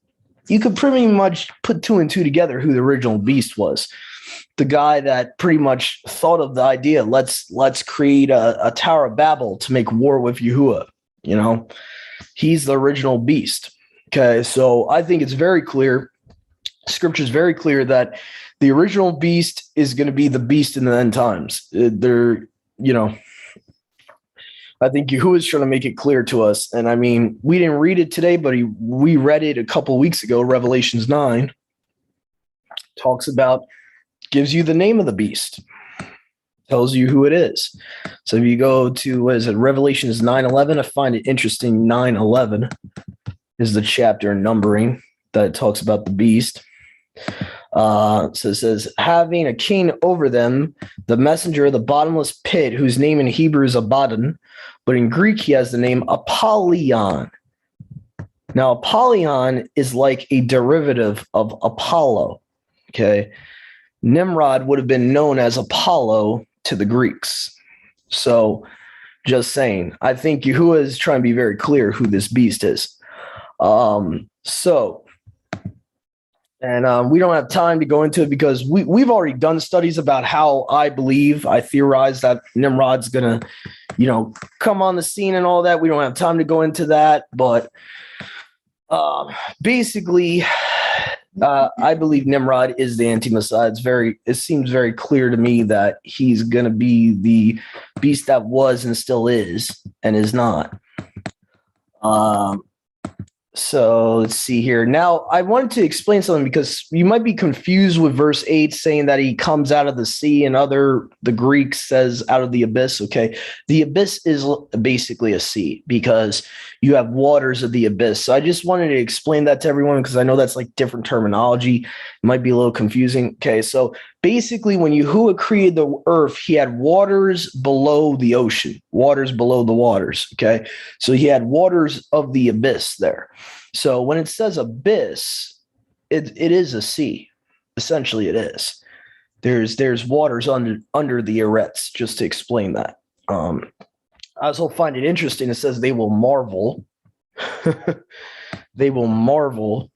you could pretty much put 2 and 2 together who the original beast was. The guy that pretty much thought of the idea, let's create a Tower of Babel to make war with Yahuwah. You know, he's the original beast. Okay, so I think it's very clear. Scripture is very clear that the original beast is going to be the beast in the end times. I think Yahuwah is trying to make it clear to us. And I mean, we didn't read it today, but we read it a couple of weeks ago. Revelations 9 talks about, gives you the name of the beast, tells you who it is. So if you go to, what is it, Revelations 9:11, I find it interesting. 9:11 is the chapter numbering that talks about the beast. So it says, having a king over them, the messenger of the bottomless pit, whose name in Hebrew is Abaddon, but in Greek he has the name Apollyon. Now, Apollyon is like a derivative of Apollo. Okay. Nimrod would have been known as Apollo to the Greeks. So just saying, I think Yahuwah is trying to be very clear who this beast is. We don't have time to go into it because we've already done studies about how I theorize that Nimrod's going to, come on the scene and all that. We don't have time to go into that, but basically, I believe Nimrod is the anti-Messiah. It seems very clear to me that he's going to be the beast that was and still is and is not. So let's see here. Now, I wanted to explain something because you might be confused with verse 8 saying that he comes out of the sea, and the Greek says out of the abyss. Okay. The abyss is basically a sea because you have waters of the abyss. So I just wanted to explain that to everyone because I know that's like different terminology. It might be a little confusing. Okay. So basically, when Yahuwah created the earth, he had waters below the ocean, waters below the waters. Okay. So he had waters of the abyss there. So when it says abyss, it is a sea. Essentially, it is. There's waters under the Eretz, just to explain that. I also find it interesting. It says they will marvel. They will marvel,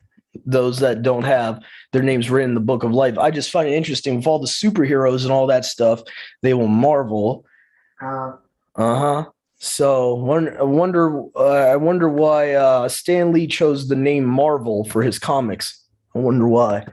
those that don't have their names written in the book of life. I just find it interesting with all the superheroes and all that stuff. They will marvel. So I wonder why Stan Lee chose the name Marvel for his comics. I wonder why.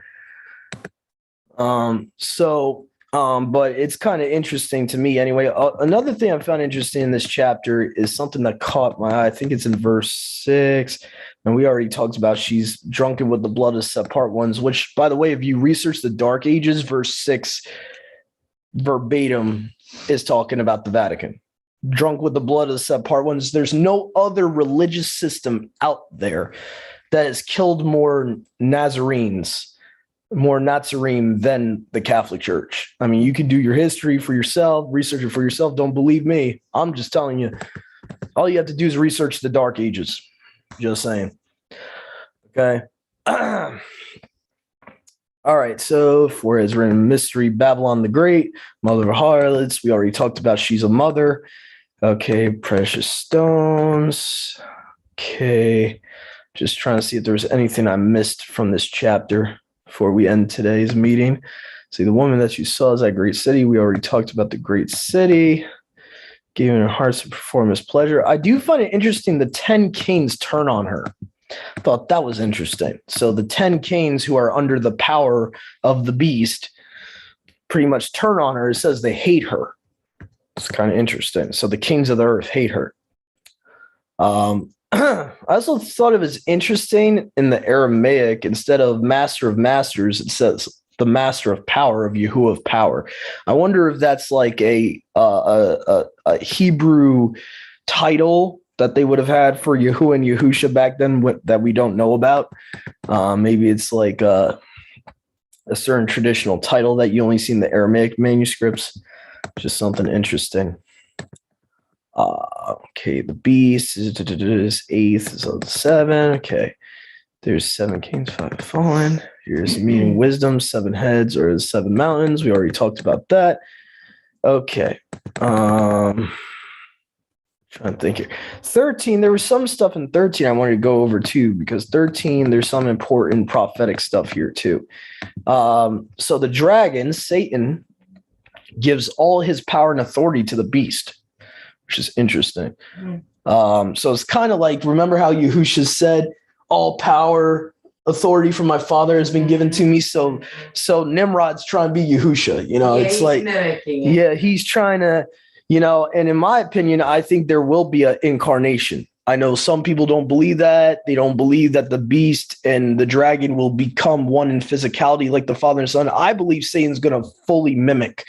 But it's kind of interesting to me anyway. Another thing I found interesting in this chapter is something that caught my eye. I think it's in verse 6, and we already talked about she's drunken with the blood of set apart ones, which, by the way, if you research the Dark Ages, verse 6 verbatim is talking about the Vatican. Drunk with the blood of the set apart ones. There's no other religious system out there that has killed more Nazarenes, more Nazarene than the Catholic Church. I mean, you can do your history for yourself, research it for yourself. Don't believe me. I'm just telling you. All you have to do is research the Dark Ages. Just saying. Okay. All right. So, for his written mystery, Babylon the Great, mother of harlots. We already talked about she's a mother. Okay, precious stones. Okay, just trying to see if there's anything I missed from this chapter before we end today's meeting. See, the woman that you saw is that great city. We already talked about the great city. Giving her hearts to perform his pleasure. I do find it interesting the 10 kings turn on her. I thought that was interesting. So the 10 kings who are under the power of the beast pretty much turn on her. It says they hate her. It's kind of interesting. So the kings of the earth hate her. I also thought it was interesting in the Aramaic, instead of master of masters, it says the master of power, of Yahuwah of power. I wonder if that's like a Hebrew title that they would have had for Yahuwah and Yahusha back then that we don't know about. Maybe it's like a certain traditional title that you only see in the Aramaic manuscripts. Just something interesting. Okay, the beast is 8th, so 7. Okay, there's 7 kings, 5 fallen. Here's meeting wisdom, 7 heads, or the 7 mountains. We already talked about that. Okay. Trying to think here. 13, there was some stuff in 13 I wanted to go over too, because 13, there's some important prophetic stuff here too. So the dragon, Satan, gives all his power and authority to the beast, which is interesting. So it's kind of like, remember how Yahushua said, all power, authority from my Father has been given to me. So Nimrod's trying to be Yahushua, it's like, he's trying to, and in my opinion, I think there will be an incarnation. I know some people don't believe that. They don't believe that the beast and the dragon will become one in physicality like the Father and Son. I believe Satan's going to fully mimic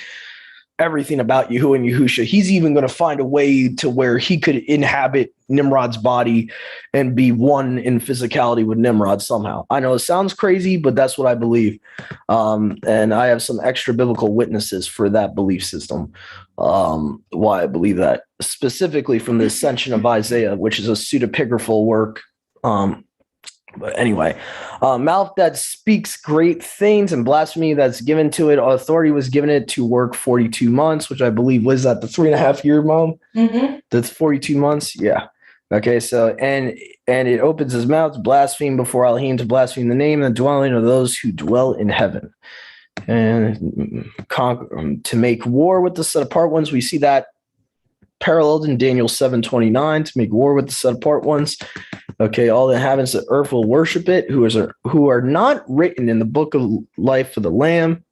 everything about Yahuwah and Yahusha. He's even going to find a way to where he could inhabit Nimrod's body and be one in physicality with Nimrod somehow. I know it sounds crazy, but that's what I believe. And I have some extra biblical witnesses for that belief system. Why I believe that, specifically from the Ascension of Isaiah, which is a pseudepigraphal work. But anyway, mouth that speaks great things and blasphemy that's given to it, authority was given it to work 42 months, which I believe was at the 3.5 year, Mom? Mm-hmm. That's 42 months. Yeah. Okay. So, and it opens his mouth to blaspheme before Elohim, to blaspheme the name and the dwelling of those who dwell in heaven, and to make war with the set apart ones. We see that paralleled in Daniel 7:29, to make war with the set apart ones. Okay, all the inhabitants of earth will worship it, who are not written in the book of life of the Lamb.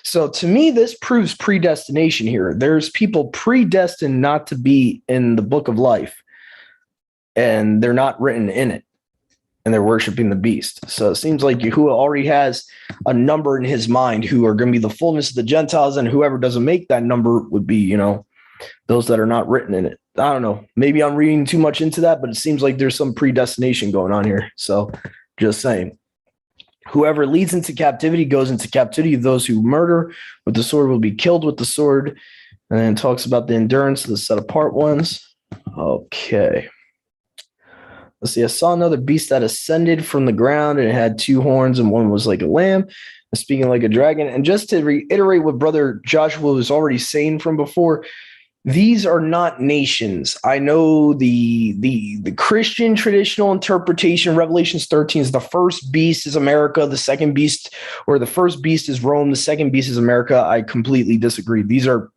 So to me, this proves predestination here. There's people predestined not to be in the book of life, and they're not written in it. and they're worshiping the beast. So it seems like Yahuwah already has a number in his mind who are going to be the fullness of the Gentiles, and whoever doesn't make that number would be, those that are not written in it. I don't know. Maybe I'm reading too much into that, but it seems like there's some predestination going on here. So just saying. Whoever leads into captivity goes into captivity. Those who murder with the sword will be killed with the sword. And then it talks about the endurance of the set apart ones. Okay. Let's see. I saw another beast that ascended from the ground, and it had two horns, and one was like a lamb, and speaking like a dragon. And just to reiterate what Brother Joshua was already saying from before, these are not nations. I know the Christian traditional interpretation, Revelations 13, is the first beast is America, the second beast, or the first beast is Rome, the second beast is America. I completely disagree. These are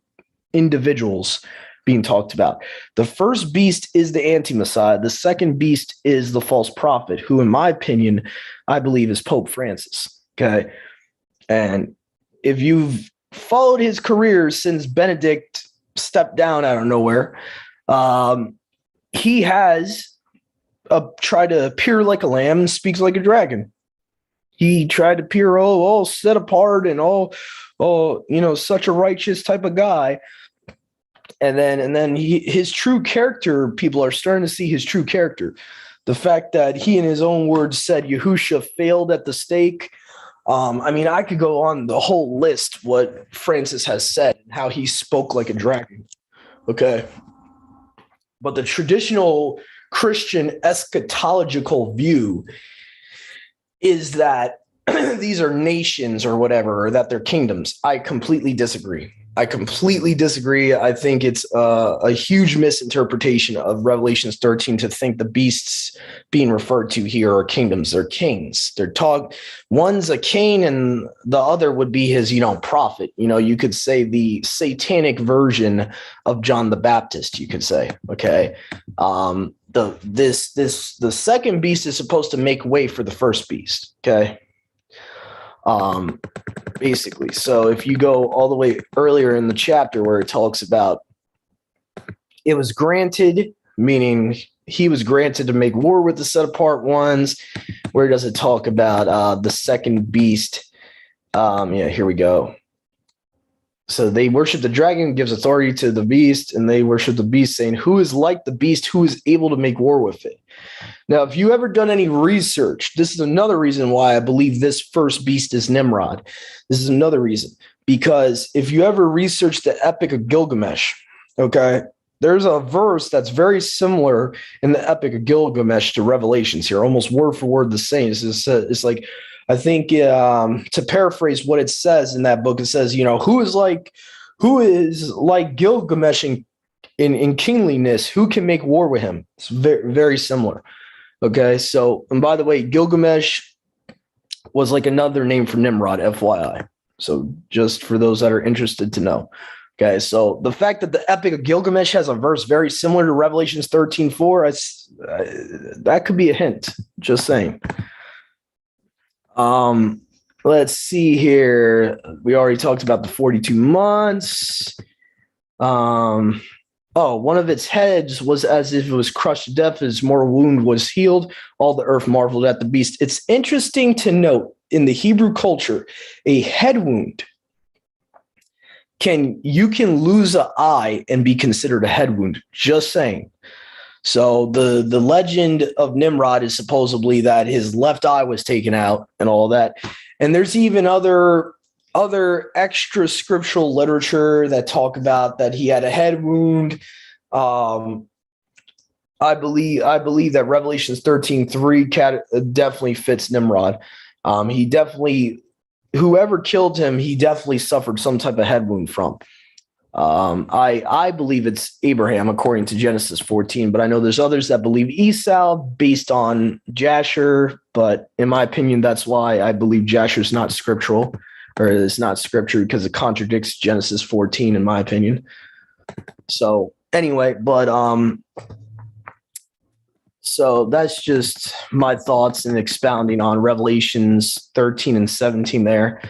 individuals being talked about. The first beast is the anti-Messiah. The second beast is the false prophet, who, in my opinion, I believe is Pope Francis. Okay. And if you've followed his career since Benedict stepped down out of nowhere, he has tried to appear like a lamb and speaks like a dragon. He tried to appear all set apart and all such a righteous type of guy. And then his true character, people are starting to see his true character. The fact that he, in his own words, said Yahushua failed at the stake. I could go on the whole list what Francis has said and how he spoke like a dragon. Okay. But the traditional Christian eschatological view is that these are nations or whatever, or that they're kingdoms. I completely disagree. I think it's a huge misinterpretation of Revelations 13 to think the beasts being referred to here are kingdoms. They're kings. One's a king and the other would be his, prophet. You could say the satanic version of John the Baptist, you could say. Okay. The second beast is supposed to make way for the first beast. Okay. Basically. So if you go all the way earlier in the chapter where it talks about it was granted, meaning he was granted to make war with the set apart ones, where does it talk about the second beast? Here we go. So they worship the dragon, gives authority to the beast, and they worship the beast, saying, who is like the beast, who is able to make war with it? Now, if you ever done any research, this is another reason why I believe this first beast is Nimrod. This is another reason, because if you ever research the Epic of Gilgamesh, okay, there's a verse that's very similar in the Epic of Gilgamesh to Revelations here, almost word for word the same. It's like, I think to paraphrase what it says in that book, it says, who is like Gilgamesh in kingliness? Who can make war with him? It's very, very similar. Okay. So, and by the way, Gilgamesh was like another name for Nimrod, FYI. So just for those that are interested to know. Okay. So the fact that the Epic of Gilgamesh has a verse very similar to Revelations 13:4, that could be a hint. Just saying. Let's see here. We already talked about the 42 months. One of its heads was as if it was crushed to death. Its mortal wound was healed. All the earth marveled at the beast. It's interesting to note in the Hebrew culture, a head wound you can lose an eye and be considered a head wound. Just saying. So the legend of Nimrod is supposedly that his left eye was taken out and all that. And there's even other extra scriptural literature that talk about that he had a head wound. I believe that Revelations 13:3 definitely fits Nimrod. Whoever killed him, he definitely suffered some type of head wound from. I believe it's Abraham according to Genesis 14, but I know there's others that believe Esau based on Jasher, but in my opinion, that's why I believe Jasher is not scriptural, or it's not scripture, because it contradicts Genesis 14 in my opinion. So anyway, but so that's just my thoughts and expounding on Revelations 13 and 17 there.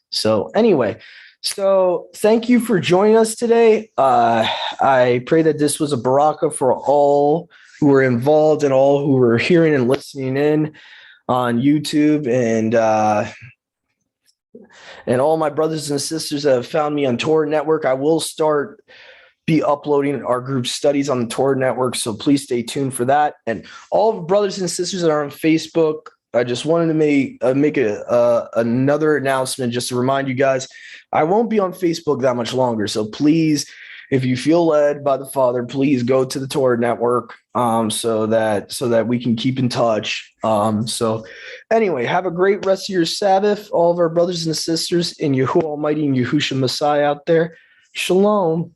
So anyway, so thank you for joining us today. I pray that this was a baraka for all who were involved and all who were hearing and listening in. on YouTube, and all my brothers and sisters that have found me on Torah Network. I will be uploading our group studies on the Torah Network, so please stay tuned for that. And all the brothers and sisters that are on Facebook, I just wanted to make another announcement just to remind you guys, I won't be on Facebook that much longer. So please, if you feel led by the Father, please go to the Torah Network, so that we can keep in touch. So anyway, have a great rest of your Sabbath, all of our brothers and sisters in Yahuwah Almighty and Yahushua Messiah out there. Shalom.